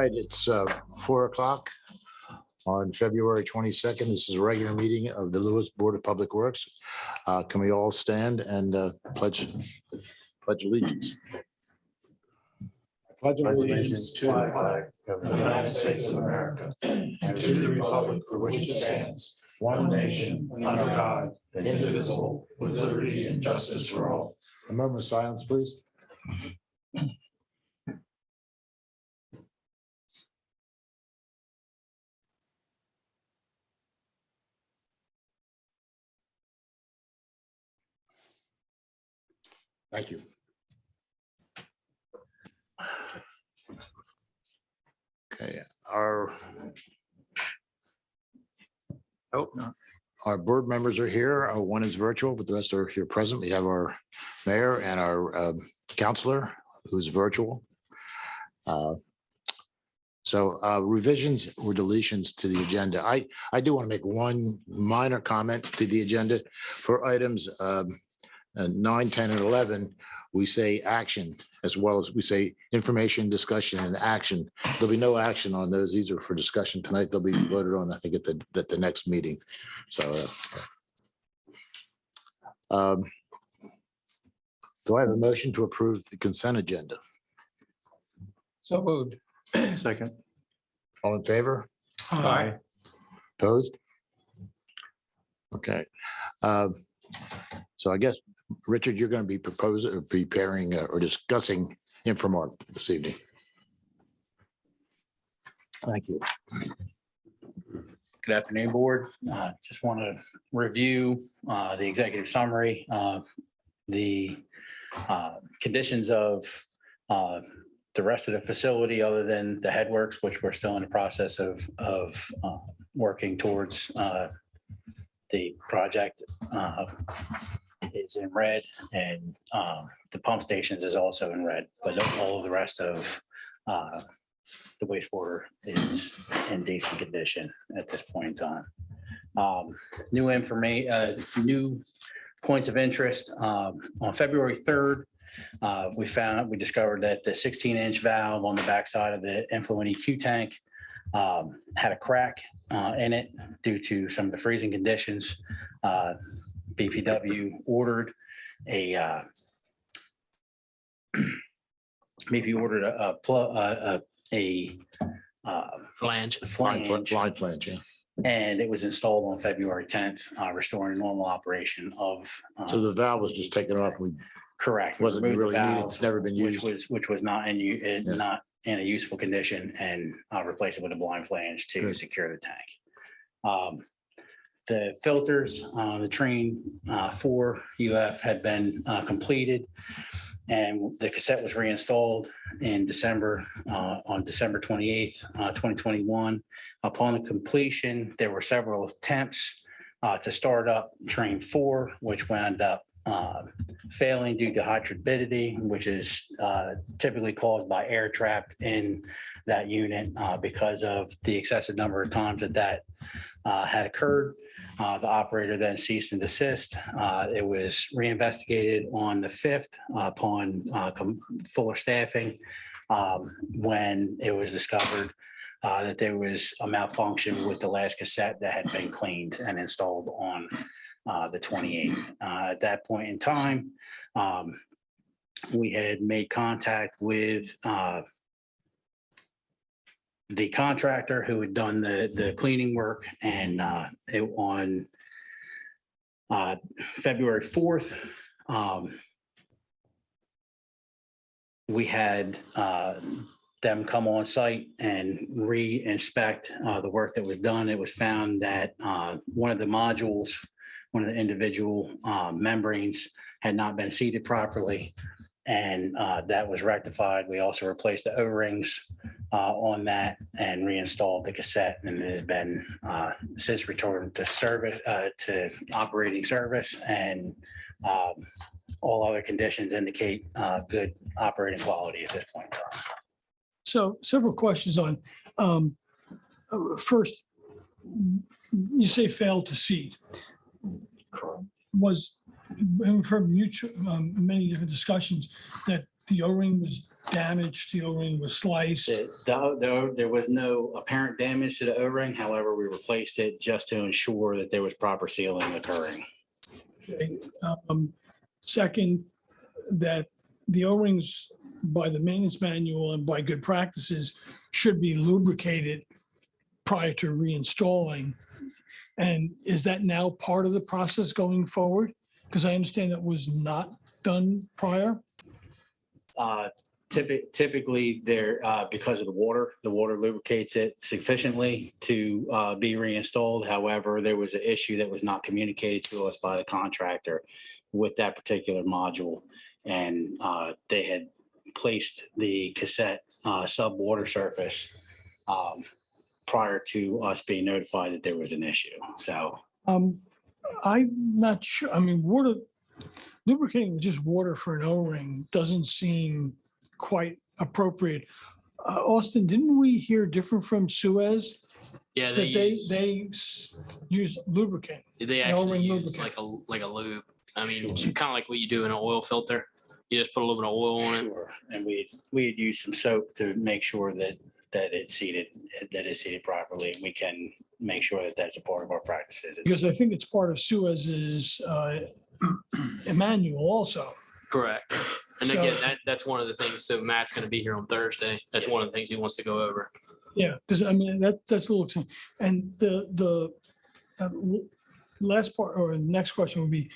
right, it's 4 o'clock on February 22nd. This is a regular meeting of the Lewes Board of Public Works. Can we all stand and pledge allegiance? Pledge Allegiance to the flag of the United States of America and to the republic for which it stands, one nation, under God, indivisible, with liberty and justice for all. A moment of silence, please. Thank you. Okay, our board members are here. One is virtual, but the rest are here present. We have our mayor and our counselor who's virtual. So revisions or deletions to the agenda. I do want to make one minor comment to the agenda for items 9, 10, and 11. We say action as well as we say information, discussion, and action. There'll be no action on those. These are for discussion tonight. They'll be voted on, I think, at the next meeting. So do I have a motion to approve the consent agenda? So moved. Second. All in favor? Aye. Opposed? Okay. So I guess, Richard, you're going to be proposing or preparing or discussing Infomart this evening. Thank you. Good afternoon, board. Just want to review the executive summary, the conditions of the rest of the facility other than the headworks, which we're still in the process of working towards. The project is in red, and the pump stations is also in red, but all of the rest of the wastewater is in decent condition at this point in time. New information, new points of interest. On February 3rd, we discovered that the 16-inch valve on the backside of the influent EQ tank had a crack in it due to some of the freezing conditions. BPW ordered a Flange, yeah. And it was installed on February 10th, restoring normal operation of. So the valve was just taken off. We Correct. We wasn't removed the really needed. valve, It's never been used. which was not not in a useful condition, and replace it with a blind flange to Good. secure the tank. The filters, the train 4 UF had been completed, and the cassette was reinstalled in December, on December 28th, 2021. Upon the completion, there were several attempts to start up train 4, which wound up failing due to high turbidity, which is typically caused by air trapped in that unit because of the excessive number of times that had occurred. The operator then ceased and desist. It was reinvestigated on the 5th upon fuller staffing when it was discovered that there was a malfunction with the last cassette that had been cleaned and installed on the 28th. At that point in time, we had made contact with the contractor who had done the cleaning work, and on February 4th, we had them come on site and re-inspect the work that was done. It was found that one of the modules, one of the individual membranes had not been seated properly, and that was rectified. We also replaced the O-rings on that and reinstalled the cassette, and it has been since returned to service, to operating service, and all other conditions indicate good operating quality at this point in time. So several questions on, first, you say failed to seat. Was, we've heard many different discussions that the O-ring was damaged, the O-ring was sliced. There was no apparent damage to the O-ring. However, we replaced it just to ensure that there was proper sealing occurring. Okay. Second, that the O-rings by the maintenance manual and by good practices should be lubricated prior to reinstalling. And is that now part of the process going forward? Because I understand that was not done prior. Typically there, because of the water lubricates it sufficiently to be reinstalled. However, there was an issue that was not communicated to us by the contractor with that particular module. And they had placed the cassette sub-water surface prior to us being notified that there was an issue. So I'm not sure. I mean, lubricating with just water for an O-ring doesn't seem quite appropriate. Austin, didn't we hear different from Suez Yeah, that they use lubricant? they an actually O-ring use lubricant. like a lube. I mean, Sure. kind of like what you do in an oil filter. You just put a little bit of oil on it. sure. And we had used some soap to make sure that it's seated properly. And we can make sure that that's a part of our practices. Because I think it's part of Suez's manual also. Correct. And So- again, that's one of the things. So Matt's going to be here on Thursday. That's one of the things he wants to go over. Yeah, because I mean, that's a little, and the last part or next question would be,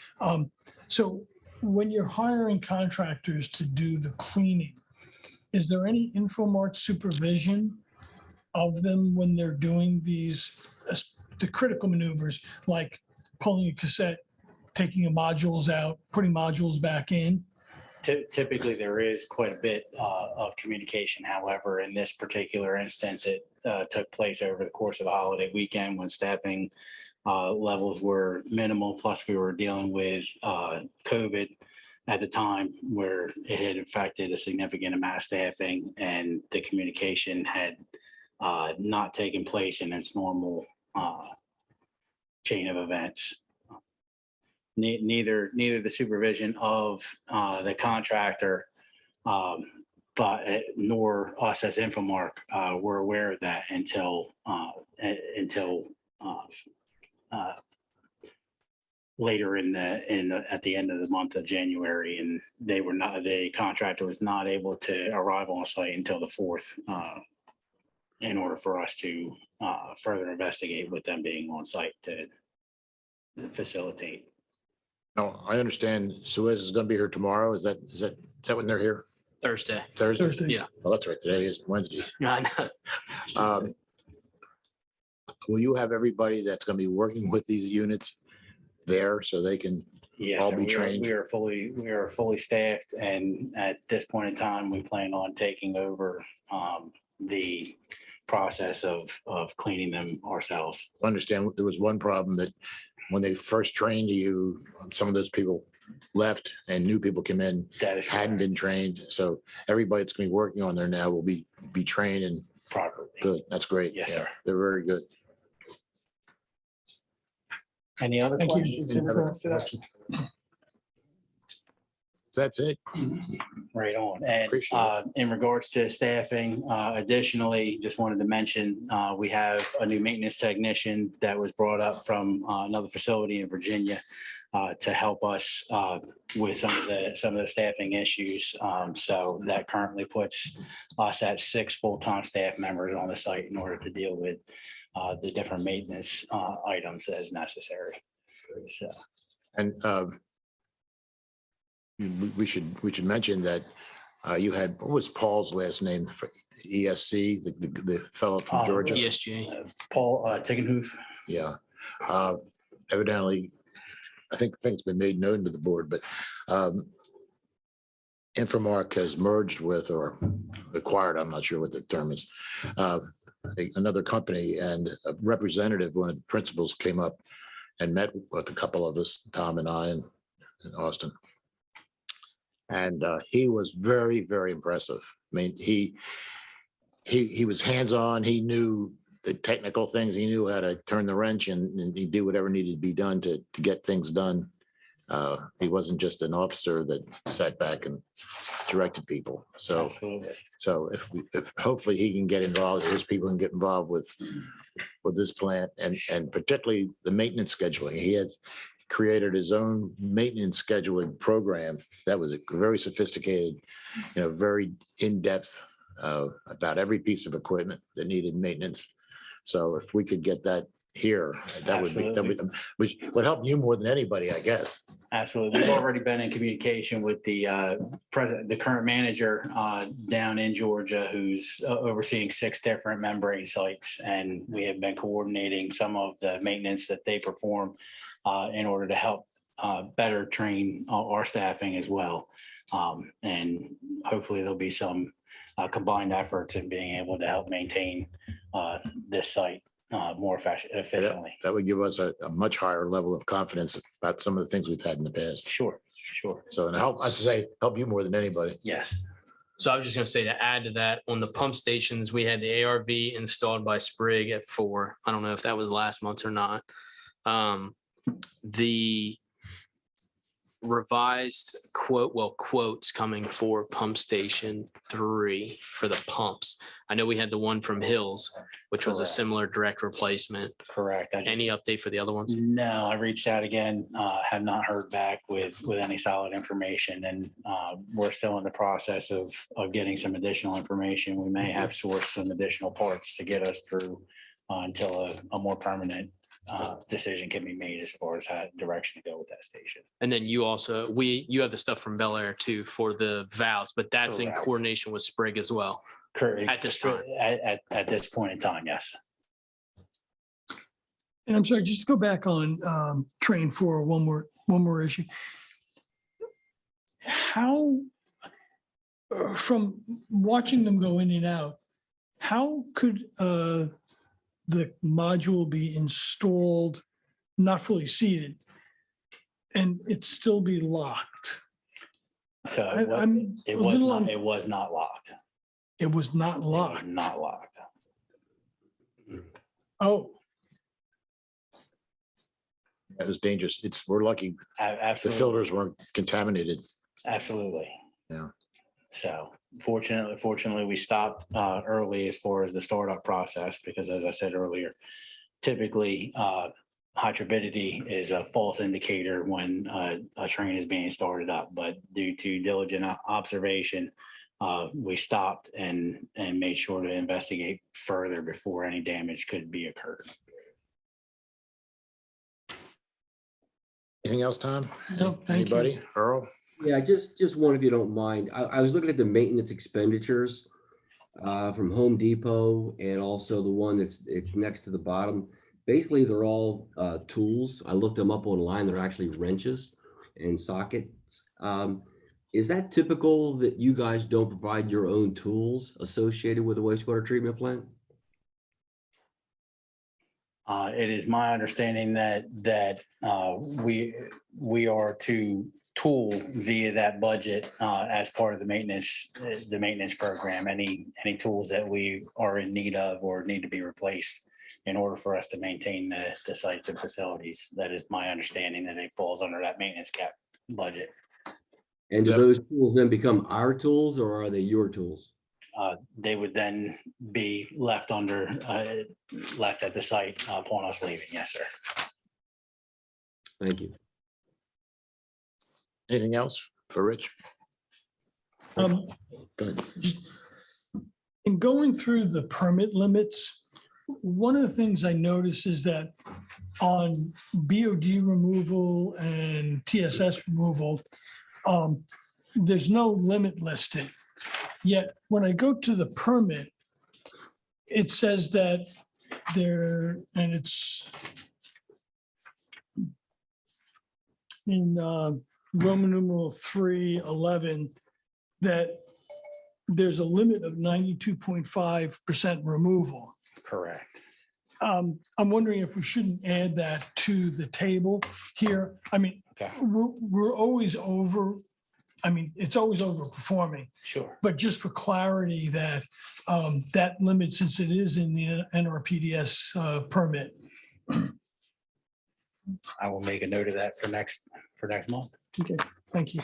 so when you're hiring contractors to do the cleaning, is there any Infomart supervision of them when they're doing these, the critical maneuvers, like pulling a cassette, taking the modules out, putting modules back in? Typically, there is quite a bit of communication. However, in this particular instance, it took place over the course of the holiday weekend when staffing levels were minimal. Plus, we were dealing with COVID at the time where it had affected a significant amount of staffing, and the communication had not taken place in its normal chain of events. Neither the supervision of the contractor, but nor us as Infomark were aware of that until later at the end of the month of January, and the contractor was not able to arrive on site until the 4th in order for us to further investigate with them being on site to facilitate. No, I understand Suez is going to be here tomorrow. Is that when they're here? Thursday. Thursday? Yeah. Well, that's right. Today is Wednesday. I know. Will you have everybody that's going to be working with these units there so they can, Yes, all sir. be trained? We are fully staffed, and at this point in time, we plan on taking over the process of cleaning them ourselves. understand there was one problem that when they first trained you, some of those people left and new people came in, That is hadn't correct. been trained. So everybody that's going to be working on there now will be trained and Properly. good. That's great. Yes, Yeah, sir. they're very good. Any other Thank you. questions? Any other in regards to that? That's it. Right on. And Appreciate in regards to staffing, additionally, just wanted to mention, we have a new maintenance technician that was brought up from another facility in Virginia to help us with some of the staffing issues. So that currently puts us at 6 full-time staff members on the site in order to deal with the different maintenance items as necessary. So. And we should mention that you had, what was Paul's last name for ESC, the fellow from Georgia? ESG. Paul Tickenhoof. Yeah. Evidently, I think it's been made known to the board, but Infomark has merged with or acquired, I'm not sure what the term is, another company, and a representative, one of the principals, came up and met with a couple of us, Tom and I, and Austin. And he was very, very impressive. I mean, he was hands-on. He knew the technical things. He knew how to turn the wrench and he do whatever needed to be done to get things done He wasn't just an officer that sat back and directed people. So, Absolutely. so if hopefully he can get involved, his people can get involved with this plant and particularly the maintenance scheduling. He had created his own maintenance scheduling program that was very sophisticated, very in-depth about every piece of equipment that needed maintenance. So if we could get that here, that would which would help you more than anybody, I guess. Absolutely. We've already been in communication with the current manager down in Georgia, who's overseeing 6 different membrane sites. And we have been coordinating some of the maintenance that they perform in order to help better train our staffing as well. And hopefully there'll be some combined efforts in being able to help maintain this site more efficiently. That would give us a much higher level of confidence about some of the things we've had in the past. Sure. So, and help you more than anybody. Yes. So I was just gonna say, to add to that, on the pump stations, we had the ARV installed by Sprigg at 4. I don't know if that was last month or not. The revised quotes coming for pump station 3 for the pumps. I know we had the one from Hills, which was a Correct. similar direct replacement. Correct. Any update for the other ones? No, I reached out again, have not heard back with any solid information, and we're still in the process of getting some additional information. We may have sourced some additional parts to get us through until a more permanent decision can be made as far as how direction to go with that station. And then you also, you have the stuff from Bel Air too for the valves, but that's in Correct. coordination with Sprigg as well. Correct. At this time. At this point in time, yes. And I'm sorry, just to go back on train 4, one more issue. How, from watching them go in and out, how could the module be installed, not fully seated, and it still be locked? So I'm it a was little not, it was not locked. It was not It was locked. not locked. Oh, That was dangerous. We're lucky the Absolutely. filters weren't contaminated. Absolutely. Yeah. So fortunately, we stopped early as far as the startup process, because as I said earlier, typically high turbidity is a false indicator when a train is being started up. But due to diligent observation, we stopped and made sure to investigate further before any damage could be occurred. Anything else, Tom? no, thank you. Anybody? Earl? Yeah, just one, if you don't mind. I was looking at the maintenance expenditures from Home Depot, and also the one it's next to the bottom. Basically, they're all tools. I looked them up online. They're actually wrenches and sockets. Is that typical that you guys don't provide your own tools associated with a wastewater treatment plant? It is my understanding that we are to tool via that budget as part of the maintenance program. Any tools that we are in need of or need to be replaced in order for us to maintain the sites and facilities. That is my understanding, that it falls under that maintenance cap budget. And do those tools then become our tools, or are they your tools? They would then be left at the site upon us leaving. Yes, sir. Thank you. Anything else for Rich? Um, Go ahead. In going through the permit limits, one of the things I noticed is that on BOD removal and TSS removal, there's no limit listed. Yet when I go to the permit, it says that there, and it's in Roman numeral 3:11, that there's a limit of 92.5% removal. Correct. I'm wondering if we shouldn't add that to the table here. I mean, Okay. we're always over, I mean, it's always overperforming, Sure. but just for clarity that that limit, since it is in the NRPDS permit, I will make a note of that for next month. Okay, thank you.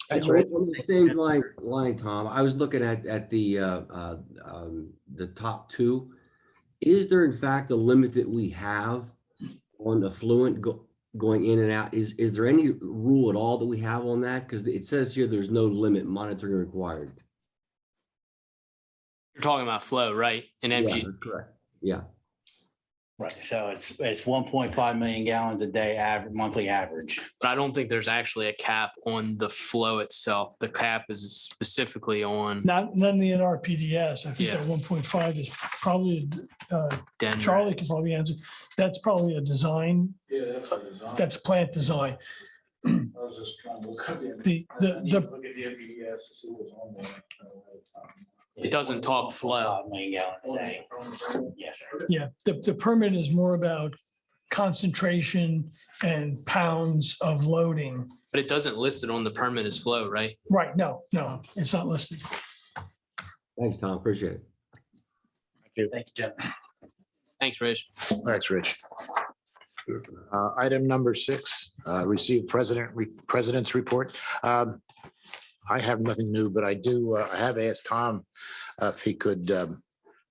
Thanks, On Rich. the same line, Tom, I was looking at the top two. Is there in fact a limit that we have on affluent going in and out? Is there any rule at all that we have on that? Because it says here there's no limit monitoring required. You're talking about flow, right? In Yeah, MG. that's correct. Yeah. Right, so it's 1.5 million gallons a day monthly average. But I don't think there's actually a cap on the flow itself. The cap is specifically on None in the NRPDS. I think Yeah. that 1.5 is probably, Denver. Charlie can probably answer. That's probably a design, Yeah, that's a design. that's plant design. I was just trying to look at The- look at the MPDS to see what's on there. It doesn't talk flow. 1.5 million gallons a day. Yes, sir. Yeah, the permit is more about concentration and pounds of loading. But it doesn't list it on the permit as flow, right? Right, no, it's not listed. Thanks, Tom. Appreciate it. Thank you, Jeff. Thanks, Rich. Thanks, Rich. Item number 6, receive president's report. I have nothing new, but I have asked Tom if he could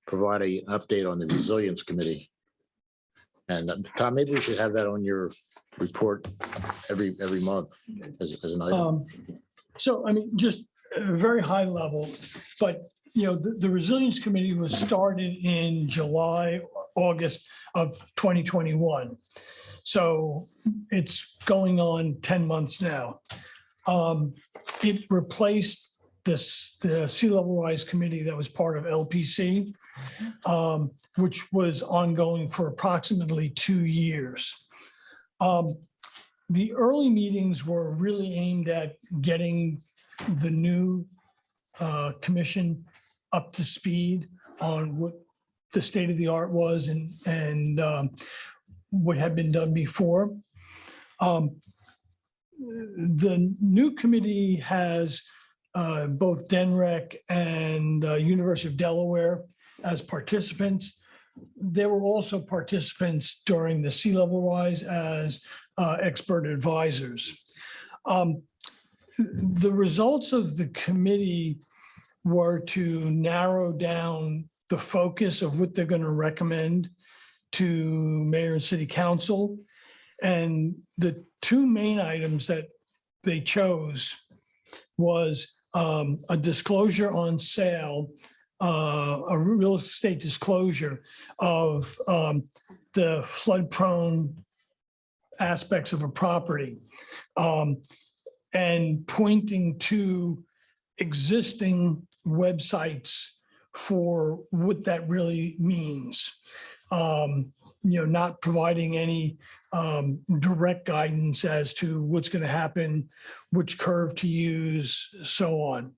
provide an update on the Resilience Committee. And Tom, maybe we should have that on your report every month as an item. So, I mean, just a very high level, but, the Resilience Committee was started in July, August of 2021. So it's going on 10 months now. It replaced the Sea Level Rise Committee that was part of LPC, which was ongoing for approximately 2 years. The early meetings were really aimed at getting the new commission up to speed on what the state of the art was and what had been done before. The new committee has both DENREC and University of Delaware as participants. There were also participants during the Sea Level Rise as expert advisors. The results of the committee were to narrow down the focus of what they're going to recommend to mayor and city council. And the 2 main items that they chose was a disclosure on sale, a real estate disclosure of the flood-prone aspects of a property, and pointing to existing websites for what that really means. Not providing any direct guidance as to what's going to happen, which curve to use, so on.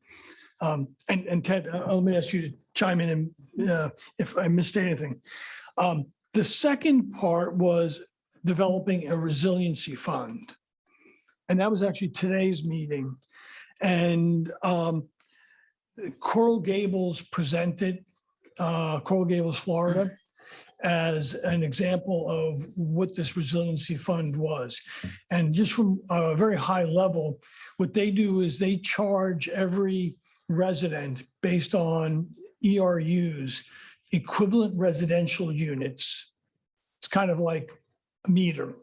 And Ted, let me ask you to chime in if I missed anything. The second part was developing a resiliency fund. And that was actually today's meeting. And Coral Gables presented, Coral Gables, Florida, as an example of what this resiliency fund was. And just from a very high level, what they do is they charge every resident based on ERUs, equivalent residential units. It's kind of like a meter.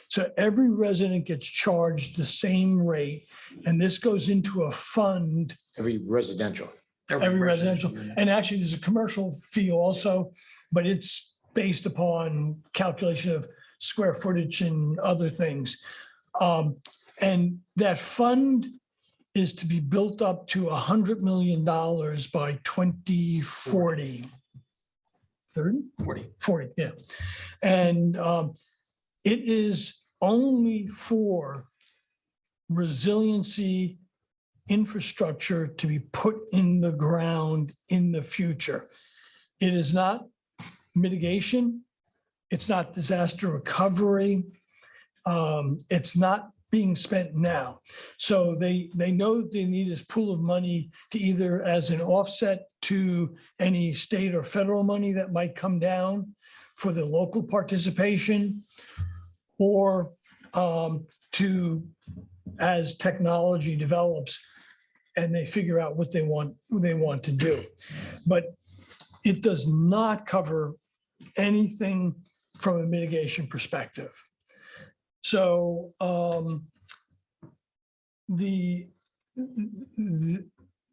So every resident gets charged the same rate, and this goes into a fund. Every residential. Every residential, and actually there's a commercial fee also, but it's based upon calculation of square footage and other things. And that fund is to be built up to $100 million by 2040. 30? 40, yeah. And it is only for resiliency infrastructure to be put in the ground in the future. It is not mitigation. It's not disaster recovery. It's not being spent now. So they know that they need this pool of money to either as an offset to any state or federal money that might come down for the local participation, or to, as technology develops and they figure out what they want to do. But it does not cover anything from a mitigation perspective. So the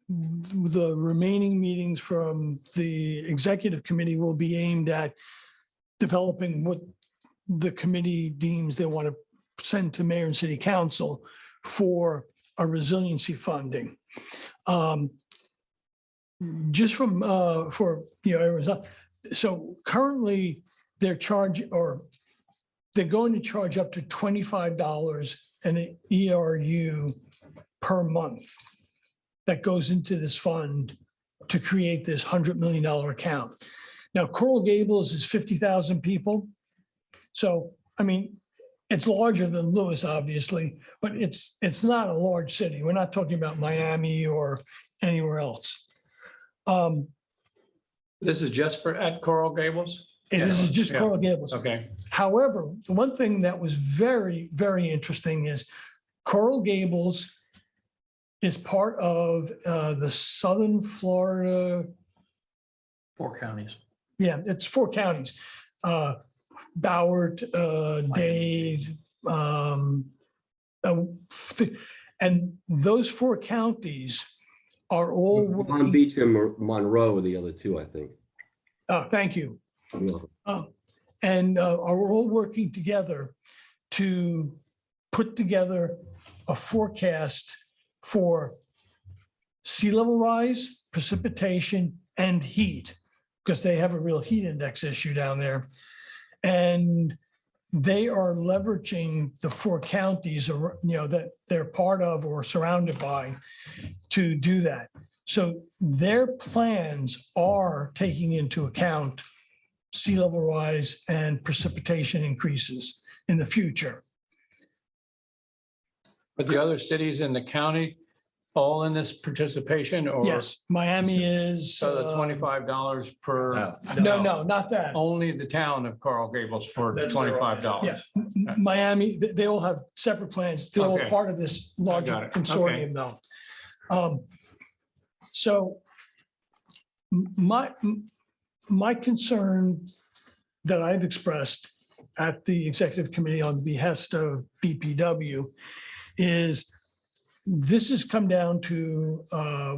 remaining meetings from the executive committee will be aimed at developing what the committee deems they want to send to mayor and city council for a resiliency funding. Just from for Arizona. So currently they're going to charge up to $25 an ERU per month that goes into this fund to create this $100 million account. Now, Coral Gables is 50,000 people. So, I mean, it's larger than Lewes, obviously, but it's not a large city. We're not talking about Miami or anywhere else. This is just at Coral Gables? This is just Yeah. Coral Gables. Okay. However, the one thing that was very, very interesting is Coral Gables is part of the Southern Florida. 4 counties. Yeah, it's 4 counties. Boward, Dade, and those 4 counties are all Palm working. Beach and Monroe are the other 2, I think. Thank you. Yeah. And are all working together to put together a forecast for sea level rise, precipitation, and heat, because they have a real heat index issue down there. And they are leveraging the 4 counties, that they're part of or surrounded by to do that. So their plans are taking into account sea level rise and precipitation increases in the future. But the other cities in the county all in this participation or? Yes, Miami is. So the $25 per? No, not that. Only the town of Coral Gables for That's $25. Yeah, Miami, they all have separate plans. They're all Okay. part of this got larger it. consortium though. So my concern that I've expressed at the executive committee on the behest of BPW is this has come down to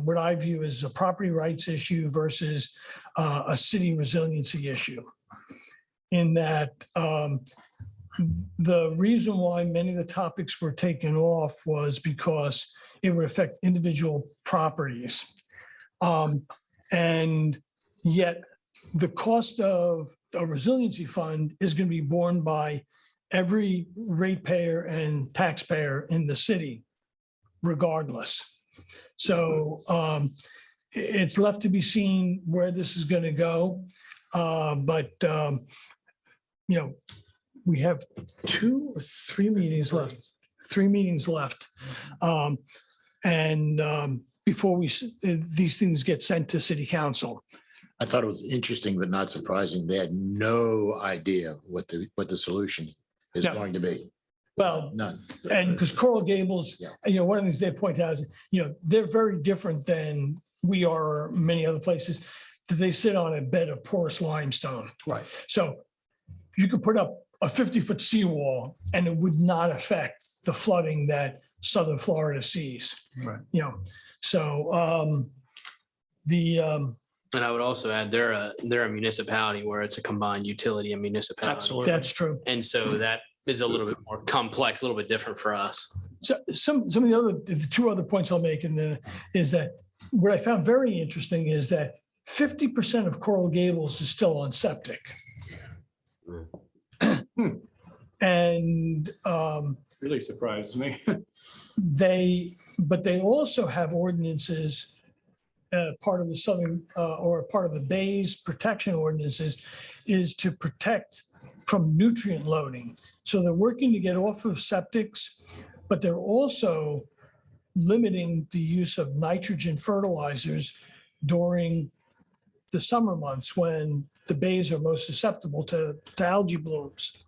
what I view as a property rights issue versus a city resiliency issue. In that the reason why many of the topics were taken off was because it would affect individual properties. And yet the cost of a resiliency fund is going to be borne by every ratepayer and taxpayer in the city, regardless. So it's left to be seen where this is going to go. But we have 2 or 3 meetings left. 3 meetings left. Before these things get sent to city council. I thought it was interesting, but not surprising. They had no idea what the solution is No. going to be. Well, None. and because Coral Gables, Yeah. one of the things they point out is, they're very different than we are or many other places. That they sit on a bed of porous limestone. Right. So you could put up a 50-foot seawall and it would not affect the flooding that Southern Florida sees. Right. So And I would also add, they're a municipality where it's a combined utility and municipality. Absolutely. that's true. And so that is a little bit more complex, a little bit different for us. So some of the 2 other points I'll make, and then is that what I found very interesting is that 50% of Coral Gables is still on septic. And Really surprised me. but they also have ordinances, part of the southern or part of the Bay's protection ordinances is to protect from nutrient loading. So they're working to get off of septics, but they're also limiting the use of nitrogen fertilizers during the summer months when the bays are most susceptible to algae blooms.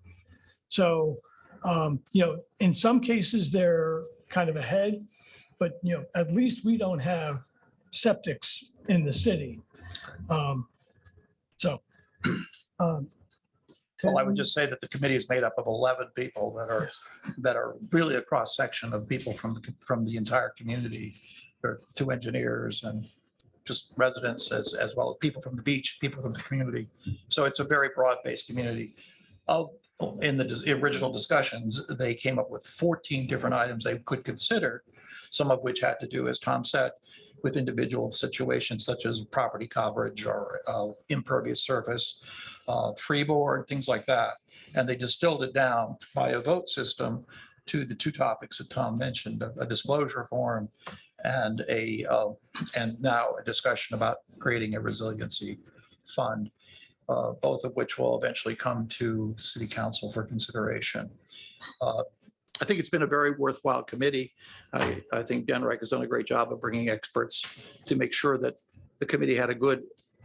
So In some cases, they're kind of ahead, but, at least we don't have septics in the city. So. Well, I would just say that the committee is made up of 11 people that are really a cross section of people from the entire community. There are 2 engineers and just residents as well as people from the beach, people from the community. So it's a very broad-based community. In the original discussions, they came up with 14 different items they could consider, some of which had to do, as Tom said, with individual situations such as property coverage or impervious surface, freeboard, things like that. And they distilled it down by a vote system to the 2 topics that Tom mentioned, a disclosure form and now a discussion about creating a resiliency fund, both of which will eventually come to City Council for consideration. I think it's been a very worthwhile committee. I think Dan Reich has done a great job of bringing experts to make sure that the committee had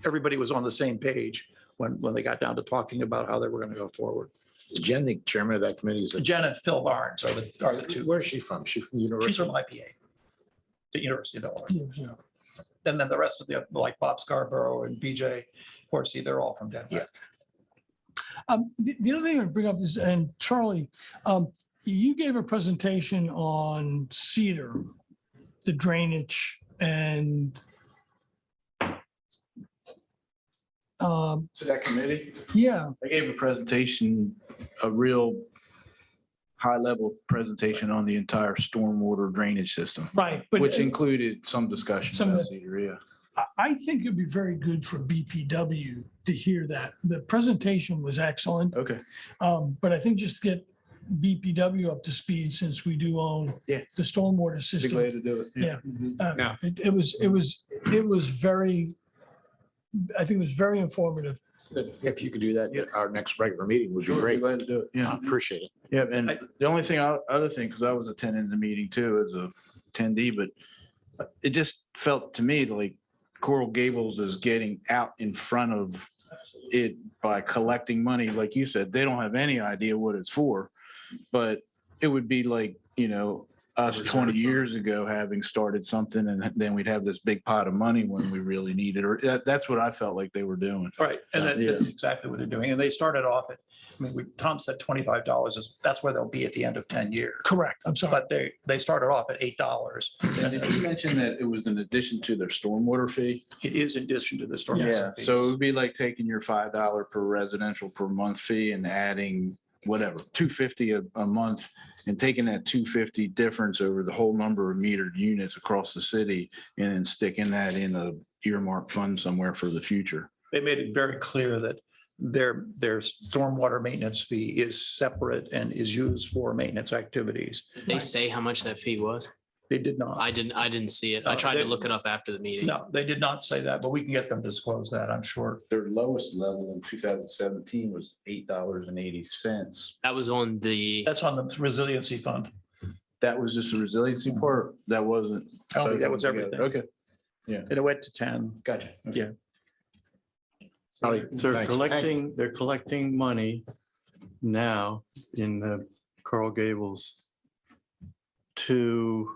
everybody was on the same page when they got down to talking about how they were going to go forward. Is Jen the chairman of that committee? Jen and Phil Barnes are the 2. Where's she from? She from university? She's from IPA, the University of Delaware. Yeah. And then the rest of like Bob Scarborough and BJ Horsey, they're all from Denver. The other thing I'd bring up is, and Charlie, you gave a presentation on Cedar, the drainage and To that committee, yeah, I gave a presentation, a real high-level presentation on the entire stormwater drainage system, right. But which included some discussion Some of about the- Cedar, yeah. I think it'd be very good for BPW to hear that. The presentation was excellent. Okay. But I think just to get BPW up to speed, since we do own Yeah. the stormwater Be system. glad to do it. Yeah. Yeah. It was very, I think it was very informative. If you could do that, at our next regular meeting would be Sure, be great. glad to do it, yeah. I appreciate it. Yeah, and the only thing, other thing, because I was attending the meeting too as a attendee, but it just felt to me like Coral Gables is getting out in front of it by collecting money. Like you said, they don't have any idea what it's for, but it would be like, us 20 years ago having started something and then we'd have this big pot of money when we really needed, or that's what I felt like they were doing. Right, and Yeah. that's exactly what they're doing. And they started off at, Tom said $25 that's where they'll be at the end of 10 years. Correct. I'm sorry. But they started off at $8. And did you mention that it was in addition to their stormwater fee? It is in addition to the storm. Yeah, so it would be like taking your $5 per residential per month fee and adding whatever, $250 a month, and taking that $250 difference over the whole number of metered units across the city and then sticking that in a earmark fund somewhere for the future. They made it very clear that their stormwater maintenance fee is separate and is used for maintenance activities. Did they say how much that fee was? They did not. I didn't see it. I No, tried to they- look it up after the meeting. No, they did not say that, but we can get them to disclose that, I'm sure. Their lowest level in 2017 was $8.80. That was on the, That's on the resiliency fund. That was just the resiliency part. That wasn't. I don't think that was together. everything. Okay, And it went to 10. gotcha. Okay. Yeah. Sorry. So they're collecting money now in the Coral Gables to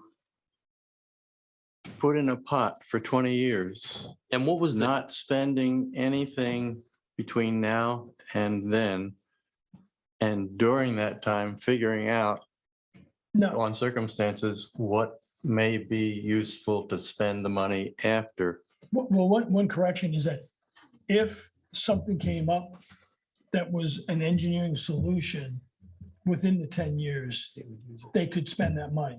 put in a pot for 20 years, and what was the, not spending anything between now and then. And during that time, figuring out No, on circumstances, what may be useful to spend the money after. well, one correction is that if something came up that was an engineering solution within the 10 years, they could spend that money.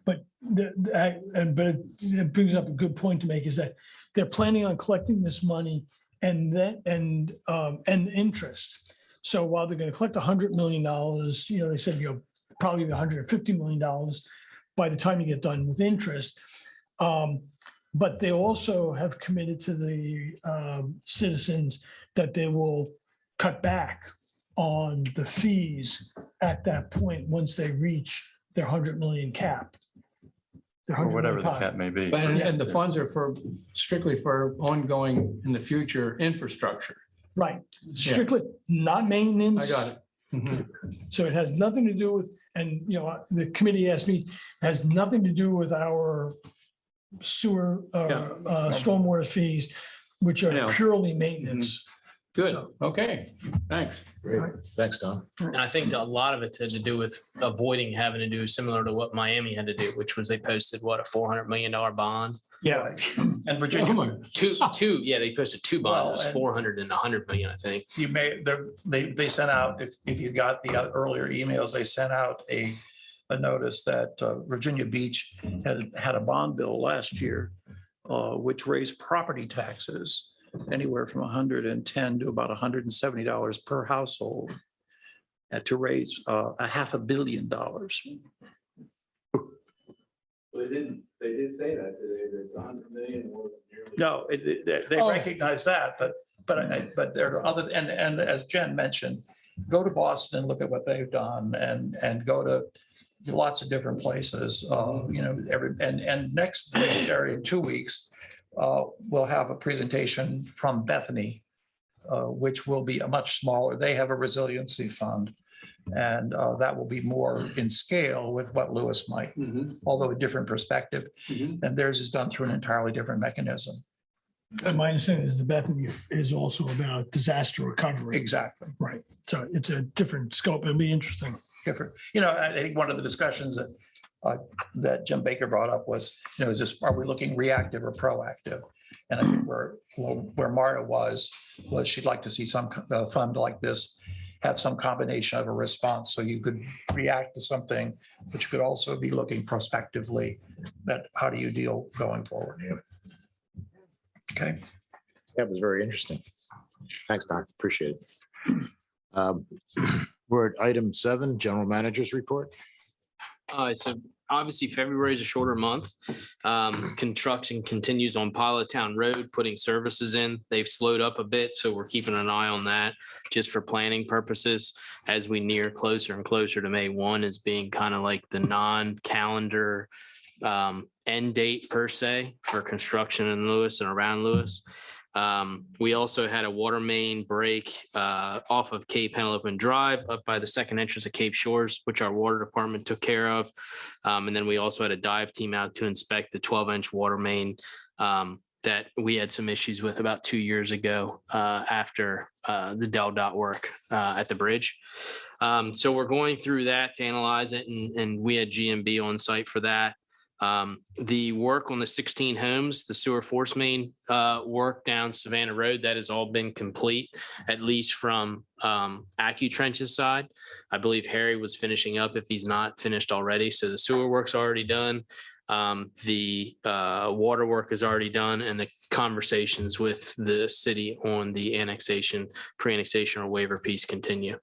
But it brings up a good point to make, is that they're planning on collecting this money and interest. So while they're going to collect $100 million, they said, probably $150 million by the time you get done with interest. But they also have committed to the citizens that they will cut back on the fees at that point, once they reach their 100 million cap. Their Or 100 whatever million the pot. cap may be. But, and the funds are strictly for ongoing in the future infrastructure. Right, strictly, not maintenance. I got it. So it has nothing to do with, and, you know, the committee asked me, has nothing to do with our sewer, stormwater fees, which I know. are purely maintenance. Good, So- okay, thanks. Great. Thanks, Tom. And I think a lot of it had to do with avoiding having to do similar to what Miami had to do, which was they posted what, a $400 million bond? Yeah. And Oh Virginia, my- Two, yeah, they posted two bonds. It was Well, and- 400 and 100 million, I think. you may, they sent out, if you got the earlier emails, they sent out a notice that Virginia Beach had a bond bill last year, which raised property taxes anywhere from $110 to about $170 per household, to raise $500 million. They did say that today, that the 100 million was nearly. No, they Oh. recognize that, but there are other, and as Jen mentioned, go to Boston and look at what they've done, and go to lots of different places, you know, and next week, or in 2 weeks, we'll have a presentation from Bethany, which will be a much smaller, they have a resiliency fund. And that will be more in scale with what Lewes might, although a different perspective. And theirs is done through an entirely different mechanism. And my understanding is the Bethany is also about disaster recovery. Exactly. Right. So it's a different scope. It'll be interesting. Different. You know, I think one of the discussions that Jim Baker brought up was, you know, is this, are we looking reactive or proactive? And I think where Marta was she'd like to see some fund like this have some combination of a response, so you could react to something, but you could also be looking prospectively at how do you deal going forward. Okay. That was very interesting. Thanks, Don. Appreciate it. We're at item 7, general manager's report. So obviously February is a shorter month. Construction continues on Pilot Town Road, putting services in. They've slowed up a bit, so we're keeping an eye on that just for planning purposes as we near closer and closer to May 1 as being kind of like the non-calendar end date per se for construction in Lewes and around Lewes. We also had a water main break off of Cape Penelope Drive up by the second entrance of Cape Shores, which our water department took care of. And then we also had a dive team out to inspect the 12-inch water main that we had some issues with about 2 years ago after the Del Dot work at the bridge. So we're going through that to analyze it, and we had GMB on site for that. The work on the 16 homes, the sewer force main work down Savannah Road, that has all been complete, at least from AccuTrench's side. I believe Harry was finishing up if he's not finished already. So the sewer work's already done. The water work is already done, and the conversations with the city on the annexation, pre-annexation or waiver piece continue.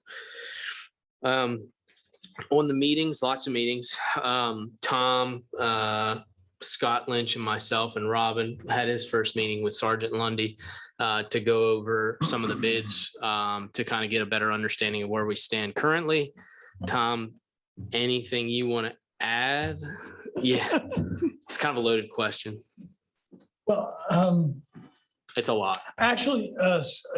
On the meetings, lots of meetings. Tom, Scott Lynch and myself and Robin had his first meeting with Sergeant Lundy to go over some of the bids to kind of get a better understanding of where we stand currently. Tom, anything you want to add? Yeah, it's kind of a loaded question. Well, It's a lot. actually,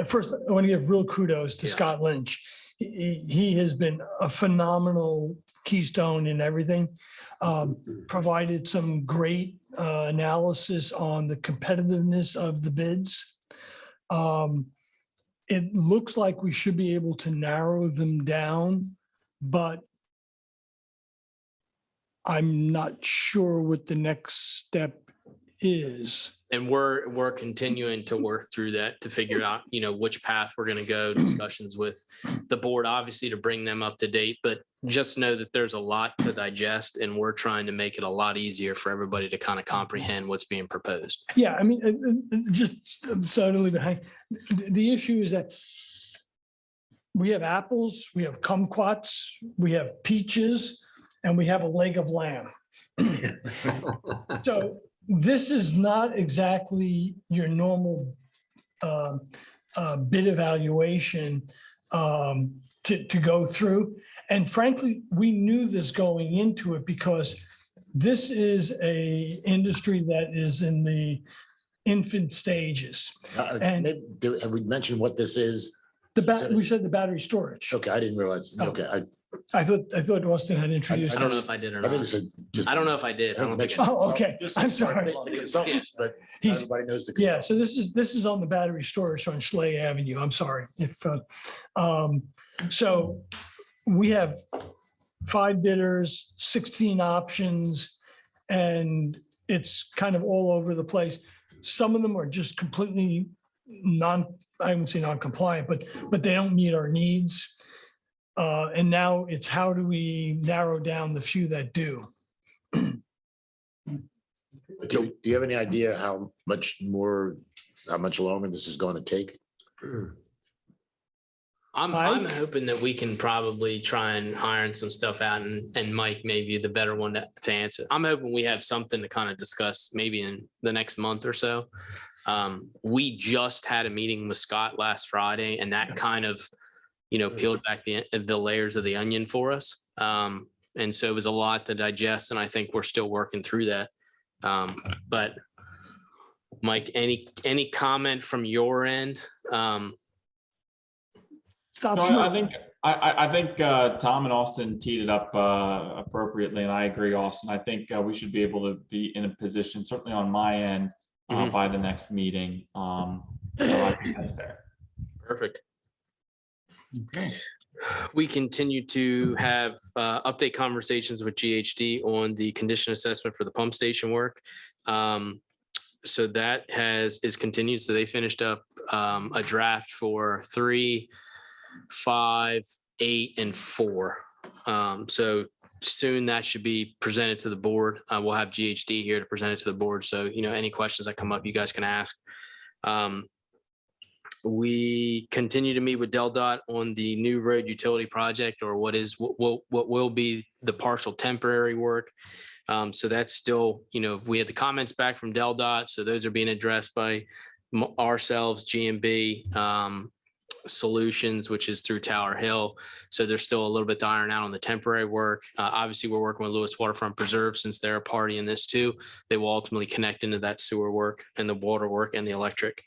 first, I want to give real kudos to Yeah. Scott Lynch. He has been a phenomenal keystone in everything. Provided some great analysis on the competitiveness of the bids. It looks like we should be able to narrow them down, but I'm not sure what the next step is. And we're continuing to work through that to figure out, you know, which path we're going to go, discussions with the board, obviously to bring them up to date, but just know that there's a lot to digest and we're trying to make it a lot easier for everybody to kind of comprehend what's being proposed. Yeah, I mean, just so I don't leave it hang. The issue is that we have apples, we have kumquats, we have peaches, and we have a leg of lamb. So this is not exactly your normal bid evaluation to go through. And frankly, we knew this going into it because this is a industry that is in the infant stages. And- Have we mentioned what this is? We said the battery storage. Okay, I didn't realize. Oh. Okay, I thought Austin had introduced. I don't know this. if I did or I think not. you said just. I don't know if I did. I don't think I did. Oh, okay. I'm sorry. The consultants, but He's- everybody knows the. Yeah, so consultants. this is on the battery storage on Schley Avenue. I'm sorry. So we have 5 bidders, 16 options, and it's kind of all over the place. Some of them are just completely I wouldn't say non-compliant, but they don't meet our needs. And now it's how do we narrow down the few that do? Do you have any idea how much longer this is going to take? I'm Mike? hoping that we can probably try and iron some stuff out and Mike may be the better one to answer. I'm hoping we have something to kind of discuss maybe in the next month or so. We just had a meeting with Scott last Friday and that kind of, peeled back the layers of the onion for us. And so it was a lot to digest and I think we're still working through that. But Mike, any comment from your end? Stop. No, smoking. I think Tom and Austin teed it up appropriately, and I agree, Austin. I think we should be able to be in a position, certainly on my end, Mhm. by the next meeting. So I think that's fair. Perfect. Okay. We continue to have update conversations with GHD on the condition assessment for the pump station work. So that is continued. So they finished up a draft for 3, 5, 8, and 4. So soon that should be presented to the board. We'll have GHD here to present it to the board. So, any questions that come up, you guys can ask. We continue to meet with DelDOT on the new road utility project, or what will be the partial temporary work. So that's still, we had the comments back from DelDOT, so those are being addressed by ourselves, GMB Solutions, which is through Tower Hill. So there's still a little bit to iron out on the temporary work. Obviously, we're working with Lewes Waterfront Preserve since they're a party in this too. They will ultimately connect into that sewer work and the water work and the electric.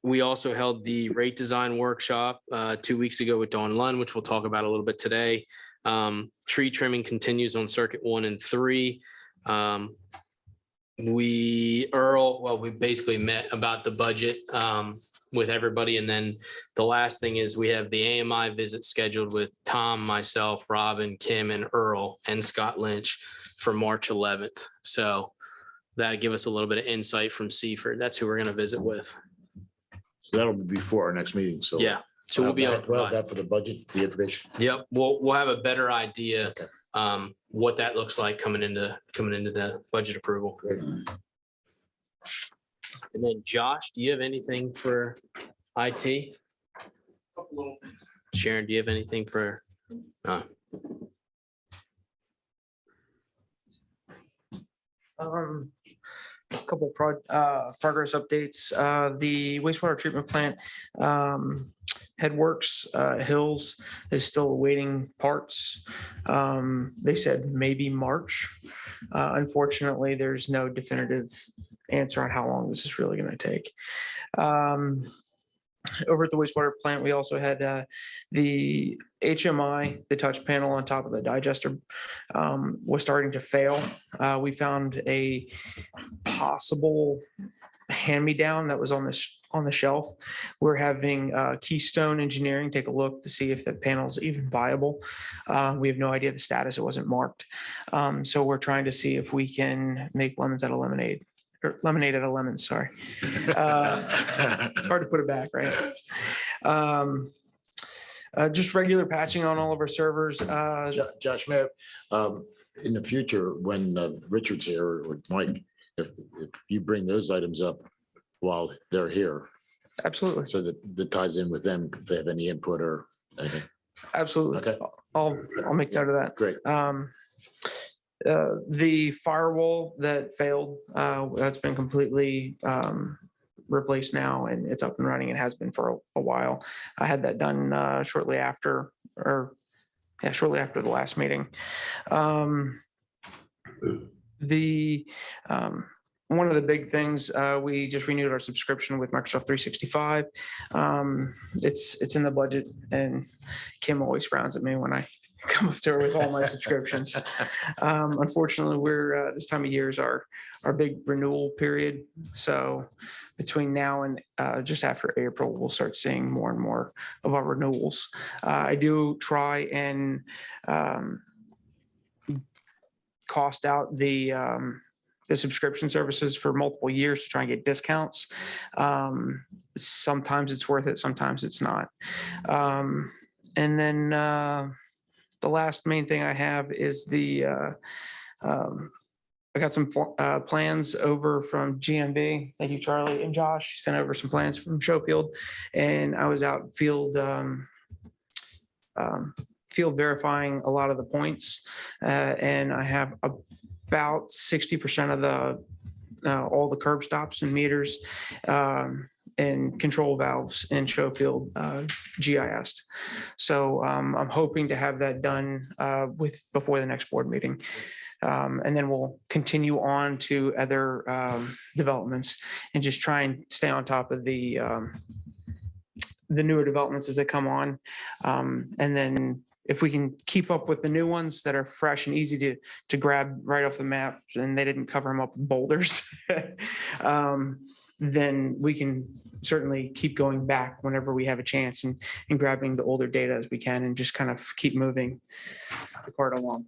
We also held the rate design workshop 2 weeks ago with Dawn Lund, which we'll talk about a little bit today. Tree trimming continues on circuit 1 and 3. We basically met about the budget with everybody. And then the last thing is we have the AMI visit scheduled with Tom, myself, Robin, Kim, and Earl, and Scott Lynch for March 11th. So that'll give us a little bit of insight from Seaford. That's who we're going to visit with. So that'll be before our next meeting. So Yeah. So we'll be able to we'll have provide. that for the budget, the information. Yep, we'll have a better idea Okay. what that looks like coming into the budget approval. Great. And then Josh, do you have anything for IT? Sharon, do you have anything for? Couple progress updates. The wastewater treatment plant Headworks Hills is still awaiting parts. They said maybe March. Unfortunately, there's no definitive answer on how long this is really going to take. Over at the wastewater plant, we also had the HMI, the touch panel on top of the digester, was starting to fail. We found a possible hand-me-down that was on the shelf. We're having Keystone Engineering take a look to see if the panel's even viable. We have no idea the status. It wasn't marked. So we're trying to see if we can make lemons out of lemonade. Or lemonade out of lemons, sorry. It's hard to put it back, right? Just regular patching on all of our servers. Josh, Mayor, in the future, when Richard's here or Mike, if you bring those items up while they're here, Absolutely, so that ties in with them, if they have any input or anything. absolutely. Okay, I'll make note of that. great. The firewall that failed, that's been completely replaced now, and it's up and running. It has been for a while. I had that done shortly after the last meeting. The one of the big things, we just renewed our subscription with Microsoft 365. It's in the budget, and Kim always frowns at me when I come up to her with all my subscriptions. Unfortunately, we're this time of year is our big renewal period. So between now and just after April, we'll start seeing more and more of our renewals. I do try and cost out the subscription services for multiple years to try and get discounts. Sometimes it's worth it, sometimes it's not. And then the last main thing I have is I got some plans over from GMB. Thank you, Charlie and Josh. Sent over some plans from Showfield, and I was out field verifying a lot of the points, and I have about 60% of the all the curb stops and meters and control valves in Showfield GIS. So I'm hoping to have that done before the next board meeting. And then we'll continue on to other developments and just try and stay on top of the newer developments as they come on. And then if we can keep up with the new ones that are fresh and easy to grab right off the map, and they didn't cover them up with boulders, then we can certainly keep going back whenever we have a chance and grabbing the older data as we can and just kind of keep moving the cart along.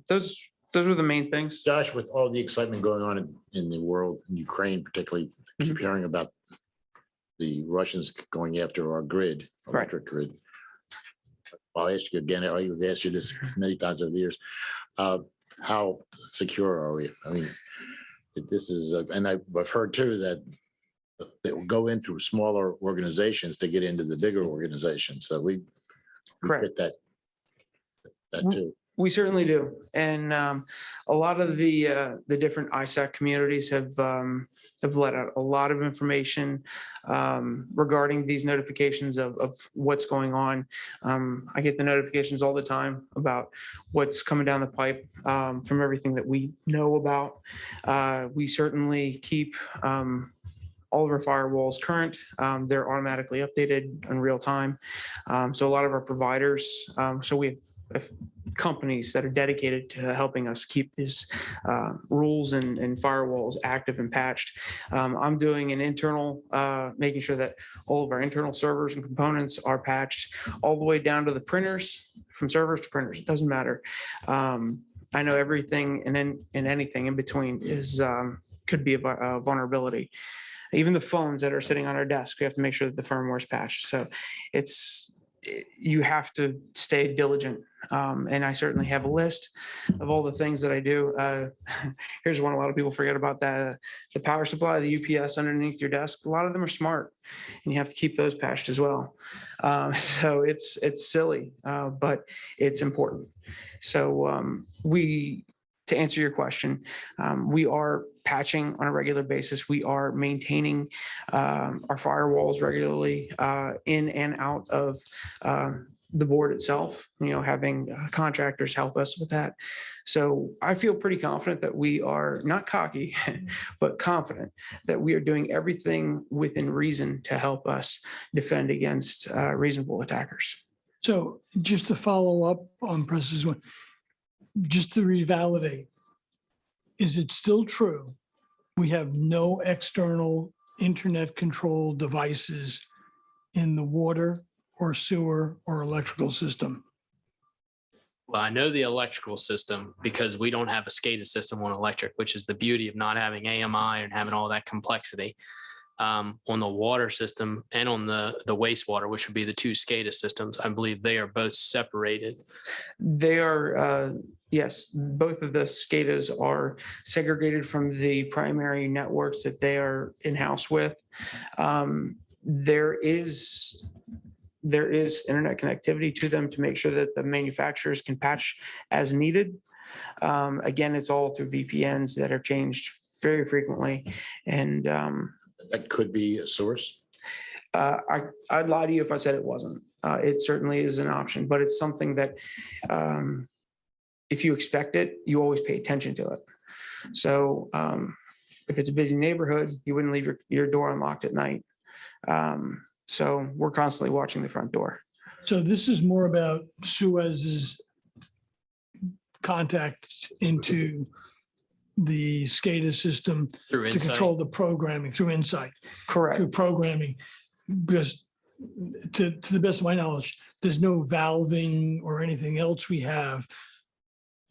Those were the main things. Josh, with all the excitement going on in the world, in Ukraine particularly, keep hearing about the Russians going after our grid, electric grid. I'll ask you again, I've asked you this many times over the years. How secure are we? I mean, this is, and I've heard too that they will go in through smaller organizations to get into the bigger organizations. So we fit that too. We certainly do. And a lot of the different ISAC communities have let out a lot of information regarding these notifications of what's going on. I get the notifications all the time about what's coming down the pipe from everything that we know about. We certainly keep all of our firewalls current. They're automatically updated in real time. So a lot of our providers, so we have companies that are dedicated to helping us keep these rules and firewalls active and patched. I'm doing an internal, making sure that all of our internal servers and components are patched all the way down to the printers, from servers to printers. It doesn't matter. I know everything and anything in between is could be a vulnerability. Even the phones that are sitting on our desk, we have to make sure that the firmware is patched. So you have to stay diligent. And I certainly have a list of all the things that I do. Here's one a lot of people forget about: the power supply, the UPS underneath your desk. A lot of them are smart, and you have to keep those patched as well. So it's silly, but it's important. So to answer your question, we are patching on a regular basis. We are maintaining our firewalls regularly in and out of the board itself, having contractors help us with that. So I feel pretty confident that we are not cocky, but confident that we are doing everything within reason to help us defend against reasonable attackers. So just to follow up on Press's one, just to revalidate, is it still true we have no external internet control devices in the water or sewer or electrical system? Well, I know the electrical system because we don't have a SCADA system on electric, which is the beauty of not having AMI and having all that complexity. On the water system and on the wastewater, which would be the two SCADA systems, I believe they are both separated. They are, yes, both of the SCADAs are segregated from the primary networks that they are in-house with. There is internet connectivity to them to make sure that the manufacturers can patch as needed. Again, it's all through VPNs that are changed very frequently. And that could be a source. I'd lie to you if I said it wasn't. It certainly is an option, but it's something that if you expect it, you always pay attention to it. So if it's a busy neighborhood, you wouldn't leave your door unlocked at night. So we're constantly watching the front door. So this is more about Suez's contact into the SCADA system Through to Insight. control the programming through Insight, Correct. through programming. Because to the best of my knowledge, there's no valving or anything else we have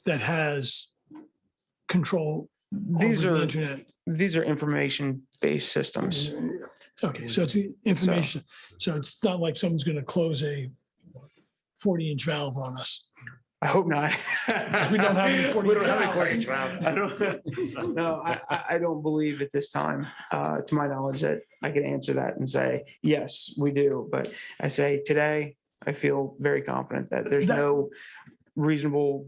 that has control These over the are internet. these are information-based systems. Okay, so it's the information. So it's not like someone's going to close a 40-inch valve on us. I hope not. We don't have any 40 We don't have any valves. 40 valves. I don't, no, I don't believe at this time, to my knowledge, that I can answer that and say, yes, we do. But I say today, I feel very confident that there's no reasonable,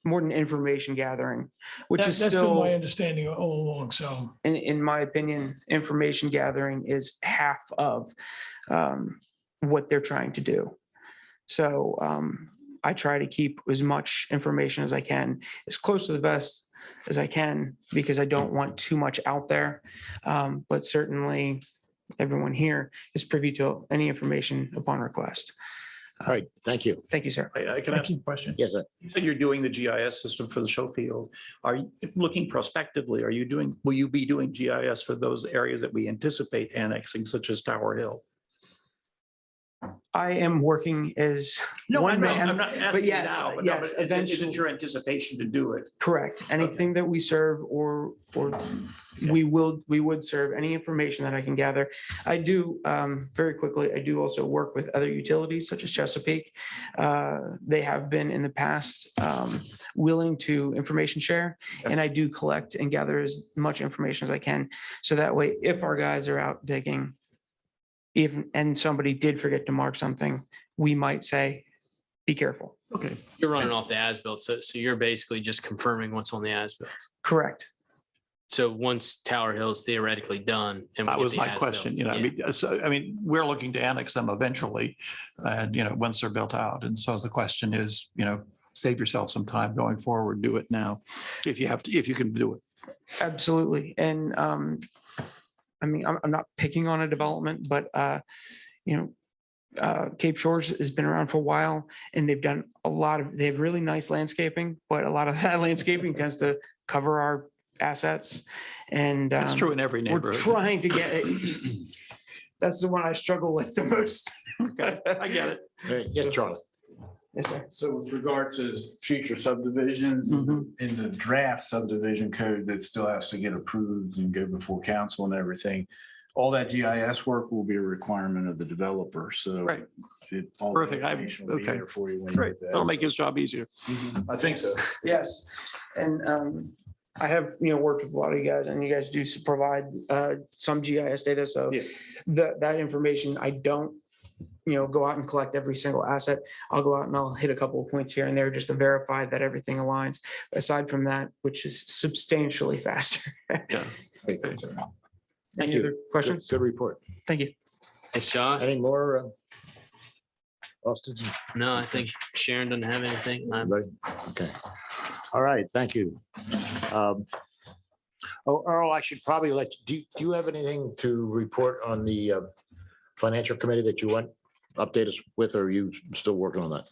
more than information gathering, which is That's been my still, understanding all along. So in my opinion, information gathering is half of what they're trying to do. So I try to keep as much information as I can, as close to the best as I can, because I don't want too much out there. But certainly everyone here is privy to any information upon request. All right, thank you. Thank you, sir. I can ask a question. Yes, sir. You said you're doing the GIS system for the show field. Are you looking prospectively? Will you be doing GIS for those areas that we anticipate annexing, such as Tower Hill? I am working as No, one I'm not, man, I'm not but asking you yes, now, but yes, is it eventually. your anticipation to do it? Correct. Anything that we serve or we would serve any information that I can gather. I do, very quickly, I do also work with other utilities such as Chesapeake. They have been in the past willing to information share, and I do collect and gather as much information as I can. So that way, if our guys are out digging, and somebody did forget to mark something, we might say, be careful. Okay. You're running off the as-built, so you're basically just confirming what's on the as-built. Correct. So once Tower Hill is theoretically done. and we That get was the my as-built, question, yeah. I mean, we're looking to annex them eventually, and, once they're built out. And so the question is, save yourself some time going forward, do it now, if you can do it. Absolutely. And I mean, I'm not picking on a development, but Cape Shores has been around for a while, and they've done they have really nice landscaping, but a lot of that landscaping tends to cover our assets. And That's true in every we're neighborhood. trying to get it. That's the one I struggle with the most. Okay, I get it. Yes, Charlie. Yes, sir. So with regard to future subdivisions, Mhm. in the draft subdivision code that still has to get approved and go before council and everything, all that GIS work will be a requirement of the developer, so. Right. All the Perfect. information will be Okay. there for you when you Great. get that. That'll make his job easier. I think so. Yes, and I have, worked with a lot of you guys, and you guys do provide some GIS data, so Yeah. that information, I don't, go out and collect every single asset. I'll go out and I'll hit a couple of points here and there just to verify that everything aligns. Aside from that, which is substantially faster. Yeah. Thank Any you. other questions? Good report. Thank you. Thanks, Josh. Any more? Austin? No, I think Sharon doesn't have anything. Right. Okay. All right, thank you. Earl, I should probably do you have anything to report on the financial committee that you want update us with, or are you still working on that?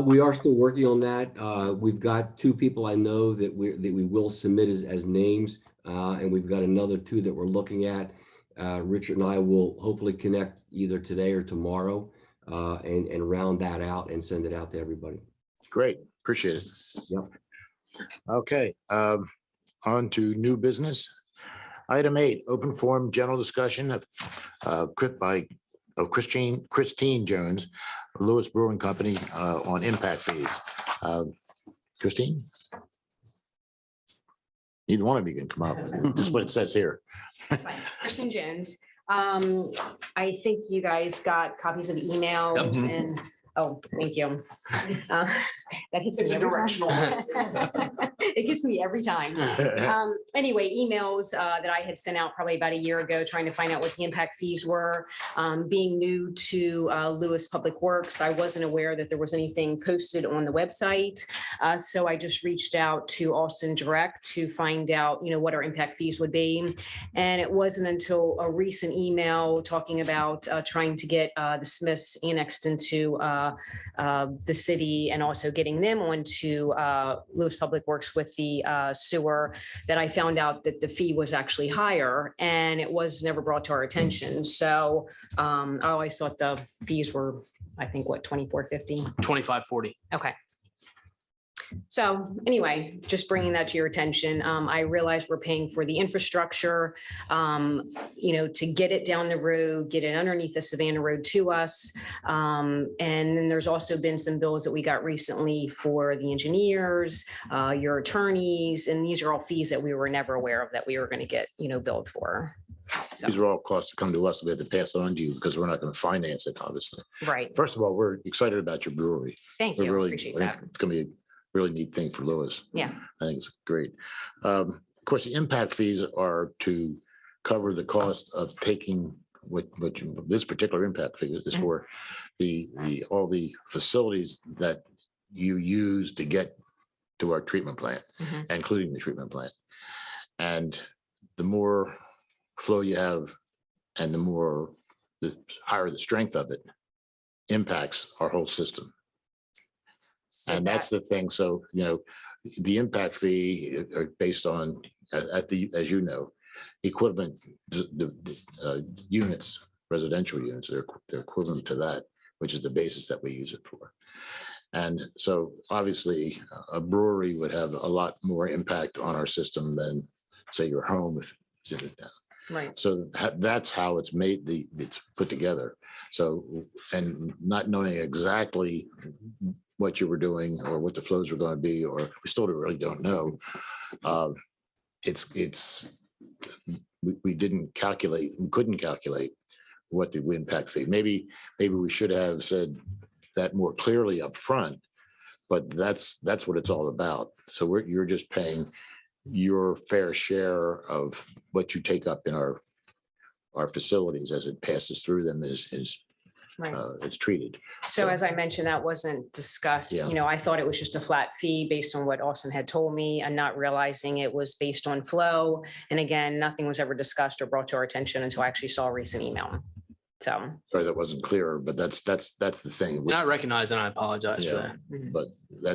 We are still working on that. We've got 2 people I know that we will submit as names, and we've got another 2 that we're looking at. Richard and I will hopefully connect either today or tomorrow, and round that out and send it out to everybody. Great, appreciate it. Yep. Okay, on to new business. Item 8, open forum, general discussion of Christine Jones, Lewes Brewing Company, on impact fees. Christine? Neither one of you can come up. This is what it says here. Fine. Kristen Jones. I think you guys got copies of emails and, oh, thank you. That hits It's a me every time. directional. It gives me every time. Anyway, emails that I had sent out probably about a year ago, trying to find out what the impact fees were. Being new to Lewes Public Works, I wasn't aware that there was anything posted on the website. So I just reached out to Austin Direct to find out, what our impact fees would be. And it wasn't until a recent email talking about trying to get the Smiths annexed into the city and also getting them onto Lewes Public Works with the sewer, that I found out that the fee was actually higher, and it was never brought to our attention. So I always thought the fees were, I think, what, $24.50? $25.40. Okay. So anyway, just bringing that to your attention, I realize we're paying for the infrastructure, to get it down the road, get it underneath the Savannah Road to us. And then there's also been some bills that we got recently for the engineers, your attorneys, and these are all fees that we were never aware of that we were going to get, billed for. So, These are all costs that come to us. We have to pass on to you because we're not going to finance it, obviously. right. First of all, we're excited about your brewery. Thank We're you. I really, appreciate I think that. it's going to be a really neat thing for Lewis. Yeah. I think it's great. Of course, the impact fees are to cover the cost of taking this particular impact fee is for all the facilities that you use to get to our treatment plant, Mhm. including the treatment plant. And the more flow you have and the higher the strength of it impacts our whole system. So And that's the thing. So, the impact fee are based on, as you know, equivalent, units, residential units, they're equivalent to that, which is the basis that we use it for. And so obviously a brewery would have a lot more impact on our system than, say, your home if it's in a town. right. So that's how it's made, it's put together. So, and not knowing exactly what you were doing or what the flows were going to be, or we still really don't know. We didn't calculate, we couldn't calculate what the impact fee. Maybe we should have said that more clearly up front, but that's what it's all about. So you're just paying your fair share of what you take up in our facilities as it passes through them Right. it's treated. So as I mentioned, that wasn't discussed. Yeah. I thought it was just a flat fee based on what Austin had told me, and not realizing it was based on flow. And again, nothing was ever discussed or brought to our attention until I actually saw a recent email. So. Sorry, that wasn't clear, but that's the thing. And I recognize and I apologize for Yeah. that. Mhm. But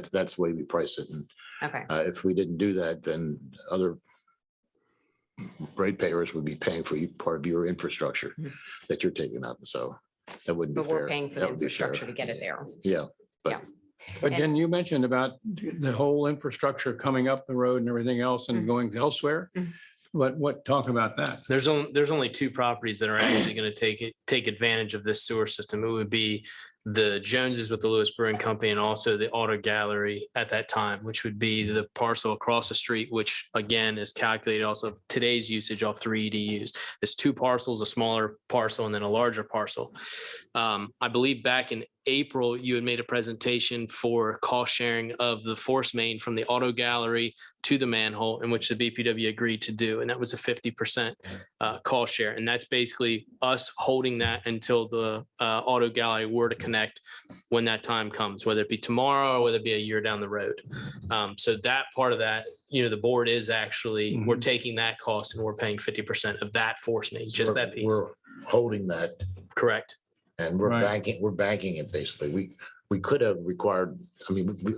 that's the way we price it. And Okay. if we didn't do that, then other ratepayers would be paying for part of your infrastructure Mhm. that you're taking up. So that wouldn't be But fair. we're paying for the That would be fair. infrastructure to get it there. Yeah, but But then you mentioned about the whole infrastructure coming up the road and everything else and Mhm. going elsewhere. Mhm. What, talk about that. There's only two properties that are actually going to take advantage of this sewer system. It would be the Joneses with the Lewis Brewing Company and also the Auto Gallery at that time, which would be the parcel across the street, which again is calculated also today's usage off 3 EDUs. There's two parcels, a smaller parcel and then a larger parcel. I believe back in April, you had made a presentation for cost sharing of the force main from the Auto Gallery to the manhole, in which the BPW agreed to do. And that was a 50% cost share. And that's basically us holding that until the Auto Gallery were to connect when that time comes, whether it be tomorrow or whether it be a year down the road. So that part of that, the board is actually, we're taking that cost and we're paying 50% of that force main, just that piece. We're holding that Correct. and we're Right. banking it basically. We could have required,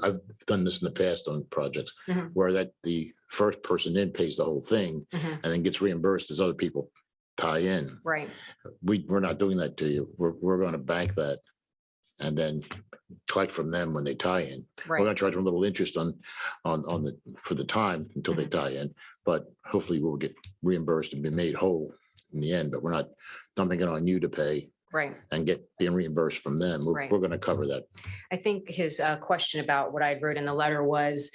I've done this in the past on projects Mhm. where that the first person in pays the whole thing Mhm. and then gets reimbursed as other people tie in. Right. We're not doing that to you. We're going to bank that and then collect from them when they tie in. We're going Right. to charge them a little interest for the time until they tie in, but hopefully we'll get reimbursed and be made whole in the end, but we're not dumping it on you to pay Right. and being reimbursed from them. We're Right. going to cover that. I think his question about what I wrote in the letter was,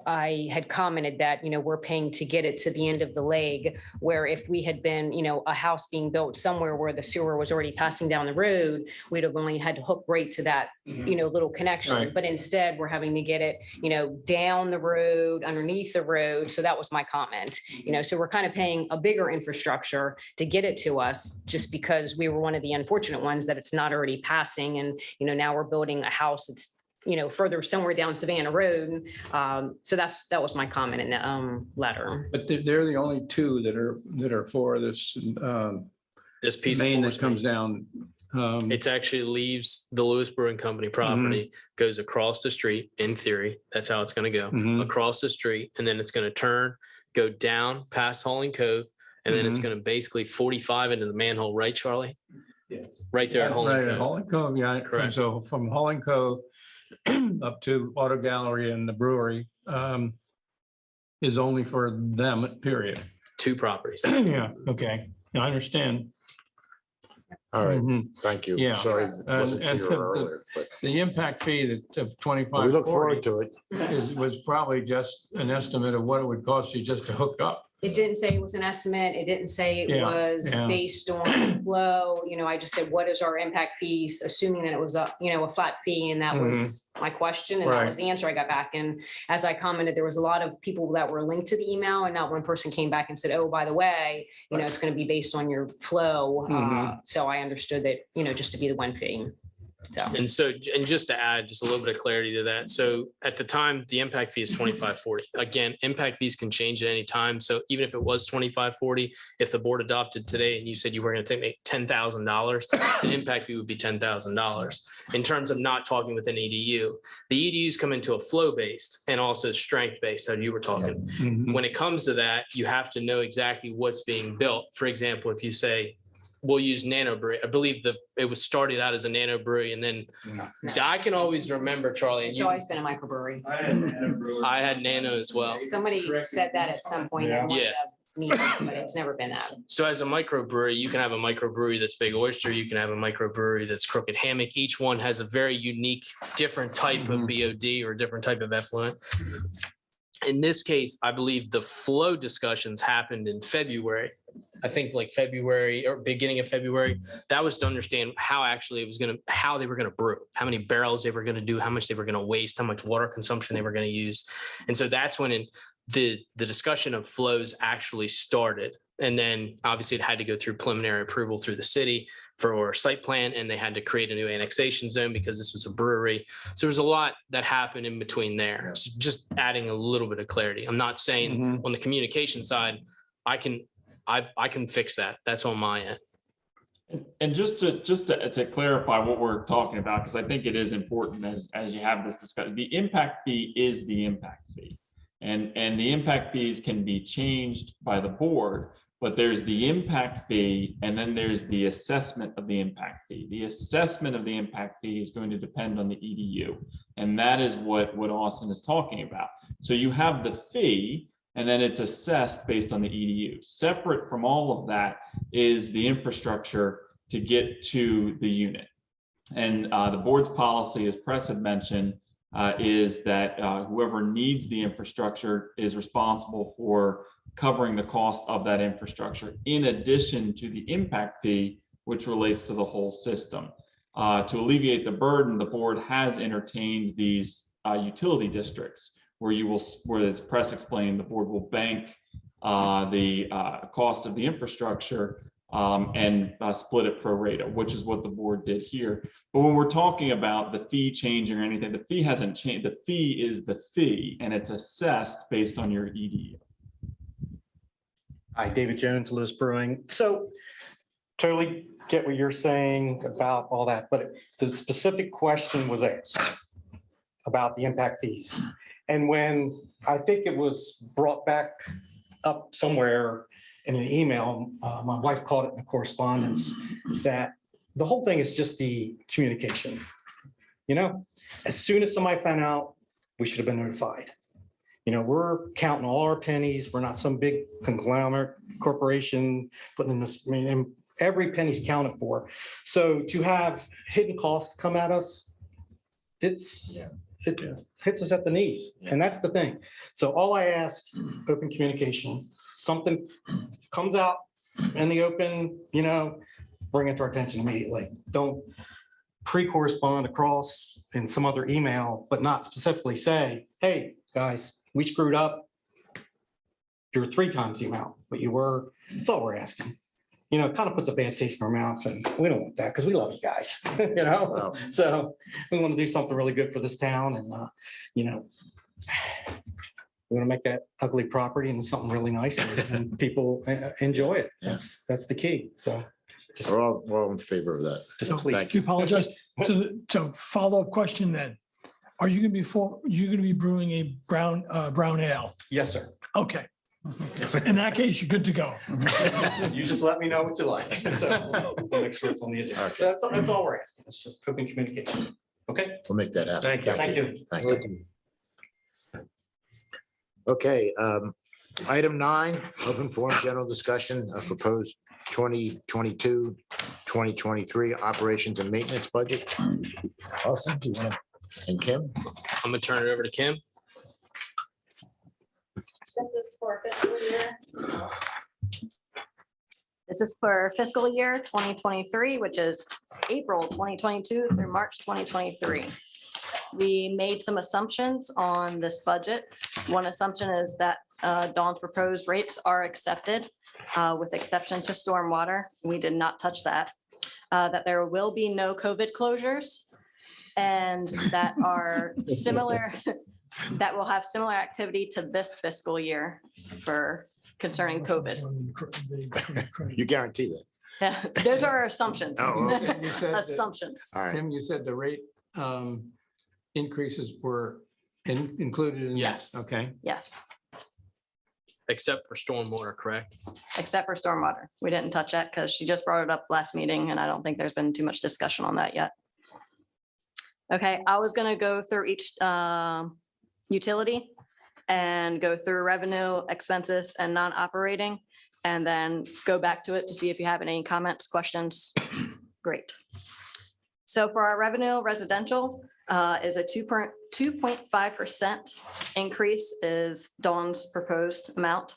I had commented that, we're paying to get it to the end of the leg, where if we had been, a house being built somewhere where the sewer was already passing down the road, we'd have only had to hook right to that, little connection. Right. But instead, we're having to get it, down the road, underneath the road. So that was my comment, so we're kind of paying a bigger infrastructure to get it to us, just because we were one of the unfortunate ones that it's not already passing. And, now we're building a house that's, further somewhere down Savannah Road. So that was my comment in the letter. But they're the only two that are for this This piece of main that force comes main, down. it's actually leaves the Lewes Brewing Company property, goes across the street, in theory, that's how it's gonna go, Mhm. across the street, and then it's gonna turn, go down past Hauling Cove, and then it's Mhm. gonna basically 45 into the manhole, right, Charlie? Yes. Right there at Hauling Right, Cove. Hauling Cove, yeah. Correct. So from Hauling Cove up to Auto Gallery and the brewery is only for them, period. 2 properties. Yeah, okay, I understand. All right, Mhm. thank you. Yeah. Sorry, it wasn't And clear so earlier, but The impact fee of we 25, look 40 forward to it. was probably just an estimate of what it would cost you just to hook up. It didn't say it was an estimate. It didn't say it Yeah, was yeah. based on flow. I just said, what is our impact fees, assuming that it was a flat fee. And that was my question. And that was the answer I got back. And as I commented, there was a lot of people that were linked to the email, and not one person came back and said, oh, by the way, it's going to be based on your flow. So I understood that, just to be the one fee. So. And just to add just a little bit of clarity to that. So at the time, the impact fee is 2540. Again, impact fees can change at any time. So even if it was 2540, if the board adopted today and you said you were going to take $10,000, the impact fee would be $10,000. In terms of not talking with an EDU, the EDUs come into a flow based and also strength based, how you were talking. Mhm. When it comes to that, you have to know exactly what's being built. For example, if you say, we'll use nano brewery. I believe it was started out as a nano brewery, and then see, I can always remember, Charlie, and It's you, always been a microbrewery. I had nano as well. Somebody said that at some point. in one of Yeah. the meetings, But it's never been that. So as a microbrewery, you can have a microbrewery that's Big Oyster. You can have a microbrewery that's Crooked Hammock. Each one has a very unique, different type of BOD or different type of effluent. In this case, I believe the flow discussions happened in February. I think like February or beginning of February. That was to understand how actually it was how they were going to brew, how many barrels they were going to do, how much they were going to waste, how much water consumption they were going to use. And so that's when the discussion of flows actually started. And then obviously it had to go through preliminary approval through the city for site plan, and they had to create a new annexation zone because this was a brewery. So there's a lot that happened in between there. So just adding a little bit of clarity. I'm not saying on the communication side, I can fix that. That's on my end. And just to clarify what we're talking about, because I think it is important as you have this discussion, the impact fee is the impact fee. And the impact fees can be changed by the board, but there's the impact fee and then there's the assessment of the impact fee. The assessment of the impact fee is going to depend on the EDU. And that is what Austin is talking about. So you have the fee, and then it's assessed based on the EDU. Separate from all of that is the infrastructure to get to the unit. And the board's policy, as Press had mentioned, is that whoever needs the infrastructure is responsible for covering the cost of that infrastructure, in addition to the impact fee, which relates to the whole system. To alleviate the burden, the board has entertained these utility districts, where as Press explained, the board will bank the cost of the infrastructure and split it pro rata, which is what the board did here. But when we're talking about the fee changing or anything, the fee hasn't changed. The fee is the fee, and it's assessed based on your EDU. Hi, David Jones, Lewes Brewing. So totally get what you're saying about all that, but the specific question was asked about the impact fees. And when I think it was brought back up somewhere in an email, my wife caught it in the correspondence, that the whole thing is just the communication. As soon as somebody found out, we should have been notified. We're counting all our pennies. We're not some big conglomerate corporation putting in this, and every penny's counted for. So to have hidden costs come at us, it's it hits us at the knees, and that's the thing. So all I ask, open communication, something comes out in the open, bring it to our attention immediately. Don't pre-correspond across in some other email, but not specifically say, hey, guys, we screwed up. You're 3 times the amount, but you were, that's all we're asking. It kind of puts a bad taste in our mouth, and we don't want that because we love you guys, Well, So we want to do something really good for this town, and, we want to make that ugly property into something really nice, and people enjoy it. That's the key. So just We're all in favor of that. just So please. you apologize. So follow-up question then. Are you going to be brewing a brown ale? Yes, sir. Okay. In that case, you're good to go. You just let me know what you like. So we'll make sure it's on the agenda. So that's all we're asking. It's just open communication. Okay? We'll make that happen. Thank you. Thank you. Okay, item 9, open forum, general discussion of proposed 2022, 2023 operations and maintenance budget. Awesome. Do you want to, and Kim? I'm gonna turn it over to Kim. This is for fiscal year 2023, which is April 2022 through March 2023. We made some assumptions on this budget. One assumption is that Dawn's proposed rates are accepted, with exception to stormwater. We did not touch that. That there will be no COVID closures, and that are similar, that will have similar activity to this fiscal year for concerning COVID. You guarantee that? Yeah, those are our assumptions. Oh, okay. You said that- Assumptions. All right. Tim, you said the rate increases were included in this? Yes. Okay. Yes, Except for stormwater, correct? except for stormwater. We didn't touch that because she just brought it up last meeting, and I don't think there's been too much discussion on that yet. Okay, I was gonna go through each utility and go through revenue, expenses, and non-operating, and then go back to it to see if you have any comments, questions. Great. So for our revenue, residential is a 2.5% increase is Dawn's proposed amount.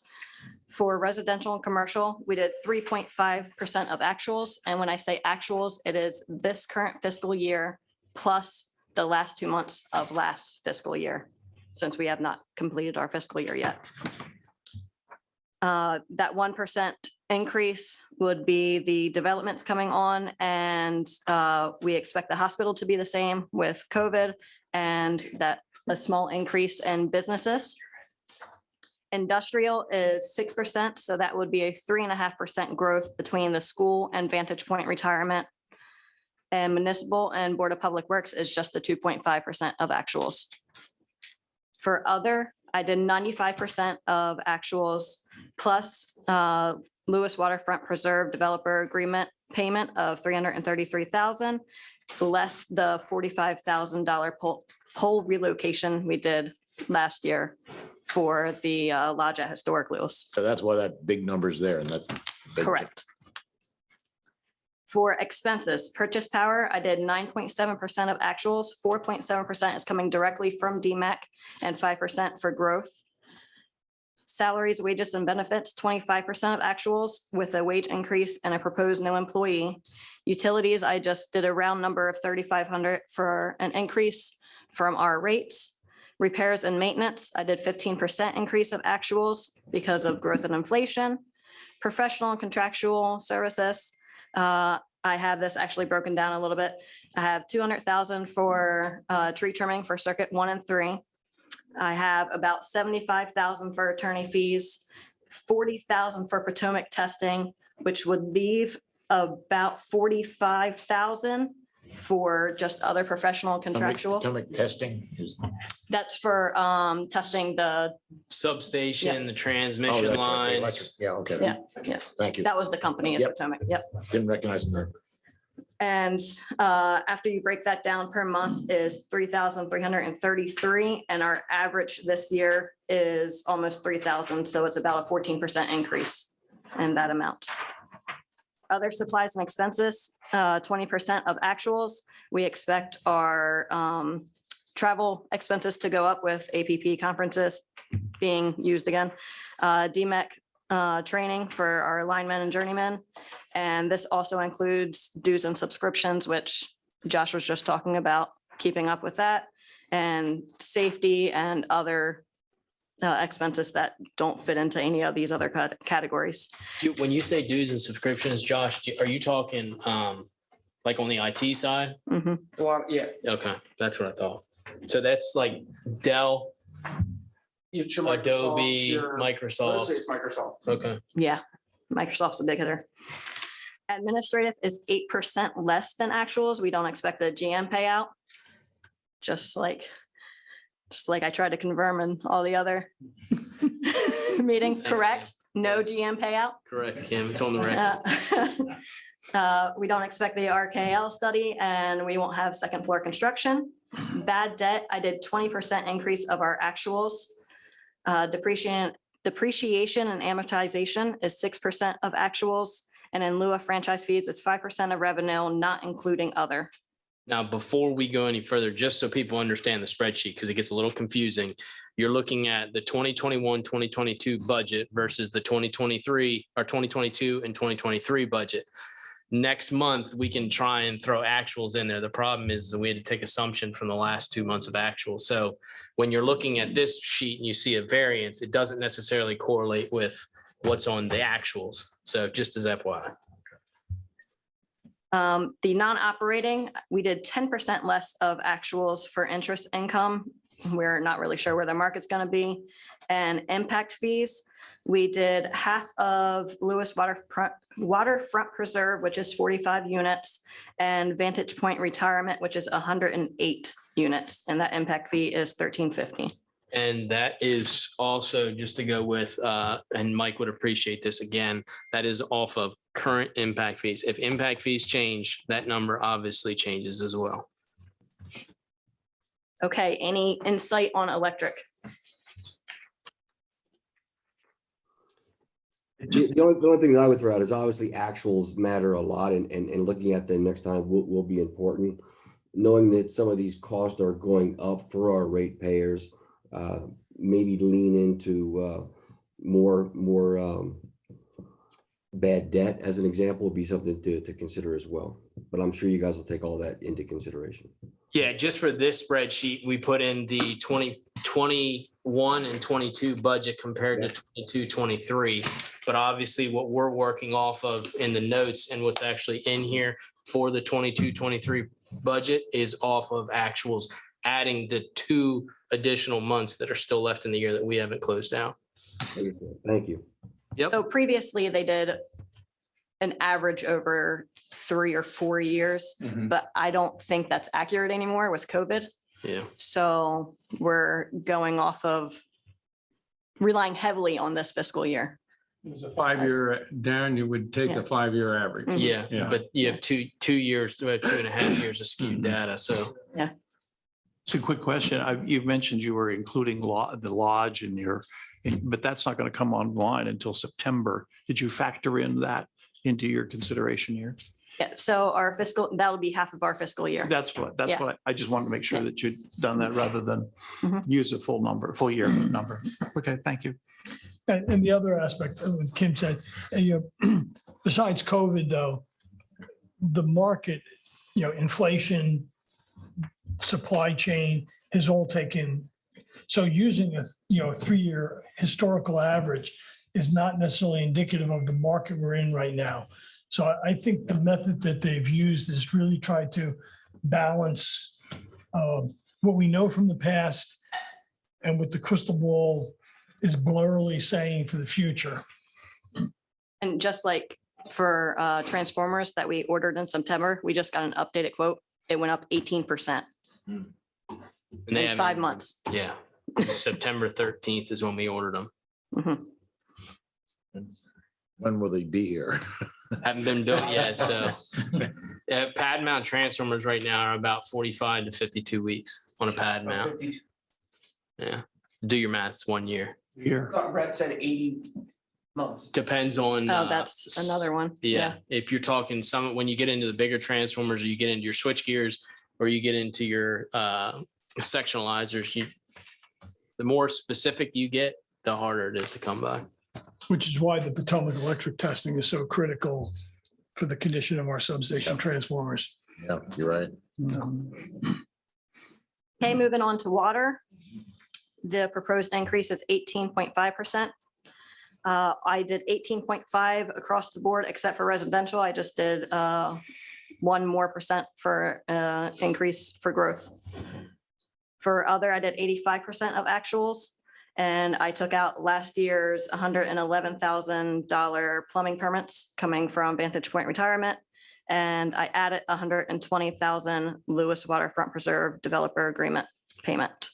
For residential and commercial, we did 3.5% of actuals. And when I say actuals, it is this current fiscal year plus the last 2 months of last fiscal year, since we have not completed our fiscal year yet. That 1% increase would be the developments coming on, and we expect the hospital to be the same with COVID, and that a small increase in businesses. Industrial is 6%, so that would be a 3.5% growth between the school and Vantage Point retirement. And municipal and Board of Public Works is just the 2.5% of actuals. For other, I did 95% of actuals plus Lewes Waterfront Preserve Developer Agreement payment of $333,000, less the $45,000 pole relocation we did last year for the lodge at Historic Lewes. So that's why that big number's there, and that. Correct. For expenses, purchase power, I did 9.7% of actuals, 4.7% is coming directly from DMAC, and 5% for growth. Salaries, wages, and benefits, 25% of actuals with a wage increase and a proposed no employee. Utilities, I just did a round number of 3,500 for an increase from our rates. Repairs and maintenance, I did 15% increase of actuals because of growth and inflation. Professional and contractual services, I have this actually broken down a little bit. I have 200,000 for tree trimming for circuit 1 and 3. I have about 75,000 for attorney fees, 40,000 for Potomac testing, which would leave about 45,000 for just other professional and contractual. Potomac testing. That's for testing the, Substation, the Oh, transmission that's right, the electric- lines. Yeah, okay. yeah, yeah, Thank you. that was the company is Yep. Potomac, yep. Didn't recognize the. And after you break that down per month is 3,333, and our average this year is almost 3,000, so it's about a 14% increase in that amount. Other supplies and expenses, 20% of actuals. We expect our travel expenses to go up with APP conferences being used again. DMEC training for our linemen and journeymen. And this also includes dues and subscriptions, which Josh was just talking about, keeping up with that, and safety and other expenses that don't fit into any of these other categories. When you say dues and subscriptions, Josh, are you talking like on the IT side? Mhm. Well, yeah. Okay, that's what I thought. So that's like Dell, Adobe, Microsoft. Mostly it's Microsoft. Okay. Yeah, Microsoft's a big hitter. Administrative is 8% less than actuals. We don't expect a GM payout. Just like I tried to confirm in all the other meetings, correct? No GM payout. Correct, Kim. It's on the record. We don't expect the RKL study, and we won't have second floor construction. Bad debt, I did 20% increase of our actuals. Depreciation and amortization is 6% of actuals. And in lieu of franchise fees, it's 5% of revenue, not including other. Now, before we go any further, just so people understand the spreadsheet, because it gets a little confusing, you're looking at the 2021, 2022 budget versus the 2023 or 2022 and 2023 budget. Next month, we can try and throw actuals in there. The problem is that we had to take assumption from the last 2 months of actual. So when you're looking at this sheet and you see a variance, it doesn't necessarily correlate with what's on the actuals. So just as FYI. The non-operating, we did 10% less of actuals for interest income. We're not really sure where the market's going to be. And impact fees, we did half of Lewes Waterfront Preserve, which is 45 units, and Vantage Point Retirement, which is 108 units. And that impact fee is $13.50. And that is also just to go with, and Mike would appreciate this again, that is off of current impact fees. If impact fees change, that number obviously changes as well. Okay, any insight on electric? The only thing that I would throw out is obviously actuals matter a lot, and looking at them next time will be important. Knowing that some of these costs are going up for our ratepayers, maybe lean into more bad debt as an example would be something to consider as well. But I'm sure you guys will take all that into consideration. Yeah, just for this spreadsheet, we put in the 2021 and 22 budget compared to 22, 23. But obviously what we're working off of in the notes and what's actually in here for the 22, 23 budget is off of actuals, adding the 2 additional months that are still left in the year that we haven't closed out. Thank you. Yep. So previously they did an average over 3 or 4 years, but I don't think that's accurate anymore with COVID. Yeah. So we're going off of relying heavily on this fiscal year. It was a 5-year, Darren, you would take Yeah. a 5-year average. Yeah, Yeah. but you have 2 years, 2.5 years of skewed data. So It's a quick question. You've mentioned you were including the lodge in your, but that's not going to come online until September. Did you factor in that into your consideration here? Yeah, so our fiscal, that'll be half of our fiscal year. That's what I just wanted to make sure that you'd done that rather than Mhm. use a full year number. Okay, thank you. And the other aspect of what Kim said, besides COVID though, the market, inflation, supply chain has all taken. So using a 3-year historical average is not necessarily indicative of the market we're in right now. So I think the method that they've used is really try to balance what we know from the past and what the crystal ball is blurrily saying for the future. And just like for transformers that we ordered in September, we just got an updated quote. It went up 18% and in haven't 5 months. Yeah. September 13th is when we ordered them. Mhm. When will they be here? Haven't been built yet. So pad mount transformers right now are about 45 to 52 weeks on a pad mount. Yeah. Do your maths, 1 year. Here. Brett said 80 months. Depends on. Oh, that's another one. Yeah. If you're talking when you get into the bigger transformers or you get into your switch gears or you get into your sectionalizers, the more specific you get, the harder it is to come by. Which is why the Potomac electric testing is so critical for the condition of our substation transformers. Yeah, you're right. Okay, moving on to water. The proposed increase is 18.5%. I did 18.5 across the board, except for residential. I just did 1% more for increase for growth. For other, I did 85% of actuals. And I took out last year's $111,000 plumbing permits coming from Vantage Point Retirement. And I added $120,000 Lewes Waterfront Preserve Developer Agreement payment.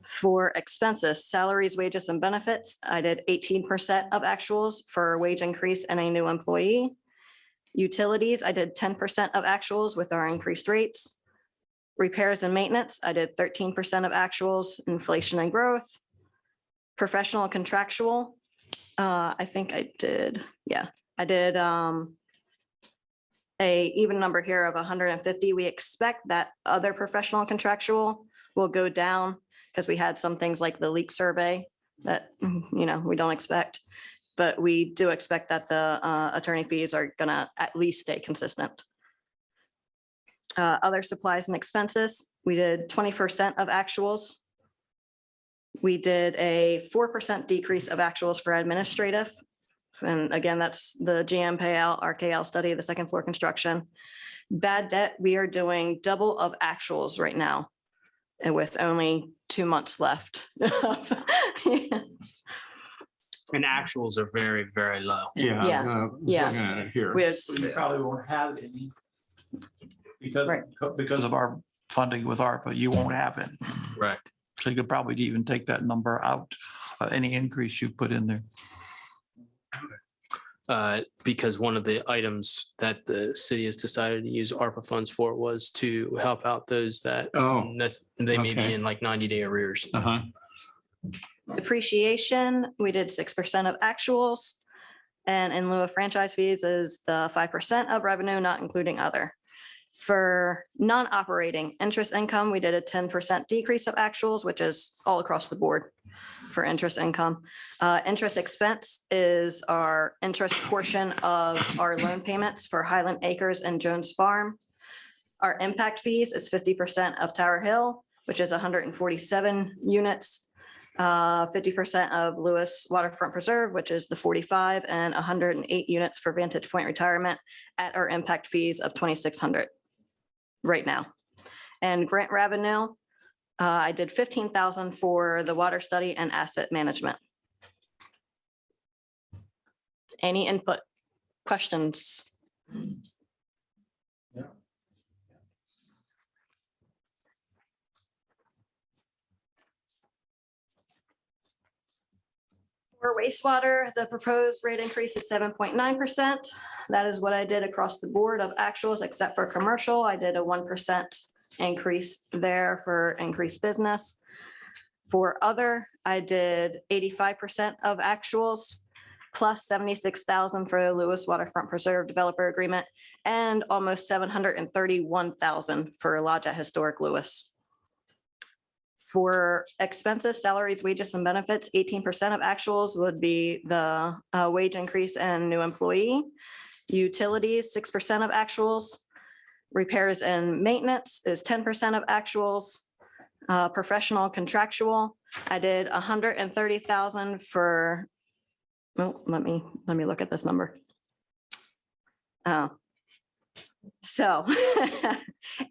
For expenses, salaries, wages, and benefits, I did 18% of actuals for wage increase and a new employee. Utilities, I did 10% of actuals with our increased rates. Repairs and maintenance, I did 13% of actuals, inflation and growth. Professional and contractual, I think I did, I did a even number here of 150. We expect that other professional and contractual will go down because we had some things like the leak survey that, we don't expect. But we do expect that the attorney fees are gonna at least stay consistent. Other supplies and expenses, we did 20% of actuals. We did a 4% decrease of actuals for administrative. And again, that's the GM payout, RKL study, the second floor construction. Bad debt, we are doing double of actuals right now and with only 2 months left. And actuals are very, very low. Yeah, yeah. Looking at it here. We have, We probably won't have any. Right. Because of our funding with ARPA, you won't have it. Right. So you could probably even take that number out, any increase you put in there. Because one of the items that the city has decided to use ARPA funds for was to help out those that they may be okay. in like 90-day arrears. depreciation, we did 6% of actuals. And in lieu of franchise fees is the 5% of revenue, not including other. For non-operating interest income, we did a 10% decrease of actuals, which is all across the board for interest income. Interest expense is our interest portion of our loan payments for Highland Acres and Jones Farm. Our impact fees is 50% of Tower Hill, which is 147 units. 50% of Lewes Waterfront Preserve, which is the 45, and 108 units for Vantage Point Retirement at our impact fees of 2,600 right now. And grant revenue, I did 15,000 for the water study and asset management. Any input, questions? For wastewater, the proposed rate increase is 7.9%. That is what I did across the board of actuals, except for commercial. I did a 1% increase there for increased business. For other, I did 85% of actuals plus 76,000 for the Lewes Waterfront Preserve Developer Agreement and almost 731,000 for Lodge at Historic Lewes. For expenses, salaries, wages, and benefits, 18% of actuals would be the wage increase and new employee. Utilities, 6% of actuals. Repairs and maintenance is 10% of actuals. Professional contractual, I did 130,000 for, well, let me look at this number. So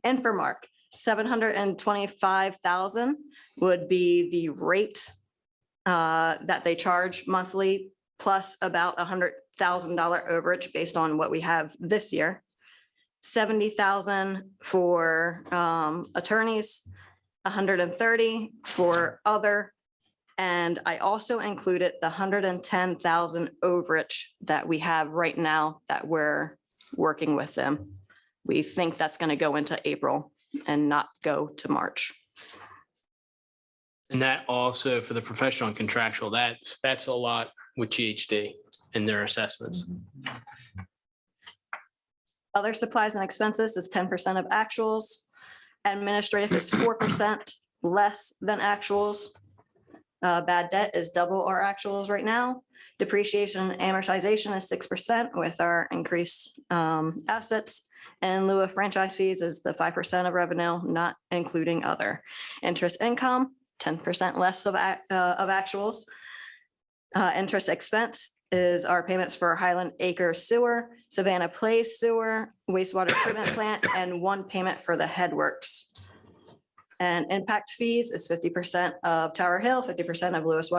Infomark, 725,000 would be the rate that they charge monthly, plus about $100,000 overage based on what we have this year. 70,000 for attorneys, 130 for other. And I also included the 110,000 overage that we have right now that we're working with them. We think that's going to go into April and not go to March. And that also for the professional and contractual, that's a lot with GHD and their assessments. Other supplies and expenses is 10% of actuals. Administrative is 4% less than actuals. Bad debt is double our actuals right now. Depreciation and amortization is 6% with our increased assets. And in lieu of franchise fees is the 5% of revenue, not including other. Interest income, 10% less of actuals. Interest expense is our payments for Highland Acres Sewer, Savannah Place Sewer, wastewater treatment plant, and one payment for the headworks. And impact fees is 50% of Tower Hill, 50% of Lewes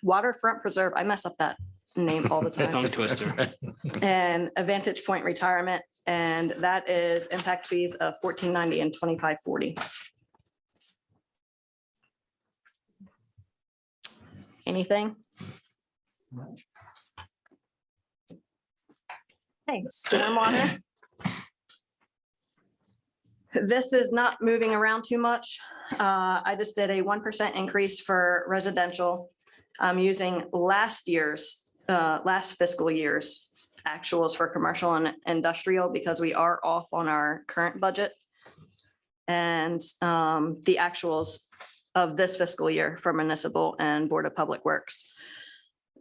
Waterfront Preserve. I mess up that name all the time. Tongue twister. And a Vantage Point Retirement, and that is impact fees of $14.90 and $25.40. Anything? Hey, stormwater. This is not moving around too much. I just did a 1% increase for residential. I'm using last fiscal year's actuals for commercial and industrial because we are off on our current budget. And the actuals of this fiscal year for municipal and Board of Public Works.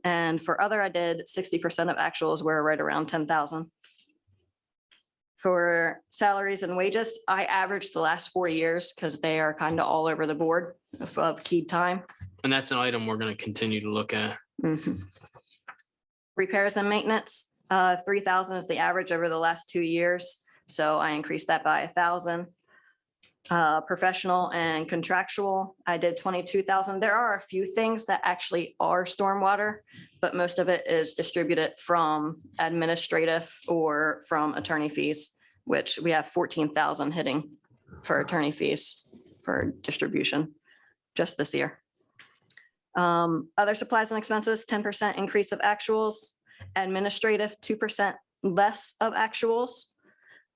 And for other, I did 60% of actuals were right around 10,000. For salaries and wages, I averaged the last 4 years because they are kind of all over the board of key time. And that's an item we're going to continue to look at. Mhm. Repairs and maintenance, 3,000 is the average over the last 2 years. So I increased that by 1,000. Professional and contractual, I did 22,000. There are a few things that actually are stormwater, but most of it is distributed from administrative or from attorney fees, which we have 14,000 hitting for attorney fees for distribution just this year. Other supplies and expenses, 10% increase of actuals. Administrative, 2% less of actuals.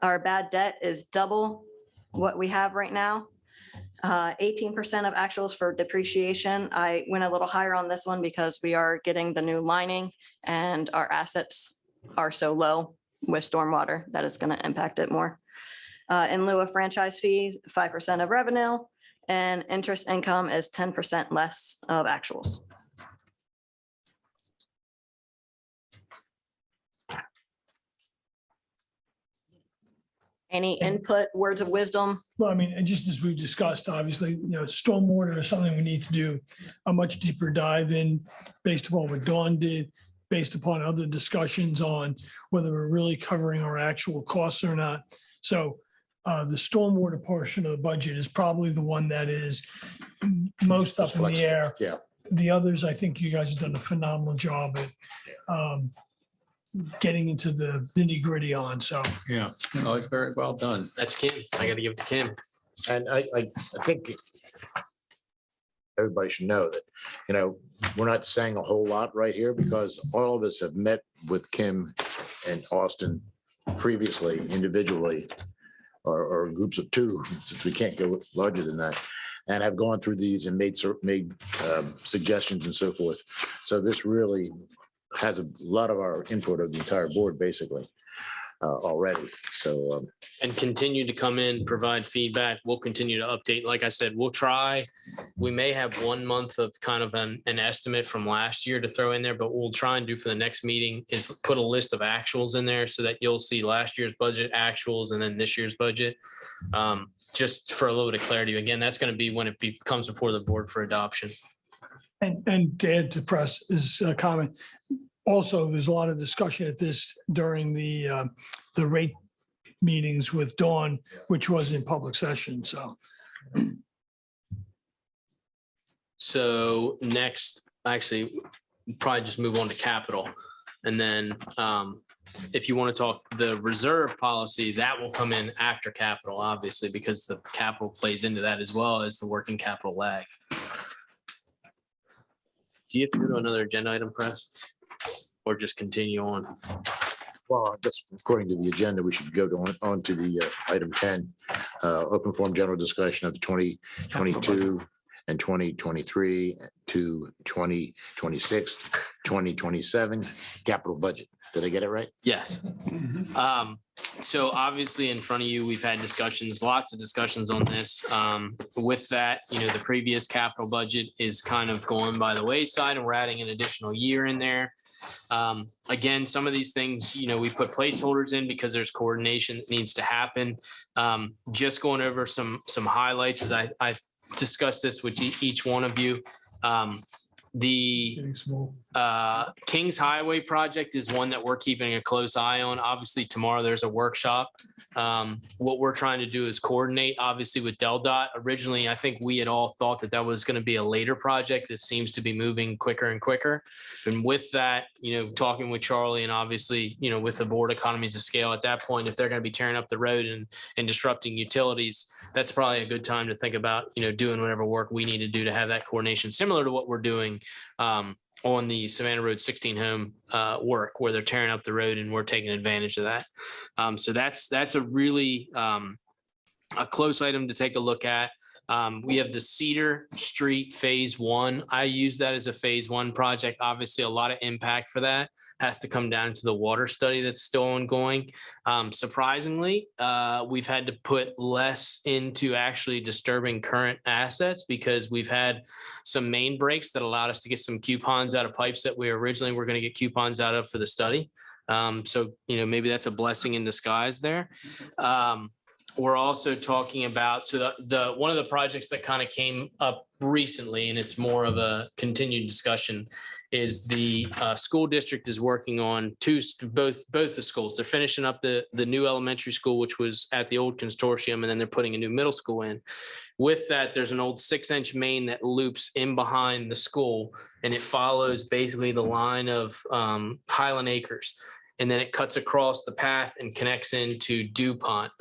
Our bad debt is double what we have right now. 18% of actuals for depreciation. I went a little higher on this one because we are getting the new lining and our assets are so low with stormwater that it's going to impact it more. In lieu of franchise fees, 5% of revenue, and interest income is 10% less of actuals. Any input, words of wisdom? Well, I mean, and just as we've discussed, obviously, stormwater is something we need to do a much deeper dive in based upon what Dawn did, based upon other discussions on whether we're really covering our actual costs or not. So the stormwater portion of the budget is probably the one that is most up in the air. Yeah. The others, I think you guys have done a phenomenal job at getting into the nitty gritty on, so. Yeah, no, it's very well done. That's Kim. I got to give it to Kim. And I think everybody should know that, we're not saying a whole lot right here because all of us have met with Kim and Austin previously, individually, or groups of two, since we can't go larger than that, and have gone through these and made suggestions and so forth. So this really has a lot of our input of the entire board, basically, already. So. And continue to come in, provide feedback. We'll continue to update. Like I said, we'll try. We may have 1 month of kind of an estimate from last year to throw in there, but what we'll try and do for the next meeting is put a list of actuals in there so that you'll see last year's budget actuals and then this year's budget. Just for a little bit of clarity. Again, that's going to be when it comes before the board for adoption. And to add to Press's comment, also, there's a lot of discussion at this during the rate meetings with Dawn, which was in public session, so. So next, actually, probably just move on to capital. And then if you want to talk the reserve policy, that will come in after capital, obviously, because the capital plays into that as well as the working capital lag. Do you have to go to another agenda item, Press? Or just continue on? Well, I guess according to the agenda, we should go on to the item 10, open forum general discussion of the 2022 and 2023 to 2026, 2027 capital budget. Did I get it right? Yes. So obviously in front of you, we've had discussions, lots of discussions on this. With that, the previous capital budget is kind of going by the wayside and we're adding an additional year in there. Again, some of these things, we put placeholders in because there's coordination that needs to happen. Just going over some highlights as I discussed this with each one of you. The Getting small. Kings Highway project is one that we're keeping a close eye on. Obviously, tomorrow there's a workshop. What we're trying to do is coordinate, obviously, with DelDOT. Originally, I think we had all thought that that was going to be a later project that seems to be moving quicker and quicker. And with that, talking with Charlie and obviously, with the board economies of scale at that point, if they're going to be tearing up the road and disrupting utilities, that's probably a good time to think about, doing whatever work we need to do to have that coordination, similar to what we're doing on the Savannah Road 16 home work where they're tearing up the road and we're taking advantage of that. So that's a really a close item to take a look at. We have the Cedar Street Phase 1. I use that as a Phase 1 project. Obviously, a lot of impact for that has to come down to the water study that's still ongoing. Surprisingly, we've had to put less into actually disturbing current assets because we've had some main breaks that allowed us to get some coupons out of pipes that we originally were going to get coupons out of for the study. So, maybe that's a blessing in disguise there. We're also talking about, so the one of the projects that kind of came up recently, and it's more of a continued discussion, is the school district is working on both the schools. They're finishing up the new elementary school, which was at the old consortium, and then they're putting a new middle school in. With that, there's an old 6-inch main that loops in behind the school, and it follows basically the line of Highland Acres, and then it cuts across the path and connects into DuPont.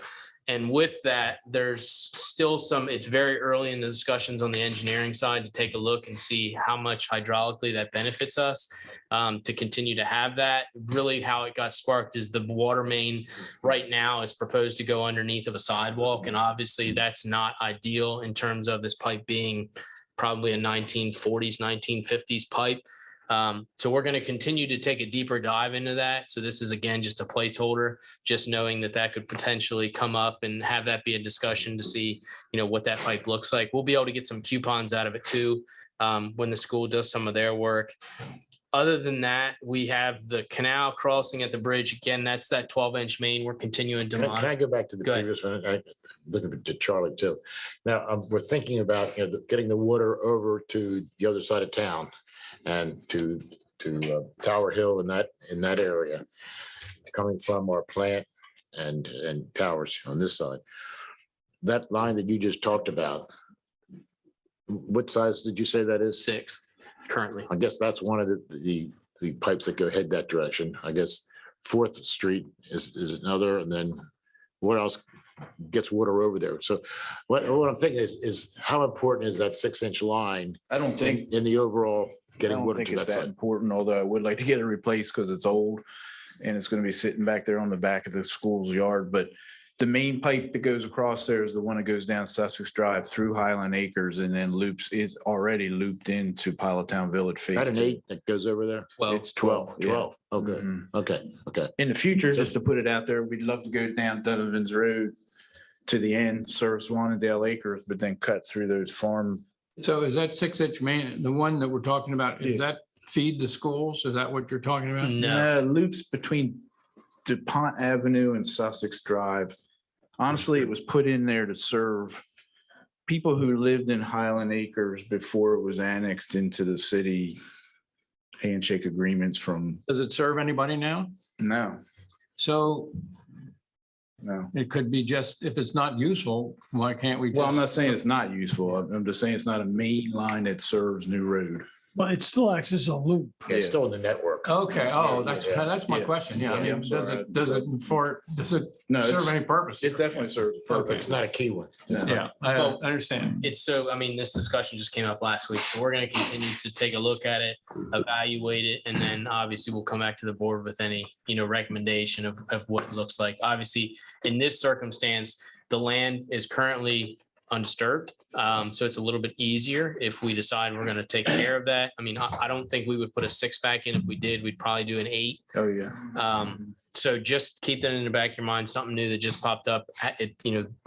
And with that, there's still it's very early in the discussions on the engineering side to take a look and see how much hydraulically that benefits us to continue to have that. Really how it got sparked is the water main right now is proposed to go underneath of a sidewalk. And obviously that's not ideal in terms of this pipe being probably a 1940s, 1950s pipe. So we're going to continue to take a deeper dive into that. So this is, again, just a placeholder, just knowing that could potentially come up and have that be a discussion to see, what that pipe looks like. We'll be able to get some coupons out of it too when the school does some of their work. Other than that, we have the canal crossing at the bridge. Again, that's that 12-inch main. We're continuing to Can monitor. I go back to the Go ahead. previous one? I'm looking to Charlie too. Now, we're thinking about, getting the water over to the other side of town and to Tower Hill in that area, coming from our plant and towers on this side. That line that you just talked about, what size did you say that is? 6 currently. I guess that's one of the pipes that go head that direction. I guess 4th Street is another, and then what else gets water over there? So what I'm thinking is how important is that 6-inch line? I don't think, in the overall I getting don't water think to it's that that side. important, although I would like to get it replaced because it's old and it's going to be sitting back there on the back of the school's yard. But the main pipe that goes across there is the one that goes down Sussex Drive through Highland Acres and then is already looped into Pilot Town Village Is Phase that an 2. 8 that goes over there? 12. It's 12. yeah. 12. Okay. Mhm. Okay. In the future, just to put it out there, we'd love to go down Donovan's Road to the end, serve Swanndale Acres, but then cut through those farm. So is that 6-inch main, the one that we're talking about, is that feed the schools? Is that what you're talking about? No. Loops between DuPont Avenue and Sussex Drive. Honestly, it was put in there to serve people who lived in Highland Acres before it was annexed into the city handshake agreements from, Does it serve anybody now? no, So no. it could be just, if it's not useful, why can't we? Well, I'm just- not saying it's not useful. I'm just saying it's not a main line that serves New Road. But it still acts as a loop. Yeah, it's still in the network. Okay, oh, that's my Yeah. question. Yeah, I Yeah, mean, I'm does sorry. it does it No, serve it's- any purpose? It definitely serves a It's purpose. not a key one. No. Yeah, I Well, understand. This discussion just came up last week, so we're going to continue to take a look at it, evaluate it, and then obviously we'll come back to the board with any, recommendation of what it looks like. Obviously, in this circumstance, the land is currently undisturbed. So it's a little bit easier if we decide we're going to take care of that. I mean, I don't think we would put a 6 back in. If we did, we'd probably do an 8. Oh, yeah. So just keep that in the back of your mind, something new that just popped up.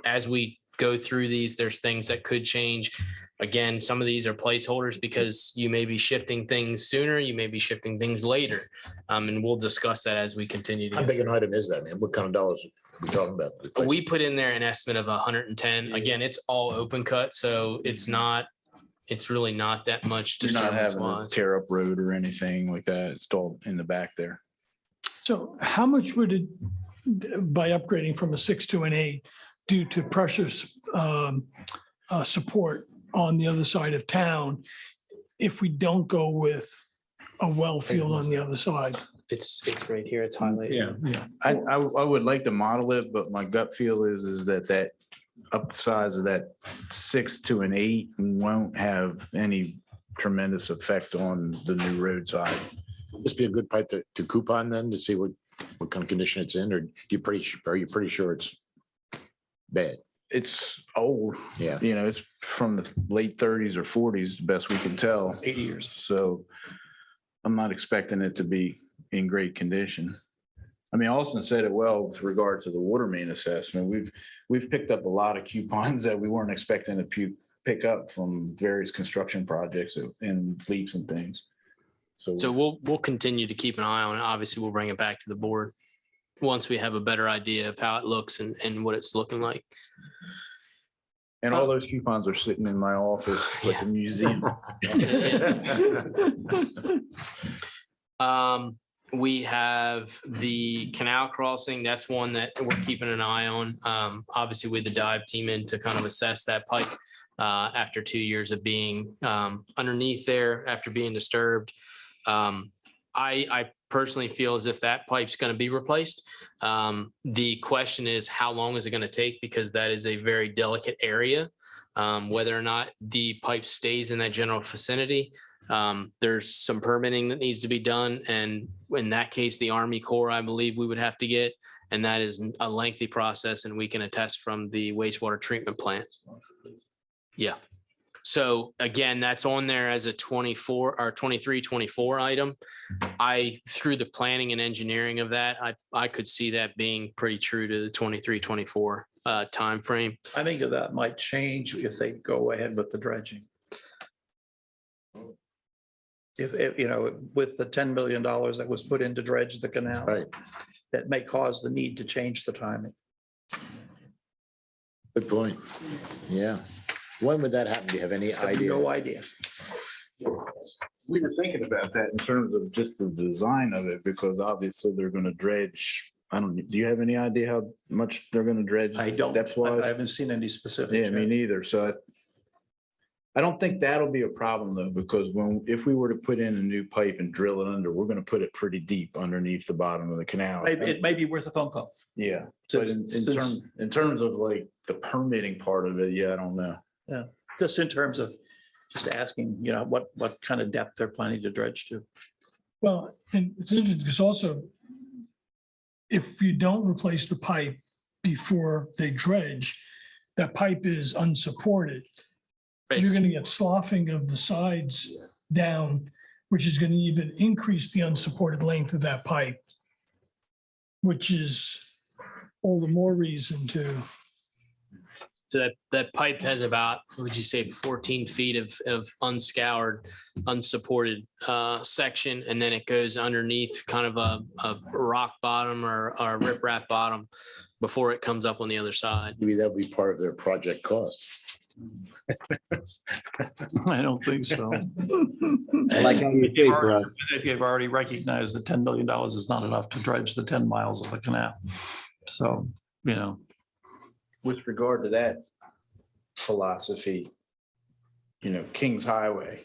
As we go through these, there's things that could change. Again, some of these are placeholders because you may be shifting things sooner, you may be shifting things later. And we'll discuss that as we continue How to. big an item is that, man? What kind of dollars are we talking about? We put in there an estimate of 110. Again, it's all open cut, so it's really not that much You're not disturbance having to wise. tear up road or anything like that. It's all in the back there. So how much would it, by upgrading from a 6 to an 8, due to pressure support on the other side of town, if we don't go with a well field on the other side? It's right here. It's highlighted. Yeah. I would like to model it, but my gut feel is that upsize of that 6 to an 8 won't have any tremendous effect on the new road side. This be a good pipe to coupon then to see what kind of condition it's in, or are you pretty sure it's bad? It's old. Yeah. It's from the late 30s or 40s, the best we can tell. 80 years. So I'm not expecting it to be in great condition. I mean, Austin said it well with regard to the water main assessment. We've picked up a lot of coupons that we weren't expecting to pick up from various construction projects and leaks and things. So we'll continue to keep an eye on it. Obviously, we'll bring it back to the board once we have a better idea of how it looks and what it's looking like. And all those coupons are sitting in my office. It's like a museum. We have the canal crossing. That's one that we're keeping an eye on. Obviously with the dive team in to kind of assess that pipe after 2 years of being underneath there after being disturbed. I personally feel as if that pipe's going to be replaced. The question is, how long is it going to take? Because that is a very delicate area. Whether or not the pipe stays in that general vicinity, there's some permitting that needs to be done. And in that case, the Army Corps, I believe we would have to get, and that is a lengthy process, and we can attest from the wastewater treatment plant. Yeah. So again, that's on there as a 24 or 23, 24 item. Through the planning and engineering of that, I could see that being pretty true to the 23, 24 timeframe. I think that might change if they go ahead with the dredging. If with the $10 million that was put in to dredge the canal, Right. that may cause the need to change the timing. Good point. Yeah. When would that happen? Do you have any I have idea? no idea. We were thinking about that in terms of just the design of it, because obviously they're going to dredge. Do you have any idea how much they're going to dredge? I don't. That's why. I haven't seen any specifics. Yeah, me yet. neither. So I don't think that'll be a problem though, because if we were to put in a new pipe and drill it under, we're going to put it pretty deep underneath the bottom of the canal. Maybe it may be worth a phone call. Yeah. But in terms of like the permitting part of it, yeah, I don't know. Yeah, just in terms of just asking, what kind of depth they're planning to dredge to. Well, and it's interesting because also, if you don't replace the pipe before they dredge, that pipe is unsupported. You're going to get sloughing of the sides down, which is going to even increase the unsupported length of that pipe, which is all the more reason to. So that pipe has about, what would you say, 14 feet of unscoured, unsupported section, and then it goes underneath kind of a rock bottom or a riprap bottom before it comes up on the other side. Maybe that'll be part of their project cost. I don't think so. I like how you think, Russ. If you've already recognized that $10 million is not enough to dredge the 10 miles of the canal. So, With regard to that philosophy, Kings Highway,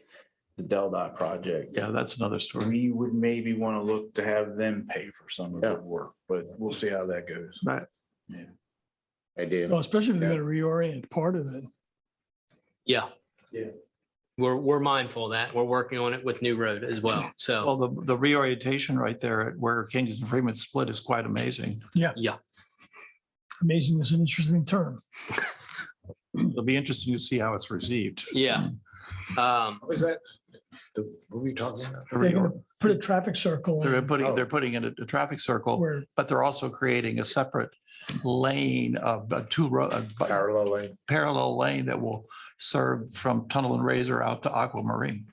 the Del Dot project. Yeah, that's another story. We would maybe want to look to have them pay for some of the work, but we'll see how that goes. Right. Yeah. Idea. Well, especially if they're going to reorient part of it. Yeah. Yeah. We're mindful of that. We're working on it with New Road as well. So, Well, the reorientation right there at where Kings and Freeman split is quite amazing. Yeah. yeah. Amazing is an interesting term. It'll be interesting to see how it's received. Yeah. What was that? What were you talking about? They're gonna put a traffic circle They're in putting, Oh. they're putting in a traffic circle, where, but they're also creating a separate lane of two road, Parallel lane. parallel lane that will serve from Tunnel and Razor out to Aquamarine.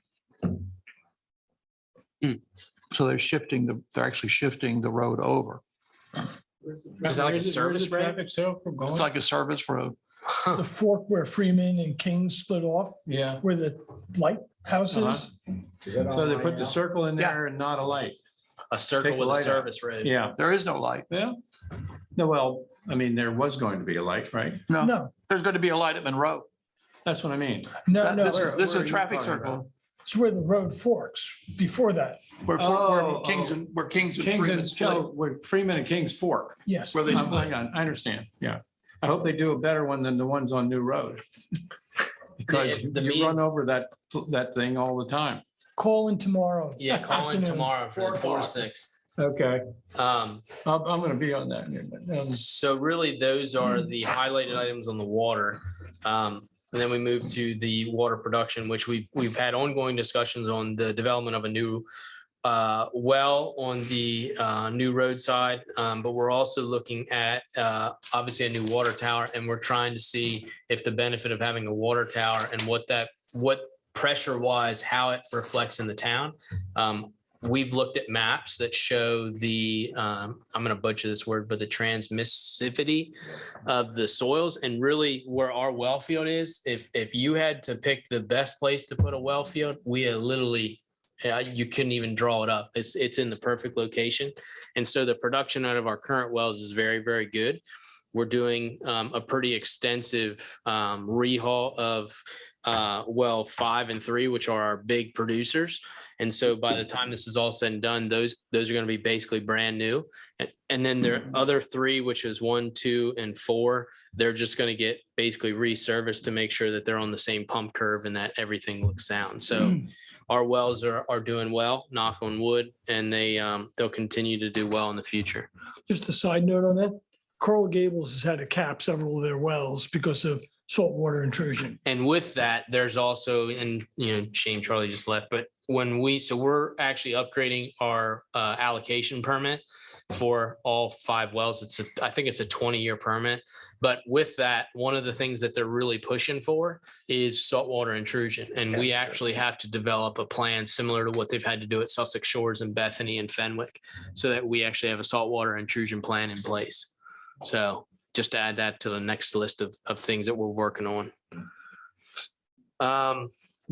So they're actually shifting the road over. Is that like a service road? Traffic circle going? It's like a service road. the fork where Freeman and King split off, Yeah, where the lighthouse is. Is that so they online put the now? circle in there and not a light. A circle Take the with a light out. service road. Yeah, There is no light. yeah. No, well, I mean, there was going to be a light, right? No, No, there's going to be a light at Monroe. That's what I mean. no, no, This is where a are you traffic talking circle it's where the road forks before that. where Oh, Kings oh. and, where Kings and Kings Freeman and split. where Freeman and Kings Fork. Yes. Where they split. Hang on, I understand, yeah. I hope they do a better one than the ones on New Road. Because The you mean- run over that thing all the time. Call in tomorrow. Yeah, call in afternoon. tomorrow for 4 to o'clock. 6. Okay, Um, I'm gonna be on that. So really, those are the highlighted items on the water. And then we move to the water production, which we've had ongoing discussions on the development of a new well on the new roadside. But we're also looking at obviously a new water tower, and we're trying to see if the benefit of having a water tower and what pressure wise, how it reflects in the town. We've looked at maps that show the, I'm going to butcher this word, but the transmissivity of the soils, and really where our well field is. If you had to pick the best place to put a well field, we literally, you couldn't even draw it up. It's in the perfect location. And so the production out of our current wells is very, very good. We're doing a pretty extensive rehaul of well 5 and 3, which are our big producers. And so by the time this is all said and done, those are going to be basically brand new. And then there are other 3, which is 1, 2, and 4. They're just going to get basically reserviced to make sure that they're on the same pump curve and that everything looks sound. So our wells are doing well, knock on wood, and they'll continue to do well in the future. Just a side note on that, Coral Gables has had to cap several of their wells because of saltwater intrusion. And with that, there's also, and shame Charlie just left, but so we're actually upgrading our allocation permit for all 5 wells. I think it's a 20-year permit. But with that, one of the things that they're really pushing for is saltwater intrusion. And we actually have to develop a plan similar to what they've had to do at Sussex Shores and Bethany and Fenwick, so that we actually have a saltwater intrusion plan in place. So just to add that to the next list of things that we're working on.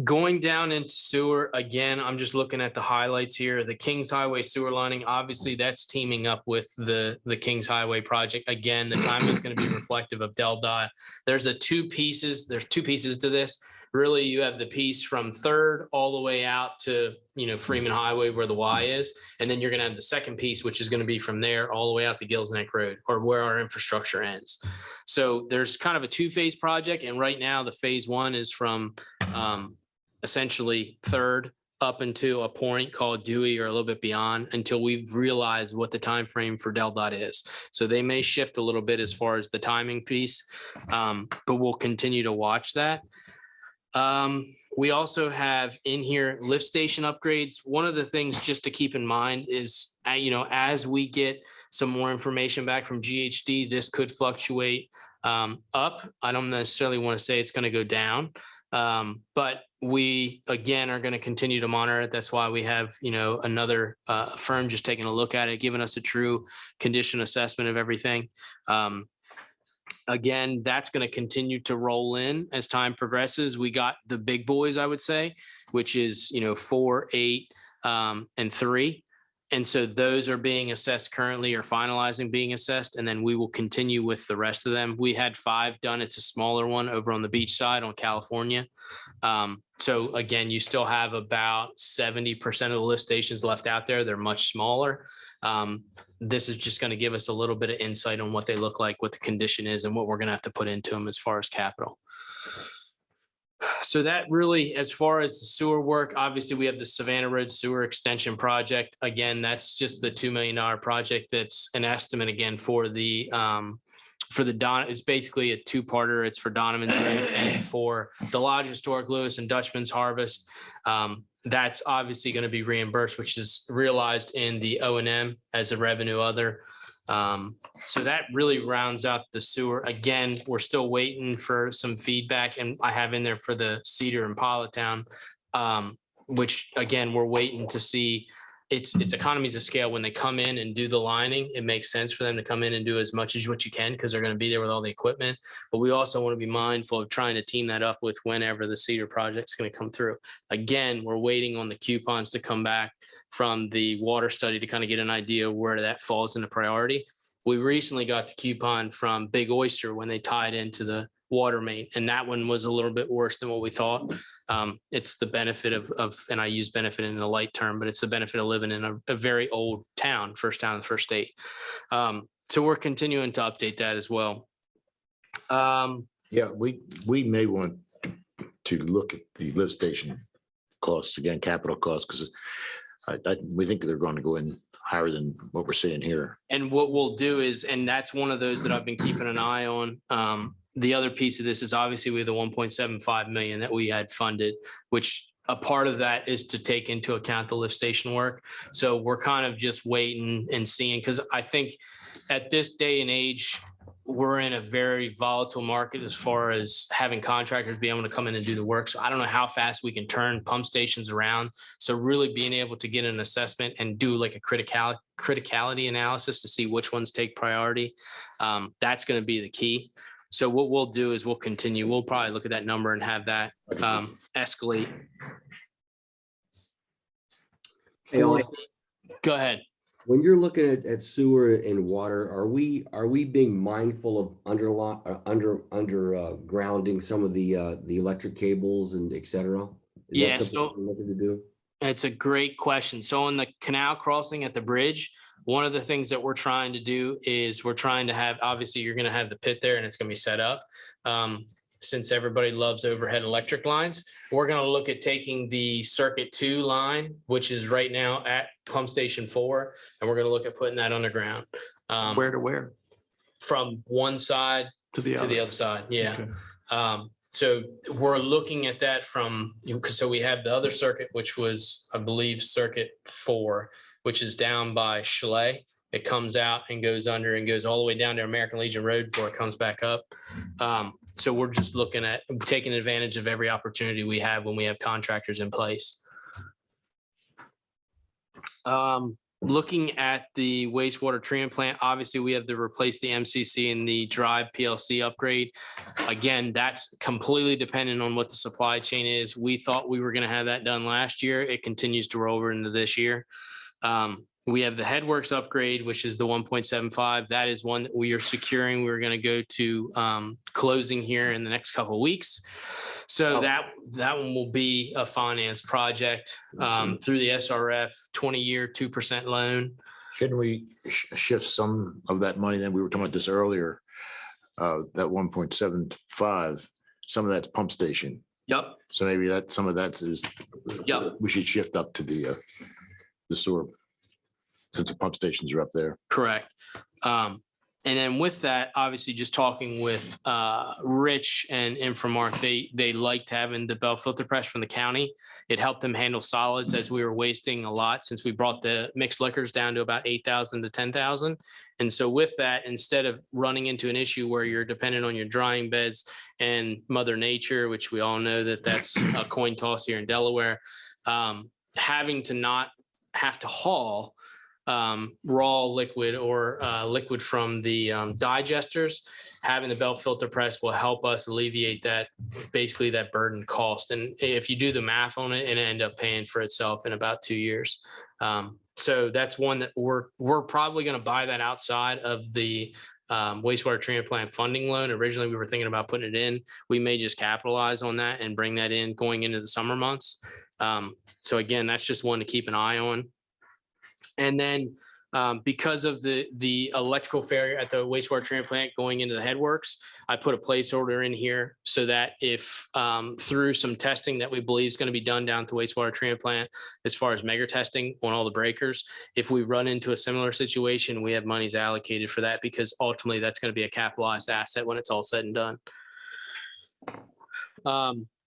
Going down into sewer, again, I'm just looking at the highlights here. The Kings Highway sewer lining, obviously that's teaming up with the Kings Highway project. Again, the timing is going to be reflective of DelDOT. There's two pieces to this. Really, you have the piece from 3rd all the way out to, Freeman Highway where the Y is. And then you're going to have the second piece, which is going to be from there all the way out to Gills Neck Road, or where our infrastructure ends. So there's kind of a 2-phase project. And right now the phase 1 is from essentially 3rd up into a point called Dewey, or a little bit beyond, until we've realized what the time frame for DelDOT is. So they may shift a little bit as far as the timing piece, but we'll continue to watch that. We also have in here lift station upgrades. One of the things just to keep in mind is, as we get some more information back from GHD, this could fluctuate up. I don't necessarily want to say it's going to go down, but we, again, are going to continue to monitor it. That's why we have, another firm just taking a look at it, giving us a true condition assessment of everything. Again, that's going to continue to roll in as time progresses. We got the big boys, I would say, which is, 4, 8, and 3. And so those are being assessed currently, or finalizing being assessed. And then we will continue with the rest of them. We had 5 done. It's a smaller one over on the beach side on California. So again, you still have about 70% of the lift stations left out there. They're much smaller. This is just going to give us a little bit of insight on what they look like, what the condition is, and what we're going to have to put into them as far as capital. So that really, as far as the sewer work, obviously we have the Savannah Road Sewer Extension Project. Again, that's just the $2 million project. That's an estimate again for the for the it's basically a two-parter. It's for Donovan's Road and for the Lodge Historic Lewis and Dutchman's Harvest. That's obviously going to be reimbursed, which is realized in the O&M as a revenue other. So that really rounds out the sewer. Again, we're still waiting for some feedback, and I have in there for the Cedar and Pilot Town, which again, we're waiting to see. It's economies of scale. When they come in and do the lining, it makes sense for them to come in and do as much as what you can because they're going to be there with all the equipment. But we also want to be mindful of trying to team that up with whenever the Cedar project's going to come through. Again, we're waiting on the coupons to come back from the water study to kind of get an idea of where that falls in the priority. We recently got the coupon from Big Oyster when they tied into the water main, and that one was a little bit worse than what we thought. It's the benefit of, and I use benefit in a light term, but it's the benefit of living in a very old town, first town in the first state. So we're continuing to update that as well. Yeah, we may want to look at the lift station costs again, capital costs, because we think they're going to go in higher than what we're seeing here. And what we'll do is, and that's one of those that I've been keeping an eye on. The other piece of this is obviously we have the 1.75 million that we had funded, which a part of that is to take into account the lift station work. So we're kind of just waiting and seeing, because I think at this day and age, we're in a very volatile market as far as having contractors be able to come in and do the work. So I don't know how fast we can turn pump stations around. So really being able to get an assessment and do like a criticality analysis to see which ones take priority. That's going to be the key. So what we'll do is we'll continue. We'll probably look at that number and have that escalate. Hey, Go ahead. when you're looking at sewer and water, are we being mindful of grounding some of the electric cables and et cetera? Is that Yeah, something so we're looking to do? it's a great question. So on the canal crossing at the bridge, one of the things that we're trying to do is we're trying to have, obviously you're going to have the pit there and it's going to be set up. Since everybody loves overhead electric lines, we're going to look at taking the circuit 2 line, which is right now at pump station 4, and we're going to look at putting that underground. Where to where? From one side To the to the other. other side. Yeah. Okay. So we're looking at that from, so we have the other circuit, which was, I believe, circuit 4, which is down by Chalet. It comes out and goes under and goes all the way down to American Legion Road before it comes back up. So we're just looking at taking advantage of every opportunity we have when we have contractors in place. Looking at the wastewater treatment plant, obviously we have to replace the MCC and the Drive PLC upgrade. Again, that's completely dependent on what the supply chain is. We thought we were going to have that done last year. It continues to roll over into this year. We have the headworks upgrade, which is the 1.75. That is one that we are securing. We're going to go to closing here in the next couple of weeks. So that one will be a finance project through the SRF, 20-year, 2% loan. Shouldn't we shift some of that money? Then we were talking about this earlier, that 1.75, some of that's pump station. Yep. So maybe that some of that is, Yep. we should shift up to the sewer, since the pump stations are up there. Correct. And then with that, obviously just talking with Rich and Infomark, they liked having the bell filter press from the county. It helped them handle solids as we were wasting a lot since we brought the mixed liquors down to about 8,000 to 10,000. And so with that, instead of running into an issue where you're dependent on your drying beds and Mother Nature, which we all know that that's a coin toss here in Delaware, having to not have to haul raw liquid or liquid from the digesters, having the belt filter press will help us alleviate that, basically that burden cost. And if you do the math on it, it end up paying for itself in about 2 years. So that's one that we're probably going to buy that outside of the wastewater treatment plant funding loan. Originally, we were thinking about putting it in. We may just capitalize on that and bring that in going into the summer months. So again, that's just one to keep an eye on. And then Because of the electrical failure at the wastewater treatment plant going into the headworks, I put a placeholder in here so that if through some testing that we believe is going to be done down at the wastewater treatment plant, as far as mega testing on all the breakers, if we run into a similar situation, we have monies allocated for that, because ultimately that's going to be a capitalized asset when it's all said and done.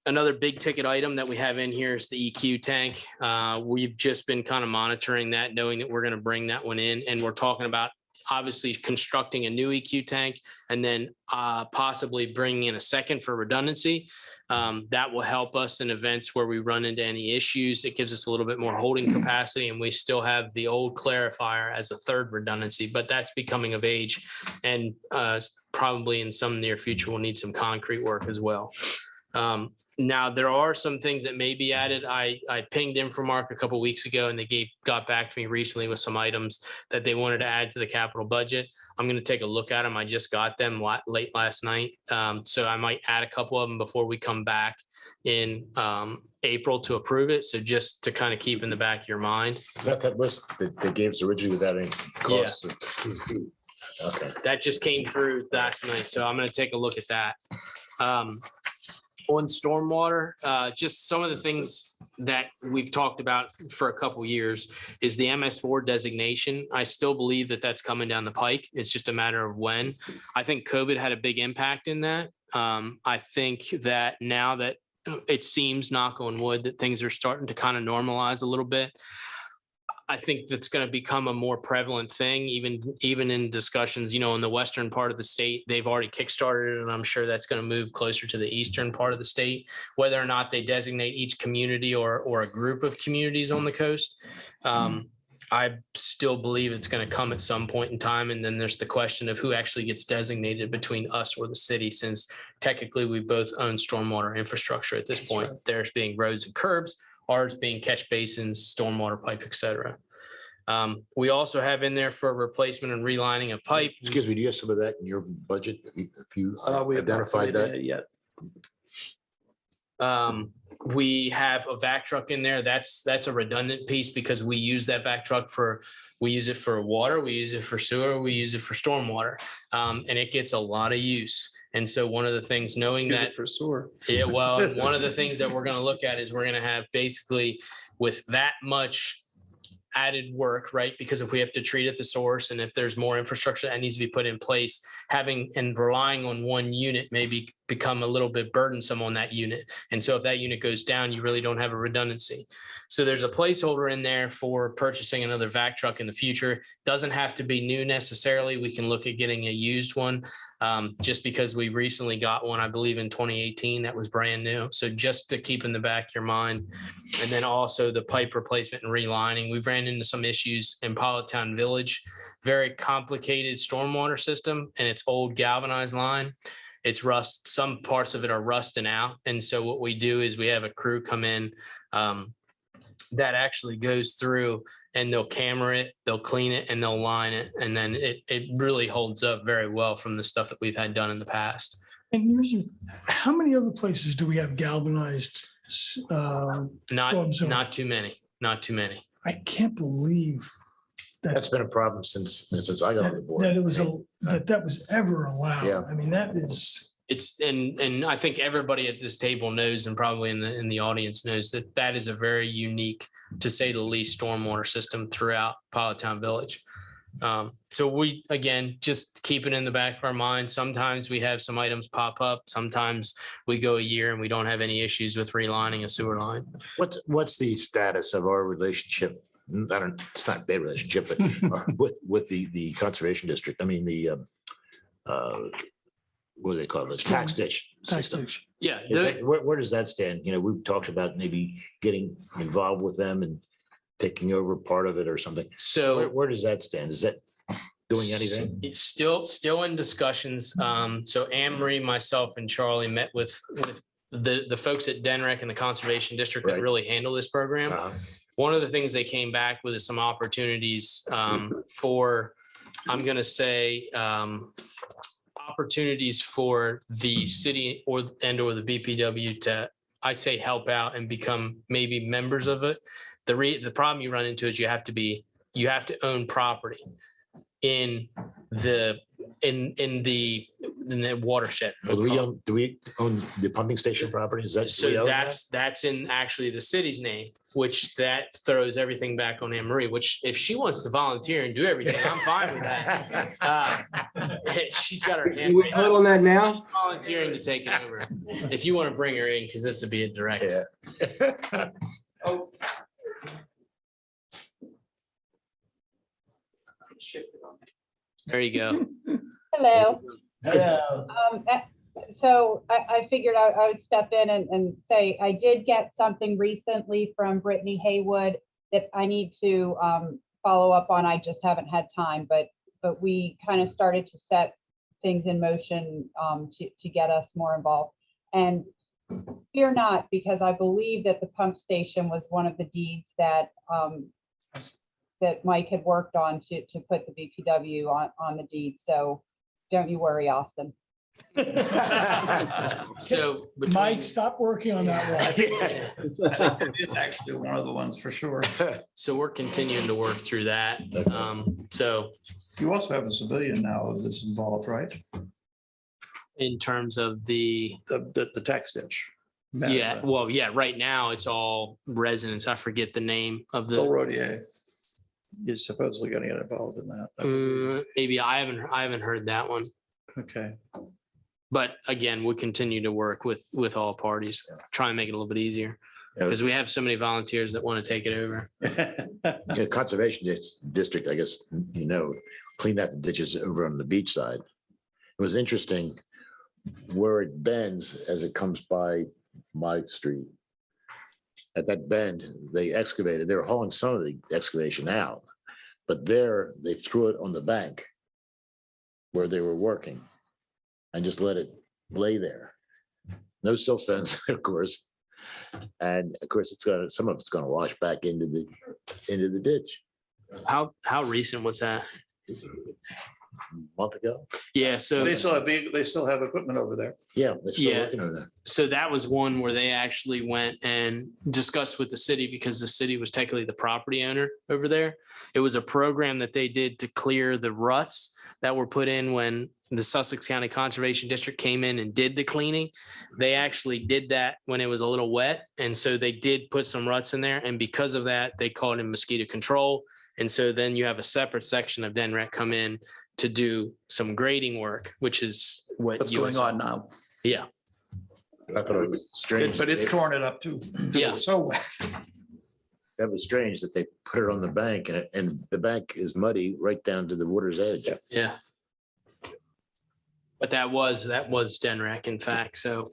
Another big ticket item that we have in here is the EQ tank. We've just been kind of monitoring that, knowing that we're going to bring that one in, and we're talking about obviously constructing a new EQ tank and then possibly bringing in a second for redundancy. That will help us in events where we run into any issues. It gives us a little bit more holding capacity, and we still have the old clarifier as a third redundancy, but that's becoming of age, and probably in some near future we'll need some concrete work as well. Now there are some things that may be added. I pinged Infomark a couple of weeks ago, and they got back to me recently with some items that they wanted to add to the capital budget. I'm going to take a look at them. I just got them late last night. So I might add a couple of them before we come back in April to approve it. So just to kind of keep in the back of your mind. Is that list that they gave us originally without any cost? Okay. That just came through last night. So I'm going to take a look at that. On stormwater, just some of the things that we've talked about for a couple years is the MS4 designation. I still believe that that's coming down the pike. It's just a matter of when. I think COVID had a big impact in that. I think that now that it seems, knock on wood, that things are starting to kind of normalize a little bit, I think that's going to become a more prevalent thing, even in discussions, in the western part of the state. They've already kickstarted it, and I'm sure that's going to move closer to the eastern part of the state. Whether or not they designate each community or a group of communities on the coast, I still believe it's going to come at some point in time. And then there's the question of who actually gets designated between us or the city, since technically we both own stormwater infrastructure at this point. Theirs being roads and curbs, ours being catch basins, stormwater pipe, et cetera. We also have in there for replacement and relining of pipe. Excuse me, do you have some of that in your budget? If you We have not identified put it that? Yet. We have a vac truck in there. That's a redundant piece, because we use that vac truck we use it for water, we use it for sewer, we use it for stormwater, and it gets a lot of use. And so one of the things, knowing that for sewer. Yeah, well, one of the things that we're going to look at is we're going to have basically, with that much added work, right? Because if we have to treat at the source, and if there's more infrastructure that needs to be put in place, having and relying on one unit maybe become a little bit burdensome on that unit. And so if that unit goes down, you really don't have a redundancy. So there's a placeholder in there for purchasing another vac truck in the future. Doesn't have to be new necessarily. We can look at getting a used one, just because we recently got one, I believe in 2018, that was brand new. So just to keep in the back of your mind. And then also the pipe replacement and relining. We've ran into some issues in Town Village, very complicated stormwater system, and it's old galvanized line. It's rust. Some parts of it are rusting out. And so what we do is we have a crew come in that actually goes through, and they'll camera it, they'll clean it, and they'll line it. And then it really holds up very well from the stuff that we've had done in the past. And how many other places do we have galvanized? Not too many. I can't believe That's been a problem since I got on the board. that it was that was ever allowed. Yeah. I mean, that is. And I think everybody at this table knows, and probably in the audience knows, that is a very unique, to say the least, stormwater system throughout Town Village. So we, again, just keep it in the back of our mind. Sometimes we have some items pop up. Sometimes we go a year and we don't have any issues with relining a sewer line. What's the status of our relationship? It's not a bad relationship, but with the conservation district. I mean, the what do they call this? Tax ditch system. Yeah. Where does that stand? We've talked about maybe getting involved with them and taking over part of it or something. So where does that stand? Is that doing anything? It's still in discussions. So Anne Marie, myself, and Charlie met with the folks at DENREC and the Conservation District that really handle this program. One of the things they came back with is some opportunities for, I'm going to say, opportunities for the city or the BPW to, I say, help out and become maybe members of it. The problem you run into is you have to be you have to own property in the watershed. Do we own the pumping station property? Is that? do we So own that? that's in actually the city's name, which that throws everything back on Anne Marie, which if she wants to volunteer and do everything, I'm fine with that. She's got her hand Can we raised. vote on that now? She's volunteering to take it over. If you want to bring her in, because this would be a direct. Yeah. Oh. There you go. Hello. Hello. So I figured I would step in and say, I did get something recently from Brittany Haywood that I need to follow up on. I just haven't had time, but we kind of started to set things in motion to get us more involved. And fear not, because I believe that the pump station was one of the deeds that that Mike had worked on to put the BPW on the deed. So don't you worry, Austin. So Mike, stop working on that one. It's actually one of the ones for sure. So we're continuing to work through that. So You also have a civilian now that's involved, right? in terms of the, The tax ditch. yeah, well, yeah, right now it's all residents. I forget the name of Bill the, Rodier is supposedly going to get involved in that. maybe I haven't heard that one. Okay. But again, we'll continue to work with all parties, try and make it a little bit easier. Yeah. Because we have so many volunteers that want to take it over. Yeah, Conservation District, I guess, cleaned out the ditches over on the beach side. It was interesting where it bends as it comes by my street. At that bend, they excavated, they were hauling some of the excavation out, but there they threw it on the bank where they were working and just let it lay there. No silt fence, of course. And of course, some of it's gonna wash back into the ditch. How recent was that? A month ago. Yeah, so. They still have equipment over there. Yeah, they're still Yeah. working on that. So that was one where they actually went and discussed with the city because the city was technically the property owner over there. It was a program that they did to clear the ruts that were put in when the Sussex County Conservation District came in and did the cleaning. They actually did that when it was a little wet. And so they did put some ruts in there. And because of that, they called in mosquito control. And so then you have a separate section of DENREC come in to do some grading work, which is What's going on now? Yeah. I thought it was strange. But it's torn it up too. Yeah. It's so wet. That was strange that they put it on the bank and the bank is muddy right down to the water's edge. Yeah. But that was DENREC, in fact, so.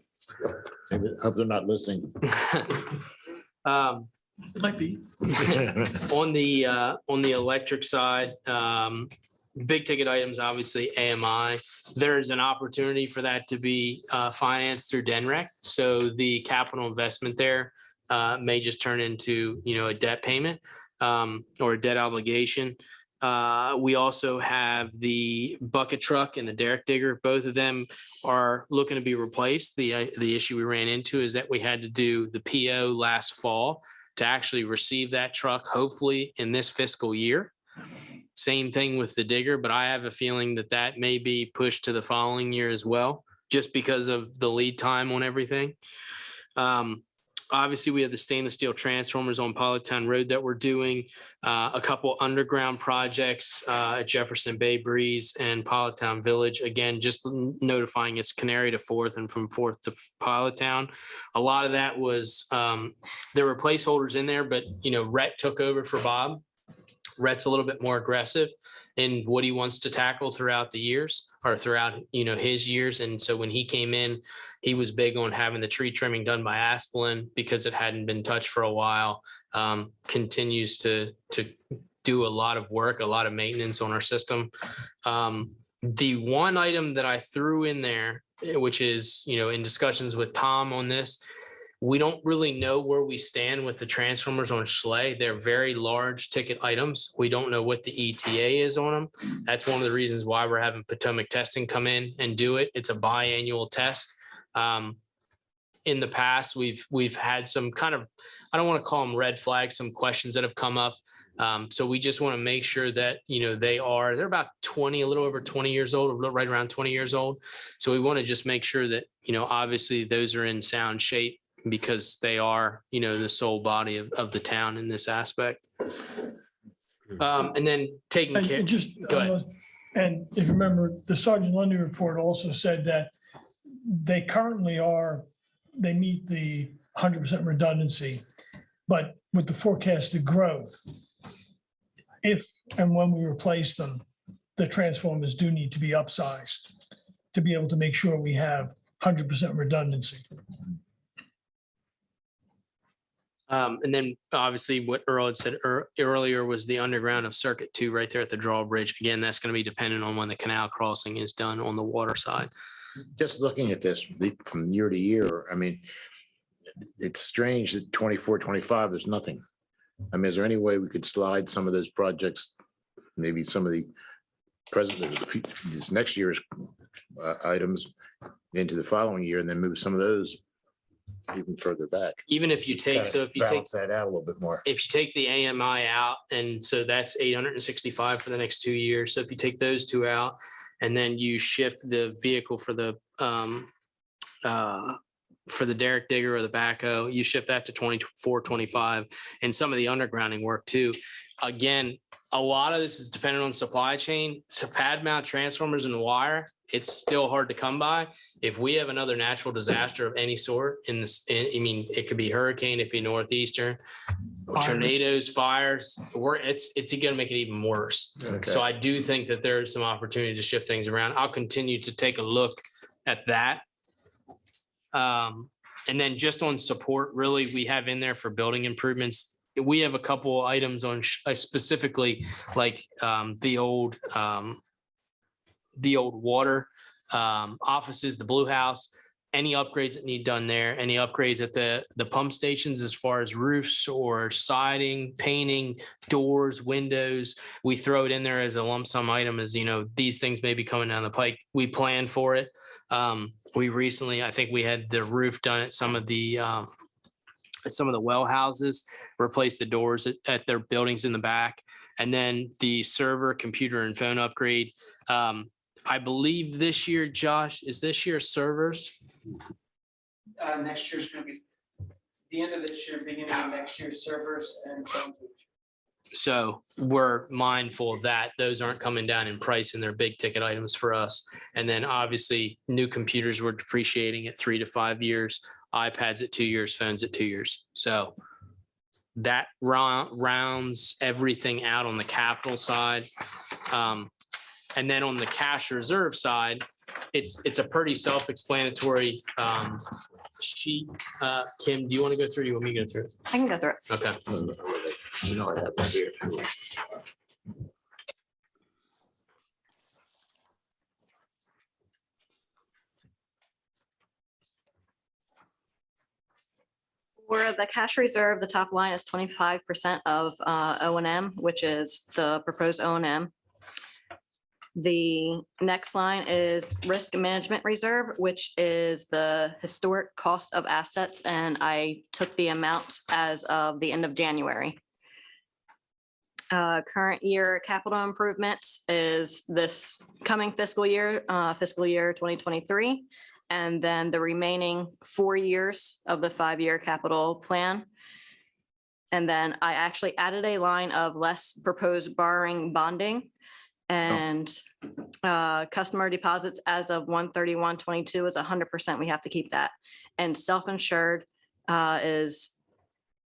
Hope they're not listening. It might be. On the electric side, big ticket items, obviously AMI. There's an opportunity for that to be financed through DENREC. So the capital investment there may just turn into, a debt payment or a debt obligation. We also have the bucket truck and the derrick digger. Both of them are looking to be replaced. The issue we ran into is that we had to do the PO last fall to actually receive that truck, hopefully in this fiscal year. Same thing with the digger, but I have a feeling that may be pushed to the following year as well, just because of the lead time on everything. Obviously, we have the stainless steel transformers on Politown Road that we're doing, a couple underground projects at Jefferson Bay Breeze and Politown Village. Again, just notifying it's Canary to Fourth and from Fourth to Politown. A lot of that was, there were placeholders in there, but, Rhett took over for Bob. Rhett's a little bit more aggressive in what he wants to tackle throughout the years or throughout, his years. And so when he came in, he was big on having the tree trimming done by Asplin because it hadn't been touched for a while. Continues to do a lot of work, a lot of maintenance on our system. The one item that I threw in there, which is, in discussions with Tom on this, we don't really know where we stand with the transformers on Schley. They're very large ticket items. We don't know what the ETA is on them. That's one of the reasons why we're having Potomac Testing come in and do it. It's a biannual test. In the past, we've had some kind of, I don't want to call them red flags, some questions that have come up. So we just want to make sure that, they're about 20, a little over 20 years old, or right around 20 years old. So we want to just make sure that, obviously those are in sound shape because they are, the sole body of the town in this aspect. And then taking care. Go ahead. And if you remember, the Sergeant Lundy report also said that they currently they meet the 100% redundancy, but with the forecasted growth, if and when we replace them, the transformers do need to be upsized to be able to make sure we have 100% redundancy. And then obviously what Earl had said earlier was the underground of Circuit 2 right there at the drawbridge. Again, that's going to be dependent on when the canal crossing is done on the water side. Just looking at this from year to year, I mean, it's strange that 24, 25, there's nothing. I mean, is there any way we could slide some of those projects, maybe some of the this next year's items into the following year and then move some of those even further back? Even if you take, so if you take Balance that out a little bit more. if you take the AMI out, and so that's 865 for the next 2 years. So if you take those two out and then you shift the vehicle for the derrick digger or the backhoe, you shift that to 24, 25, and some of the undergrounding work too. Again, a lot of this is dependent on supply chain. So pad mount transformers and wire, it's still hard to come by. If we have another natural disaster of any sort in this, I mean, it could be hurricane, it could be northeastern, tornadoes, fires, it's going to make it even worse. Okay. So I do think that there's some opportunity to shift things around. I'll continue to take a look at that. And then just on support, really, we have in there for building improvements. We have a couple items on specifically like the old water offices, the Blue House, any upgrades that need done there, any upgrades at the pump stations as far as roofs or siding, painting, doors, windows. We throw it in there as a lump sum item as, these things may be coming down the pike. We plan for it. We recently, I think we had the roof done at some of the well houses, replace the doors at their buildings in the back. And then the server, computer and phone upgrade. I believe this year, Josh, is this year servers? Next year's going to be the end of this year, beginning of next year, servers and phone. So we're mindful of that. Those aren't coming down in price and they're big ticket items for us. And then obviously new computers we're depreciating at 3 to 5 years, iPads at 2 years, phones at 2 years. So that rounds everything out on the capital side. And then on the cash reserve side, it's a pretty self-explanatory sheet. Kim, do you want to go through? Do you want me to go through it? I can go through it. Okay. I have that here too. For the cash reserve, the top line is 25% of O&M, which is the proposed O&M. The next line is risk management reserve, which is the historic cost of assets, and I took the amounts as of the end of January. Current year capital improvements is this coming fiscal year 2023. And then the remaining 4 years of the 5-year capital plan. And then I actually added a line of less proposed borrowing bonding and customer deposits as of 1/31/22 is 100%. We have to keep that. And self-insured is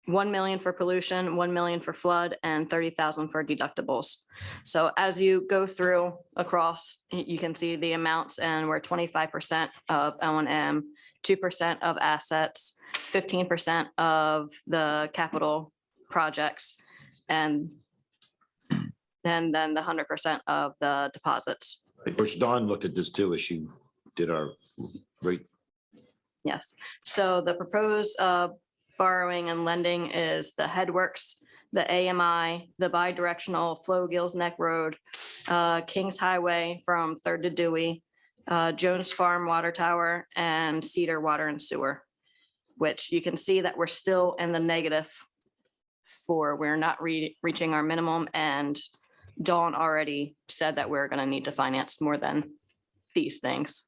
1 million for pollution, 1 million for flood, and 30,000 for deductibles. So as you go through across, you can see the amounts, and we're 25% of O&M, 2% of assets, 15% of the capital projects, and then the 100% of the deposits. Of course, Dawn looked at this too as she did our rate. Yes. So the proposed borrowing and lending is the Headworks, the AMI, the bidirectional Flow Gills Neck Road, Kings Highway from 3rd to Dewey, Jones Farm Water Tower, and Cedar Water and Sewer, which you can see that we're still in the negative we're not reaching our minimum, and Dawn already said that we're gonna need to finance more than these things.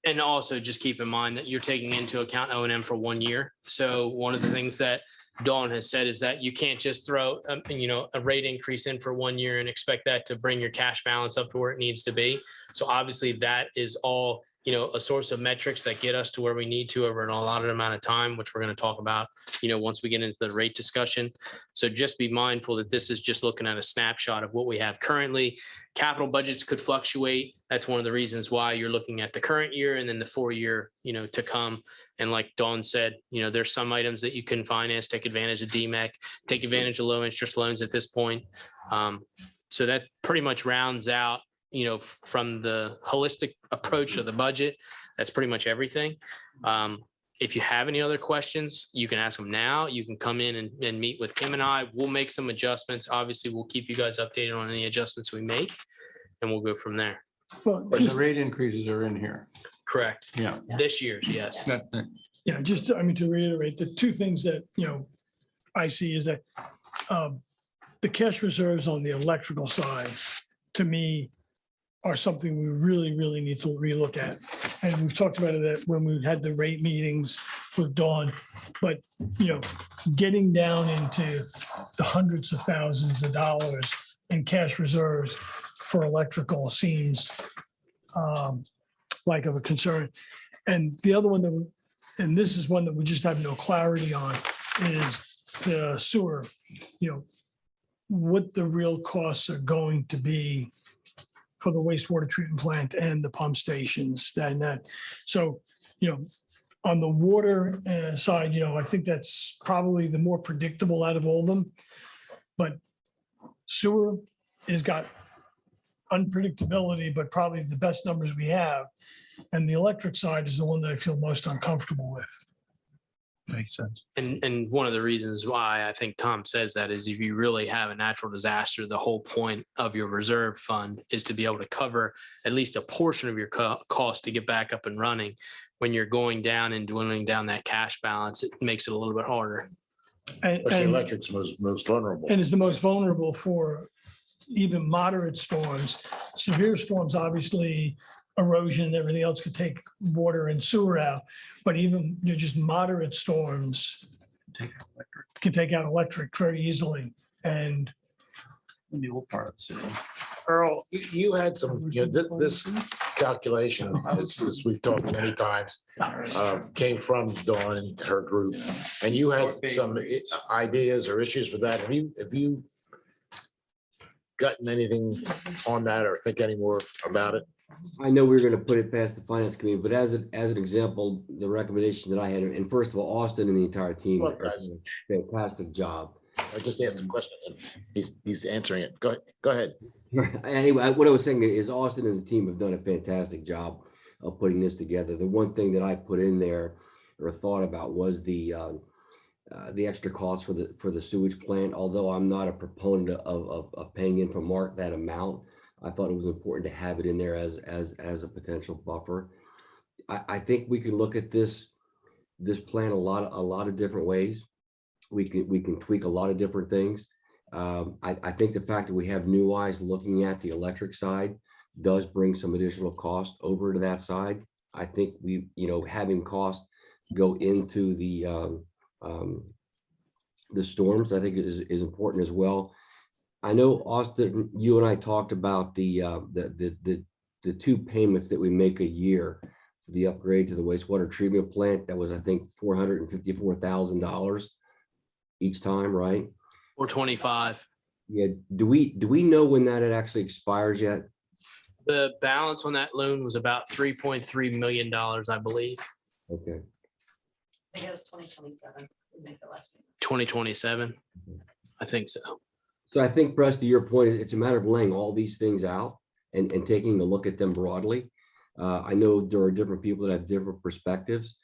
And also just keep in mind that you're taking into account O&M for 1 year. So one of the things that Dawn has said is that you can't just throw, a rate increase in for 1 year and expect that to bring your cash balance up to where it needs to be. So obviously that is all, a source of metrics that get us to where we need to over an allotted amount of time, which we're going to talk about, once we get into the rate discussion. So just be mindful that this is just looking at a snapshot of what we have currently. Capital budgets could fluctuate. That's one of the reasons why you're looking at the current year and then the 4-year, to come. And like Dawn said, there's some items that you can finance, take advantage of DMEC, take advantage of low interest loans at this point. So that pretty much rounds out, from the holistic approach of the budget. That's pretty much everything. If you have any other questions, you can ask them now. You can come in and meet with Kim and I. We'll make some adjustments. Obviously, we'll keep you guys updated on any adjustments we make, and we'll go from there. Well, But the rate increases are in here. Correct. Yeah. This year's, yes. Yeah, just, to reiterate, the two things that, I see is that the cash reserves on the electrical side, to me, are something we really, really need to relook at. And we've talked about it when we had the rate meetings with Dawn, but, getting down into the hundreds of thousands of dollars in cash reserves for electrical seems like of a concern. And the other one and this is one that we just have no clarity on, is the sewer, what the real costs are going to be for the wastewater treatment plant and the pump stations and that. So, on the water side, I think that's probably the more predictable out of all of them. But sewer has got unpredictability, but probably the best numbers we have. And the electric side is the one that I feel most uncomfortable with. Makes sense. And one of the reasons why I think Tom says that is if you really have a natural disaster, the whole point of your reserve fund is to be able to cover at least a portion of your cost to get back up and running. When you're going down and dwindling down that cash balance, it makes it a little bit harder. Especially electric's most vulnerable. And is the most vulnerable for even moderate storms. Severe storms, obviously, erosion and everything else could take water and sewer out, but even just moderate storms can take out electric very easily. And In the old part of the city. Earl, you had some, this calculation, as we've talked many times, came from Dawn and her group, and you had some ideas or issues with that. Have you gotten anything on that or think any more about it? I know we were going to put it past the finance committee, but as an example, the recommendation that I had, and first of all, Austin and the entire team, Well, are guys. doing a fantastic job. I just asked a question and he's answering it. Go ahead. Anyway, what I was saying is Austin and the team have done a fantastic job of putting this together. The one thing that I put in there or thought about was the extra cost for the sewage plant. Although I'm not a proponent of paying in from Mark that amount, I thought it was important to have it in there as a potential buffer. I think we can look at this plan a lot of different ways. We can tweak a lot of different things. I think the fact that we have new eyes looking at the electric side does bring some additional cost over to that side. I think having cost go into the storms, I think is important as well. I know, Austin, you and I talked about the two payments that we make a year for the upgrade to the wastewater treatment plant. That was, I think, $454,000 each time, right? Or 25. Yeah. Do we know when that it actually expires yet? The balance on that loan was about $3.3 million, I believe. Okay. I think it was 2027. 2027. I think so. So I think, Press, to your point, it's a matter of laying all these things out and taking a look at them broadly. I know there are different people that have different perspectives,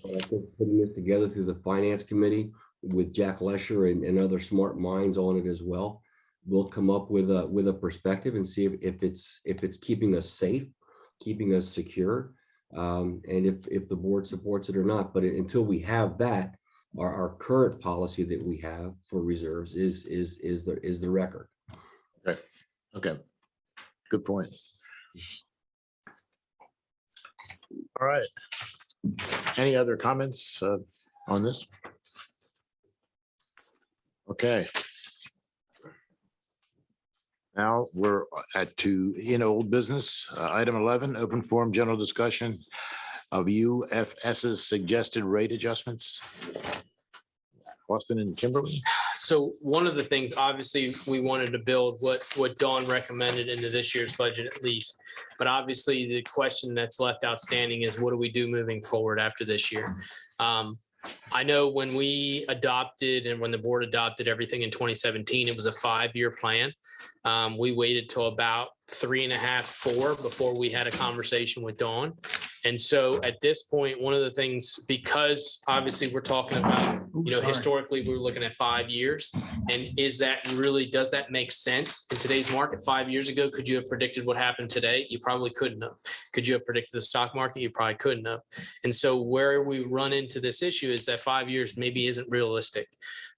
but I think putting this together through the finance committee with Jack Lesher and other smart minds on it as well, we'll come up with a perspective and see if it's keeping us safe, keeping us secure, and if the board supports it or not. But until we have that, our current policy that we have for reserves is the record. Okay, good point. All right. Any other comments on this? Okay. Now we're in old business, item 11, open forum general discussion of UFS's suggested rate adjustments. Austin and Kimberly. So one of the things, obviously, we wanted to build what Dawn recommended into this year's budget at least. But obviously, the question that's left outstanding is what do we do moving forward after this year? I know when we adopted and when the board adopted everything in 2017, it was a 5-year plan. We waited till about 3.5, 4 before we had a conversation with Dawn. And so at this point, one of the things, because obviously we're talking about, historically, we were looking at 5 years. And does that make sense in today's market? 5 years ago, could you have predicted what happened today? You probably couldn't have. Could you have predicted the stock market? You probably couldn't have. And so where we run into this issue is that 5 years maybe isn't realistic.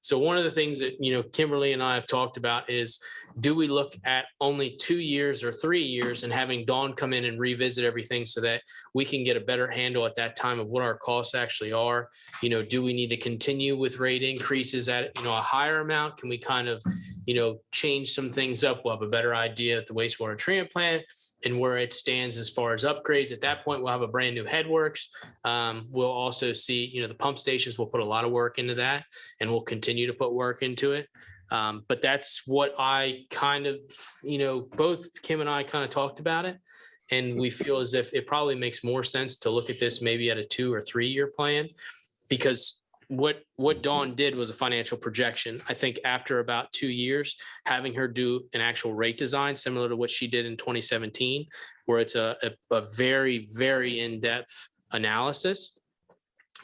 So one of the things that, Kimberly and I have talked about is, do we look at only 2 years or 3 years and having Dawn come in and revisit everything so that we can get a better handle at that time of what our costs actually are? Do we need to continue with rate increases at, a higher amount? Can we kind of, change some things up? We'll have a better idea at the wastewater treatment plant and where it stands as far as upgrades. At that point, we'll have a brand new headworks. We'll also see, the pump stations will put a lot of work into that, and we'll continue to put work into it. But that's what I kind of, both Kim and I kind of talked about it. And we feel as if it probably makes more sense to look at this maybe at a 2 or 3 year plan, because what Dawn did was a financial projection. I think after about 2 years, having her do an actual rate design similar to what she did in 2017, where it's a very, very in-depth analysis,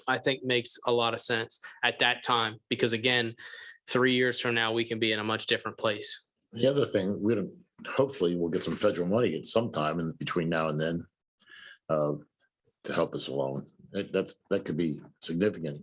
I think makes a lot of sense at that time, because again, 3 years from now, we can be in a much different place. The other thing, hopefully we'll get some federal money at some time in between now and then to help us along. That could be significant.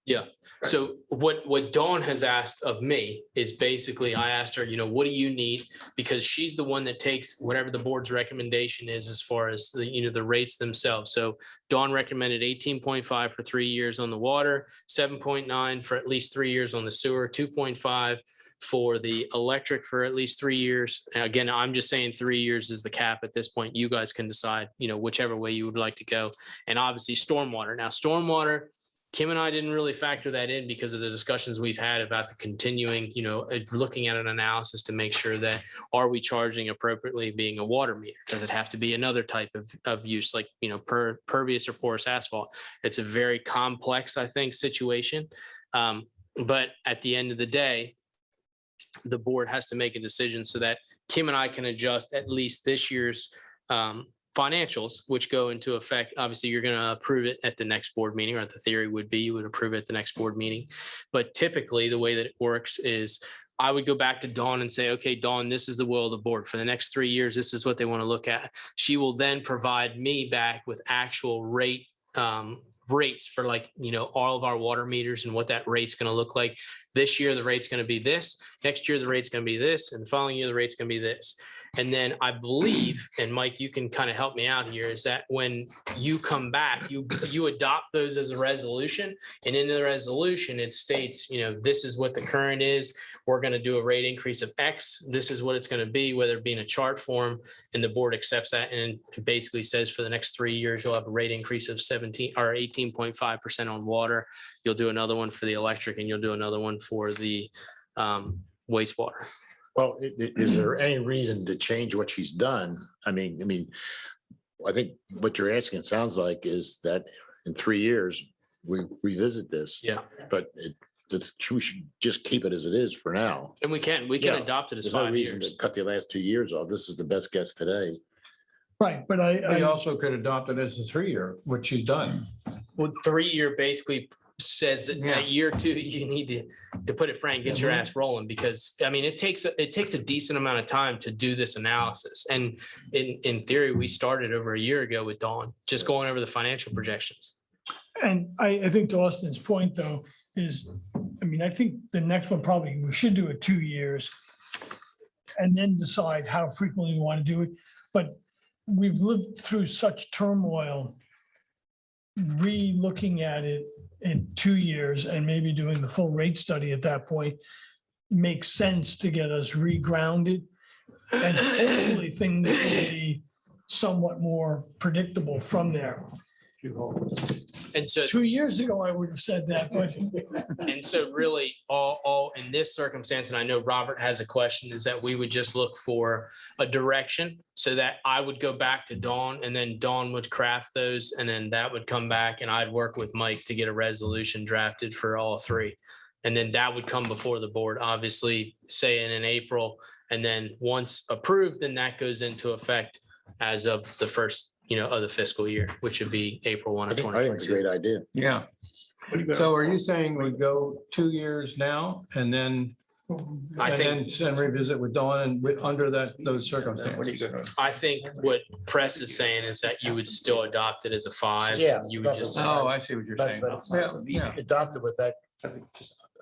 Yeah. So what Dawn has asked of me is basically, I asked her, what do you need? Because she's the one that takes whatever the board's recommendation is as far as the rates themselves. So Dawn recommended 18.5 for 3 years on the water, 7.9 for at least 3 years on the sewer, 2.5 for the electric for at least 3 years. And again, I'm just saying 3 years is the cap at this point. You guys can decide, whichever way you would like to go. And obviously stormwater. Now, stormwater, Kim and I didn't really factor that in because of the discussions we've had about the continuing, looking at an analysis to make sure that are we charging appropriately being a water meter? Does it have to be another type of use like, pervious or porous asphalt? It's a very complex, I think, situation. But at the end of the day, the board has to make a decision so that Kim and I can adjust at least this year's financials, which go into effect. Obviously, you're going to approve it at the next board meeting, or the theory would be you would approve it at the next board meeting. But typically the way that it works is I would go back to Dawn and say, okay, Dawn, this is the will of the board for the next 3 years. This is what they want to look at. She will then provide me back with actual rates for all of our water meters and what that rate's going to look like. This year, the rate's going to be this. Next year, the rate's going to be this. And the following year, the rate's going to be this. And then I believe, and Mike, you can kind of help me out here, is that when you come back, you adopt those as a resolution. And in the resolution, it states, this is what the current is. We're going to do a rate increase of X. This is what it's going to be, whether it be in a chart form, and the board accepts that. And it basically says for the next 3 years, you'll have a rate increase of 18.5% on water. You'll do another one for the electric, and you'll do another one for the wastewater. Well, is there any reason to change what she's done? I mean, I think what you're asking, it sounds like, is that in 3 years, we revisit this. Yeah. But we should just keep it as it is for now. And we can adopt it as There's no 5 reason years. to cut the last 2 years off. This is the best guess today. Right, but We I also could adopt it as a 3 year, which she's done. Well, 3 year basically says that Yeah. at year 2, you need to put it frank, get your ass rolling, because it takes a decent amount of time to do this analysis. And in theory, we started over a year ago with Dawn, just going over the financial projections. And I think to Austin's point, though, is, I mean, I think the next one probably, we should do it 2 years and then decide how frequently we want to do it. But we've lived through such turmoil, re-looking at it in 2 years and maybe doing the full rate study at that point makes sense to get us re-grounded. And hopefully things will be somewhat more predictable from there. And so 2 years ago, I would have said that, but And so really all in this circumstance, and I know Robert has a question, is that we would just look for a direction so that I would go back to Dawn and then Dawn would craft those and then that would come back and I'd work with Mike to get a resolution drafted for all three. And then that would come before the board, obviously, say in April. And then once approved, then that goes into effect as of the first, of the fiscal year, which would be April 1 I of think it's a 2022. great idea. Yeah. So are you saying we go 2 years now and then, I think, then revisit with Dawn and under those circumstances? I think what Press is saying is that you would still adopt it as a 5. Yeah. You would just. Oh, I see what you're saying. Yeah. Adopted with that,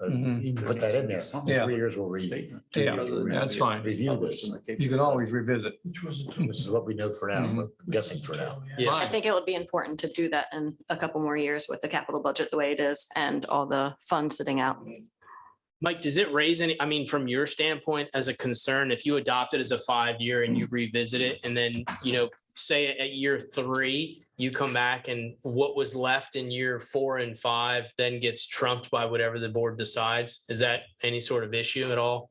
Mhm. put that in there. Yeah. 3 years we'll read. Yeah, that's fine. Review this. You can always revisit. This is what we know for now, Mhm. I'm guessing for now. Yeah. I think it would be important to do that in a couple more years with the capital budget the way it is and all the funds sitting out. Mike, does it raise any, I mean, from your standpoint as a concern, if you adopt it as a 5-year and you revisit it and then, say at year 3, you come back and what was left in year 4 and 5 then gets trumped by whatever the board decides? Is that any sort of issue at all?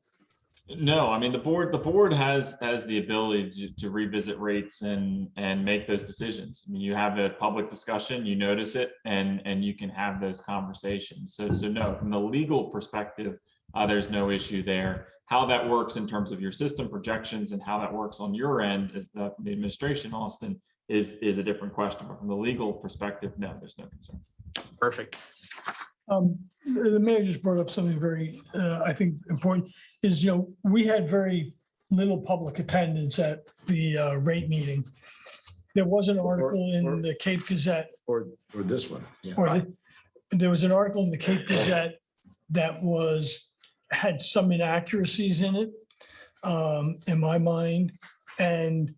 No, I mean, the board has the ability to revisit rates and make those decisions. I mean, you have a public discussion, you notice it, and you can have those conversations. So no, from the legal perspective, there's no issue there. How that works in terms of your system projections and how that works on your end as the administration, Austin, is a different question. But from the legal perspective, no, there's no concern. Perfect. the mayor just brought up something very, I think, important, is, we had very little public attendance at the rate meeting. There was an article in the Cape Gazette. Or this one. Yeah. There was an article in the Cape Gazette that had some inaccuracies in it, in my mind. And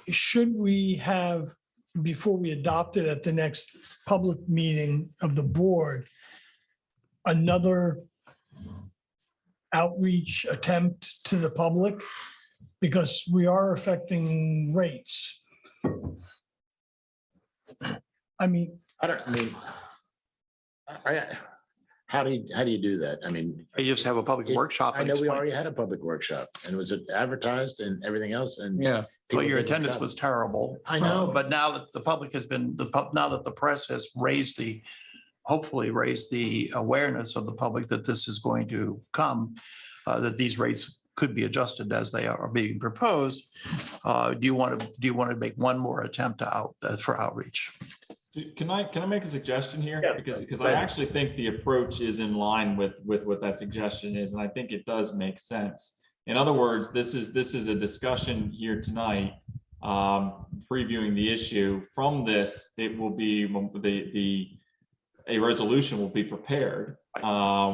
should we have, before we adopt it at the next public meeting of the board, another outreach attempt to the public? Because we are affecting rates. I mean, how do you do that? I mean. You just have a public workshop. I and know we explain. already had a public workshop and was it advertised and everything else and. Yeah. Well, your people didn't attendance come. was terrible. I know. But now that the public has been, now that the press has hopefully raised the awareness of the public that this is going to come, that these rates could be adjusted as they are being proposed. Do you want to make one more attempt for outreach? Can I make a suggestion here? Yeah. Because I actually think the approach is in line with what that suggestion is, and I think it does make sense. In other words, this is a discussion here tonight, previewing the issue. From this, it will be a resolution will be prepared,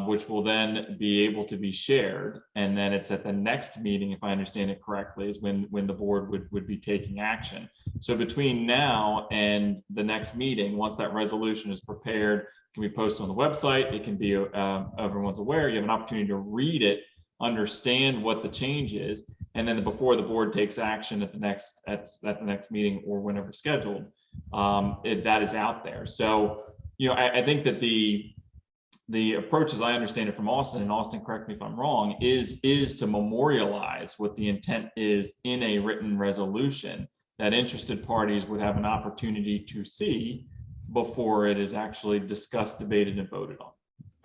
which will then be able to be shared. And then it's at the next meeting, if I understand it correctly, is when the board would be taking action. So between now and the next meeting, once that resolution is prepared, it can be posted on the website. It can be, everyone's aware, you have an opportunity to read it, understand what the change is. And then before the board takes action at the next meeting or whenever scheduled, that is out there. So, I think that the approach, as I understand it from Austin, and Austin, correct me if I'm wrong, is to memorialize what the intent is in a written resolution that interested parties would have an opportunity to see before it is actually discussed, debated, and voted on.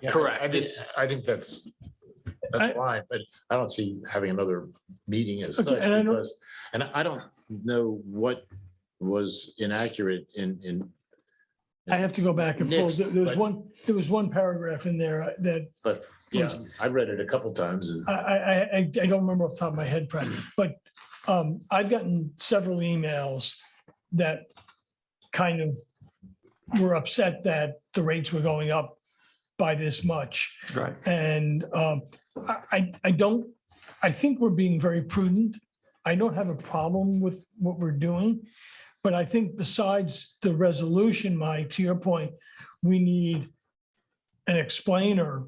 Yeah, Correct. I think that's fine, but I don't see having another meeting as such and I don't know what was inaccurate in. I have to go back and pull, Next, there was one paragraph in there that But yeah, I read it a couple times and. I don't remember off the top of my head, Fred, but I've gotten several emails that kind of were upset that the rates were going up by this much. Right. And I think we're being very prudent. I don't have a problem with what we're doing. But I think besides the resolution, Mike, to your point, we need an explainer,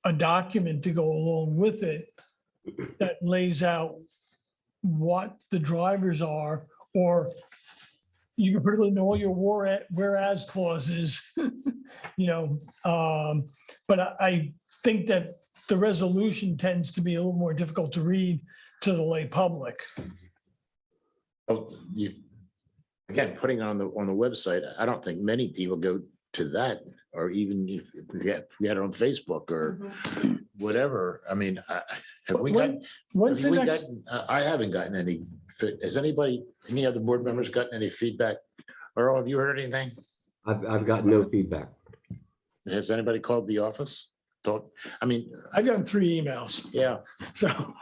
a document to go along with it that lays out what the drivers are, or you can put it in all your whereas clauses, but I think that the resolution tends to be a little more difficult to read to the lay public. Oh, again, putting it on the website, I don't think many people go to that, or even if we had it on Facebook or whatever. I mean, have we gotten, I haven't gotten any, has anybody, any other board members gotten any feedback? Earl, have you heard anything? I've got no feedback. Has anybody called the office? I mean, I've gotten 3 emails. yeah. So,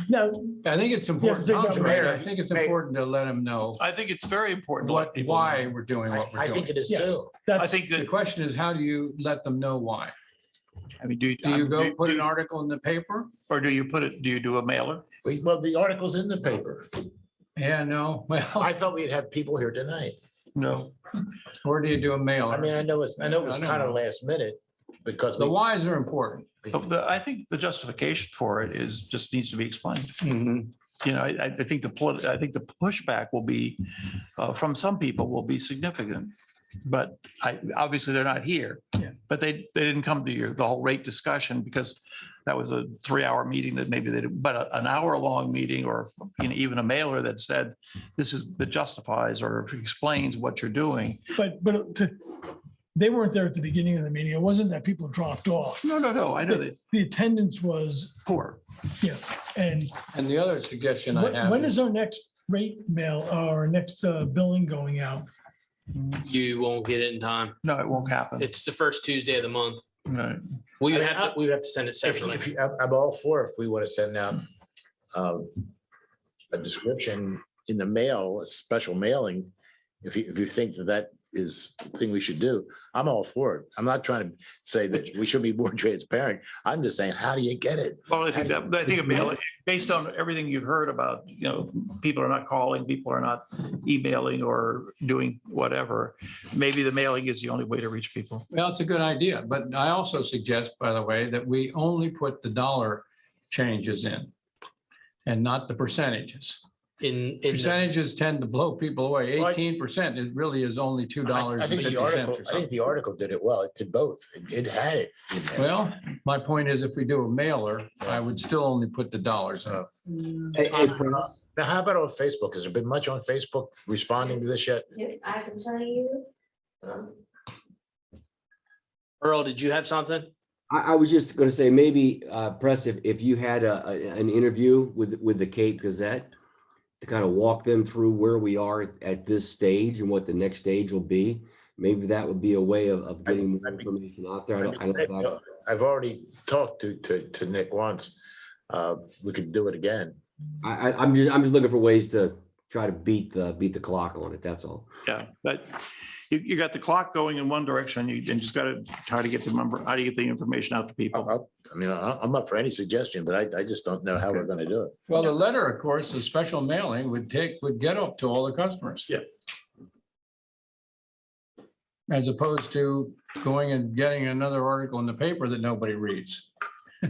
no, I think it's important, Yes, Tom's Mayor, right. I think it's important to let them know I think it's very important. to let people why know. we're doing what we're I doing. think it is Yes. too. I think The that, question is, how do you let them know why? I mean, Do you go put an article in the paper? or do you do a mailer? Well, the article's in the paper. Yeah, no, well, I thought we'd have people here tonight. No. or do you do a mailer? I mean, I know it was I don't kind of know. last minute because The whys are important. I think the justification for it just needs to be explained. You know, I think I think the pushback will be, from some people will be significant. But obviously they're not here. Yeah. But they didn't come to the whole rate discussion because that was a 3-hour meeting that maybe they did, but an hour-long meeting, or even a mailer that said that justifies or explains what you're doing. but they weren't there at the beginning of the meeting. It wasn't that people dropped off. No, I know that. The attendance was, Poor. yeah, and And the other suggestion I have. when is our next rate mail, our next billing going out? You won't get it in time. No, it won't happen. It's the first Tuesday of the month. Right. We would I- have to send it separately. I'm all for if we want to send out a description in the mail, a special mailing. If you think that is the thing we should do, I'm all for it. I'm not trying to say that we should be more transparent. I'm just saying, how do you get it? Well, I think a mailing, based on everything you've heard about, people are not calling, people are not emailing or doing whatever. Maybe the mailing is the only way to reach people. Well, it's a good idea, but I also suggest, by the way, that we only put the dollar changes in and not the percentages. Percentages tend to blow people away. 18%, it really is only $2.50. I think the article did it well. It did both. It had it. in there. Well, my point is, if we do a mailer, I would still only put the dollars in. Now, how about on Facebook? Has there been much on Facebook responding to this yet? I can tell you. Earl, did you have something? I was just going to say, maybe, Press, if you had an interview with the Cape Gazette to kind of walk them through where we are at this stage and what the next stage will be, maybe that would be a way of getting more information out there. I've already talked to Nick once. We could do it again. I'm just looking for ways to try to beat the clock on it. That's all. Yeah, but you got the clock going in one direction. You just got to try to get how do you get the information out to people? I'm up for any suggestion, but I just don't know how we're going to do it. Well, the letter, of course, the special mailing would get up to all the customers. Yeah. As opposed to going and getting another article in the paper that nobody reads.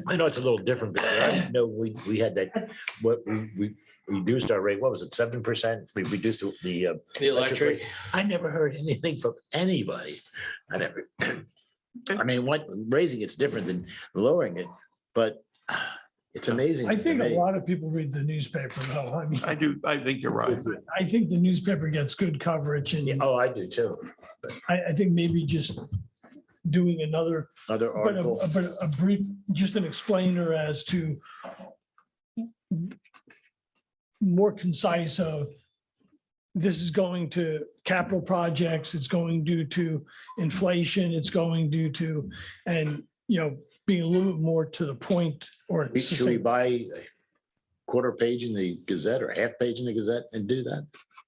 I know it's a little different, but I know we had that, we reduced our rate, what was it, 7%? We reduced the electric rate. I never heard anything from anybody. I mean, raising it's different than lowering it, but it's amazing. I think to a me. lot of people read the newspaper though. I mean, I do. I think you're right. I think the newspaper gets good coverage and Oh, I do too. I think maybe just doing another article. but a brief, just an explainer as to more concise of this is going to capital projects, it's going due to inflation, it's going due to, and, being a little bit more to the point or. Should we buy a quarter page in the Gazette or half page in the Gazette and do that?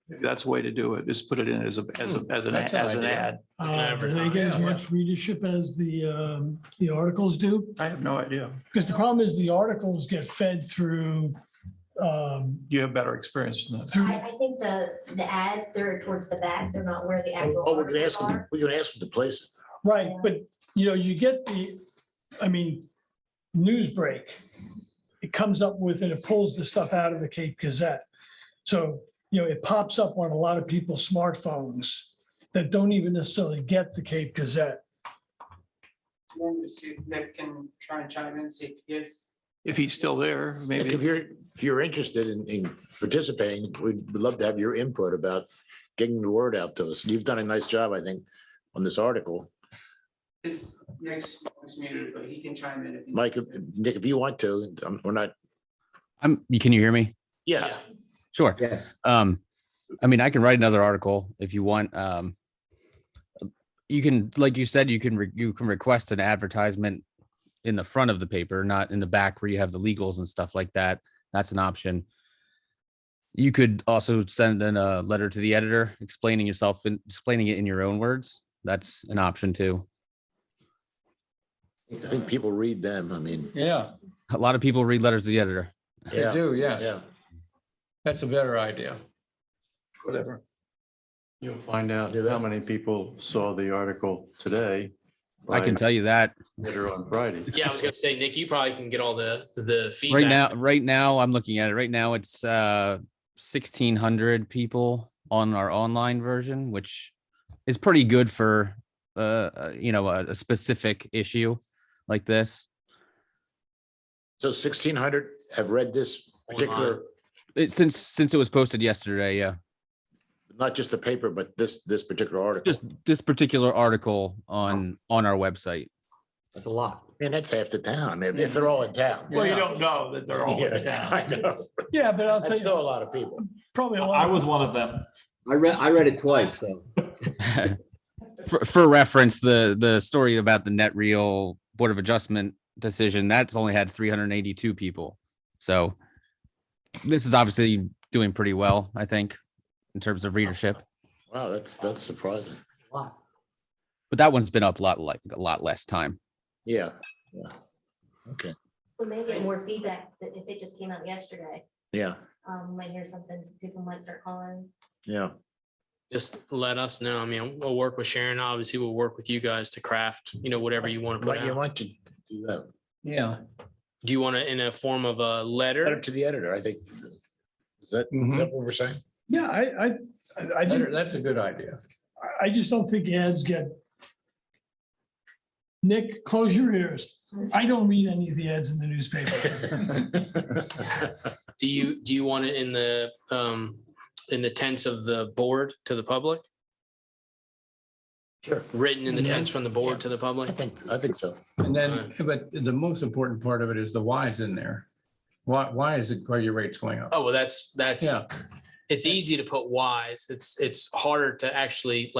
Maybe that's a way to do it, is put it in as an That's an as an idea. ad. Do they get as Yeah. much readership as the articles do? I have no idea. Because the problem is the articles get fed through, You have better experience than that. through, I think the ads, they're towards the back, they're not where the actual Oh, we're gonna articles ask them, are. we're gonna ask them to place it. right, but you get news break. It comes up with and it pulls the stuff out of the Cape Gazette. So, it pops up on a lot of people's smartphones that don't even necessarily get the Cape Gazette. Want to see if Nick can try and chime in, see if he is. If he's still there, Nick, maybe. if you're interested in participating, we'd love to have your input about getting the word out to us. You've done a nice job, I think, on this article. Nick's muted, but he can chime in if he. Mike, Nick, if you want to, we're not, Can you hear me? yes. Sure. Yes. I can write another article if you want. You can, like you said, you can request an advertisement in the front of the paper, not in the back where you have the legals and stuff like that. That's an option. You could also send in a letter to the editor explaining yourself and explaining it in your own words. That's an option too. I think people read them. Yeah, A lot of people read letters to the editor. they Yeah, do, yes. yeah. That's a better idea. Whatever. You'll find out how many people saw the article today. I can tell you that. Later on Friday. Yeah, I was gonna say, Nick, you probably can get all the feedback. Right now, I'm looking at it. Right now, it's 1,600 people on our online version, which is pretty good for a specific issue like this. So 1,600 have read this particular, Since it was posted yesterday, yeah. not just the paper, but this particular article. Just this particular article on our website. That's a lot. Man, that's half the town, if they're all in town. Well, you don't know that they're all in Yeah, town. I know. Yeah, but I'll tell That's still a you, lot of people. probably a lot. I was one of them. I read it twice, so. For reference, the story about the net real Board of Adjustment decision, that's only had 382 people. So this is obviously doing pretty well, I think, in terms of readership. Wow, that's surprising. Wow. But that one's been up a lot less time. Yeah, okay, We may get more feedback that if it just came out yesterday, yeah, might hear something, people might start calling. yeah. Just let us know. We'll work with Sharon. Obviously, we'll work with you guys to craft, whatever you want to put Why out. don't you do that? Yeah. Do you want it in a form of a Letter letter? to the editor, I think. Is that what we're saying? Yeah, I think, That's a good idea. I just don't think ads get. Nick, close your ears. I don't read any of the ads in the newspaper. Do you want it in the tense of the board to the public? Sure. Written in the tense from the board to the public? I think so. And then, but the most important part of it is the whys in there. Why are your rates going up? Oh, well, that's, Yeah, it's easy to put whys. It's harder to actually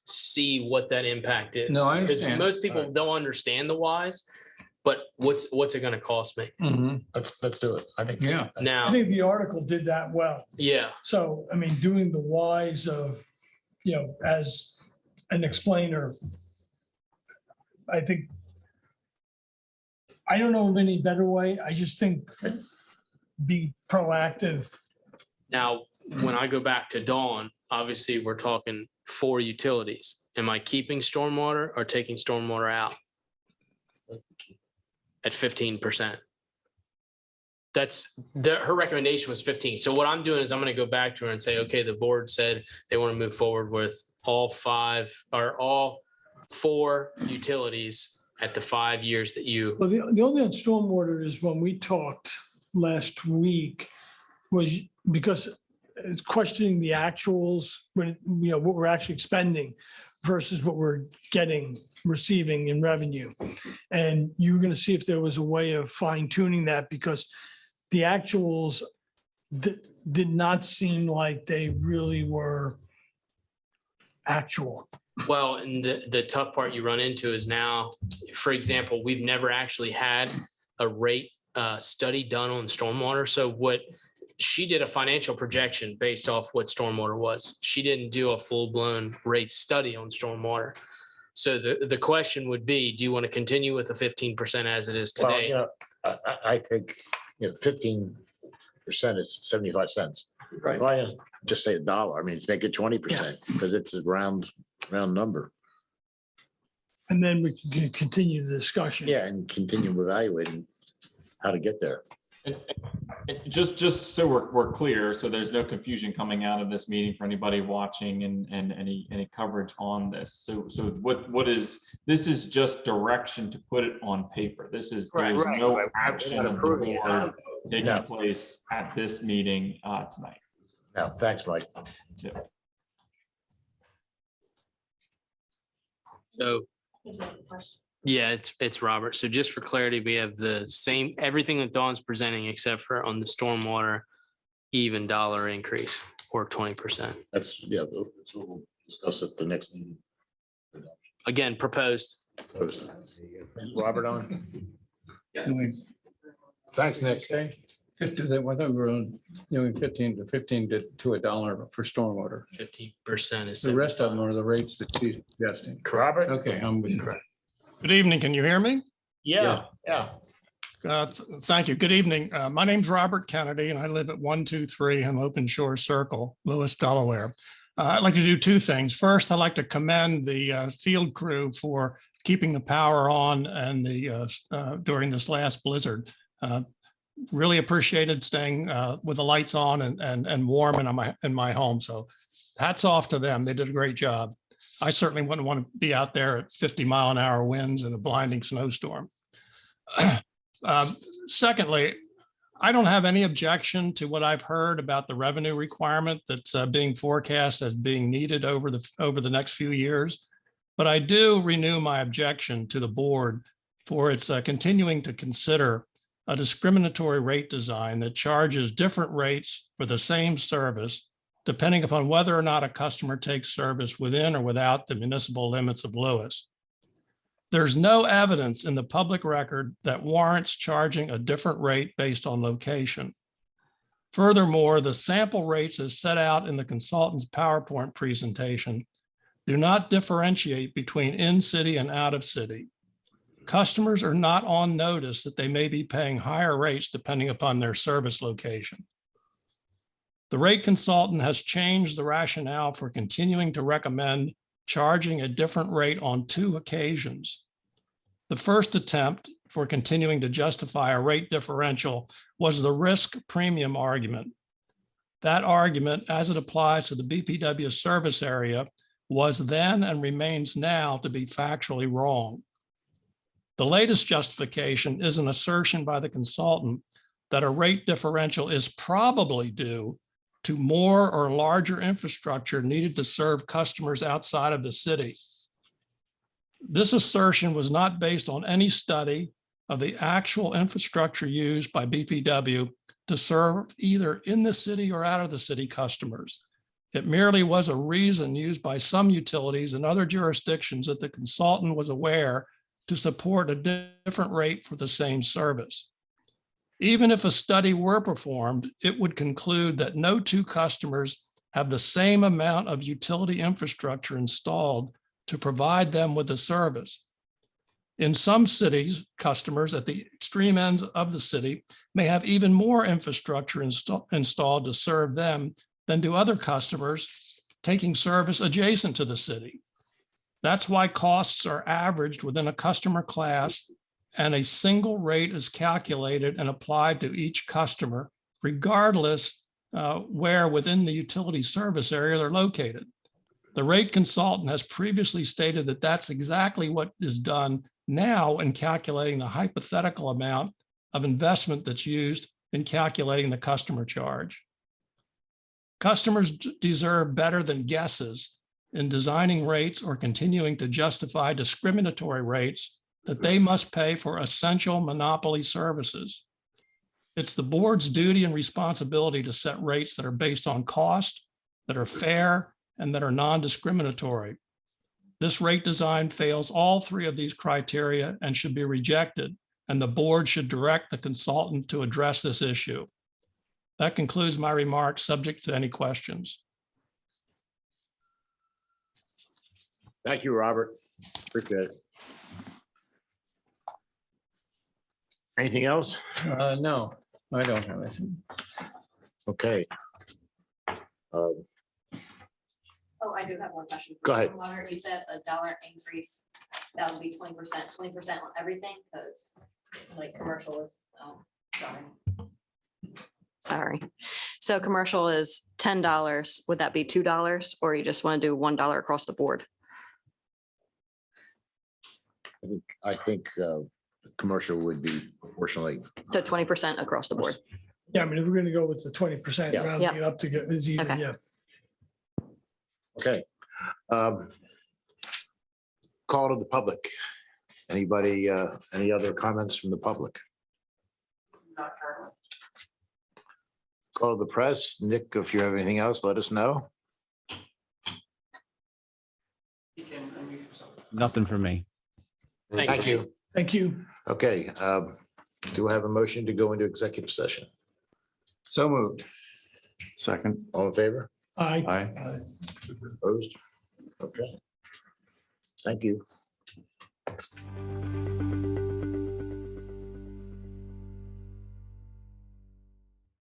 see what that impact is. No, I Because understand. most people don't understand the whys, but what's it gonna cost me? Mhm. Let's do it. I think. Yeah. I Now, think the article did that well. yeah, So, doing the whys of, as an explainer. I think. I don't know of any better way. I just think be proactive. now, when I go back to Dawn, obviously, we're talking 4 utilities. Am I keeping stormwater or taking stormwater out? At 15%. Her recommendation was 15. So what I'm doing is I'm going to go back to her and say, okay, the board said they want to move forward with all 4 utilities at the 5 years that you. Well, the only on stormwater is when we talked last week was because it's questioning the actuals, when, what we're actually expending versus what we're receiving in revenue. And you were going to see if there was a way of fine tuning that, because the actuals did not seem like they really were actual. Well, and the tough part you run into is now, for example, we've never actually had a rate study done on stormwater. So what she did a financial projection based off what stormwater was. She didn't do a full-blown rate study on stormwater. So the question would be, do you want to continue with the 15% as it is Well, today? I think, 15% is 75 cents. Right. Why not just say $1? I mean, let's make it 20% because it's a round number. And then we can continue the discussion. Yeah, and continue evaluating how to get there. And just so we're clear, so there's no confusion coming out of this meeting for anybody watching and any coverage on this. So what is, this is just direction to put it on paper. There's no action of the board taking place at this meeting tonight. No, thanks, Mike. Yeah. So, yeah, it's Robert. So just for clarity, we have the same, everything that Dawn's presenting except for on the stormwater, even dollar increase or 20%. That's what we'll discuss at the next meeting. Again, proposed. Robert on? Thanks, Nick. 50, I thought we were doing 15 to $1 for stormwater. 50% is. The rest of them are the rates that she's suggesting. Robert? Okay, I'm with you. Good evening. Can you hear me? Yeah. Thank you. Good evening. My name's Robert Kennedy and I live at 123 Open Shore Circle, Lewes, Delaware. I'd like to do two things. First, I'd like to commend the field crew for keeping the power on and during this last blizzard. Really appreciated staying with the lights on and warm in my home. So hats off to them. They did a great job. I certainly wouldn't want to be out there at 50-mile-an-hour winds in a blinding snowstorm. Secondly, I don't have any objection to what I've heard about the revenue requirement that's being forecast as being needed over the next few years. But I do renew my objection to the board for its continuing to consider a discriminatory rate design that charges different rates for the same service, depending upon whether or not a customer takes service within or without the municipal limits of Lewes. There's no evidence in the public record that warrants charging a different rate based on location. Furthermore, the sample rates as set out in the consultant's PowerPoint presentation do not differentiate between in-city and out-of-city. Customers are not on notice that they may be paying higher rates depending upon their service location. The rate consultant has changed the rationale for continuing to recommend charging a different rate on 2 occasions. The first attempt for continuing to justify a rate differential was the risk premium argument. That argument, as it applies to the BPW service area, was then and remains now to be factually wrong. The latest justification is an assertion by the consultant that a rate differential is probably due to more or larger infrastructure needed to serve customers outside of the city. This assertion was not based on any study of the actual infrastructure used by BPW to serve either in the city or out of the city customers. It merely was a reason used by some utilities and other jurisdictions that the consultant was aware to support a different rate for the same service. Even if a study were performed, it would conclude that no 2 customers have the same amount of utility infrastructure installed to provide them with the service. In some cities, customers at the extreme ends of the city may have even more infrastructure installed to serve them than do other customers taking service adjacent to the city. That's why costs are averaged within a customer class and a single rate is calculated and applied to each customer, regardless where within the utility service area they're located. The rate consultant has previously stated that that's exactly what is done now in calculating the hypothetical amount of investment that's used in calculating the customer charge. Customers deserve better than guesses in designing rates or continuing to justify discriminatory rates that they must pay for essential monopoly services. It's the board's duty and responsibility to set rates that are based on cost, that are fair, and that are non-discriminatory. This rate design fails all 3 of these criteria and should be rejected, and the board should direct the consultant to address this issue. That concludes my remarks, subject to any questions. Thank you, Robert. Appreciate it. Anything else? No, I don't have anything. Okay. Oh, I do have one question. Go ahead. Stormwater, you said $1 increase, that would be 20%, 20% on everything, because like commercial is, sorry. So commercial is $10. Would that be $2? Or you just want to do $1 across the board? I think commercial would be proportionally. So 20% across the board. Yeah, I mean, if we're gonna go with the 20%, Yeah. rounding it up to get is even, Okay. yeah. Okay. Call to the public. Anybody, any other comments from the public? Call to the press. Nick, if you have anything else, let us know. Nothing for me. Thank you. Thank you. Okay, do I have a motion to go into executive session? So moved. Second. All in favor? Aye. Aye. Opposed? Okay. Thank you.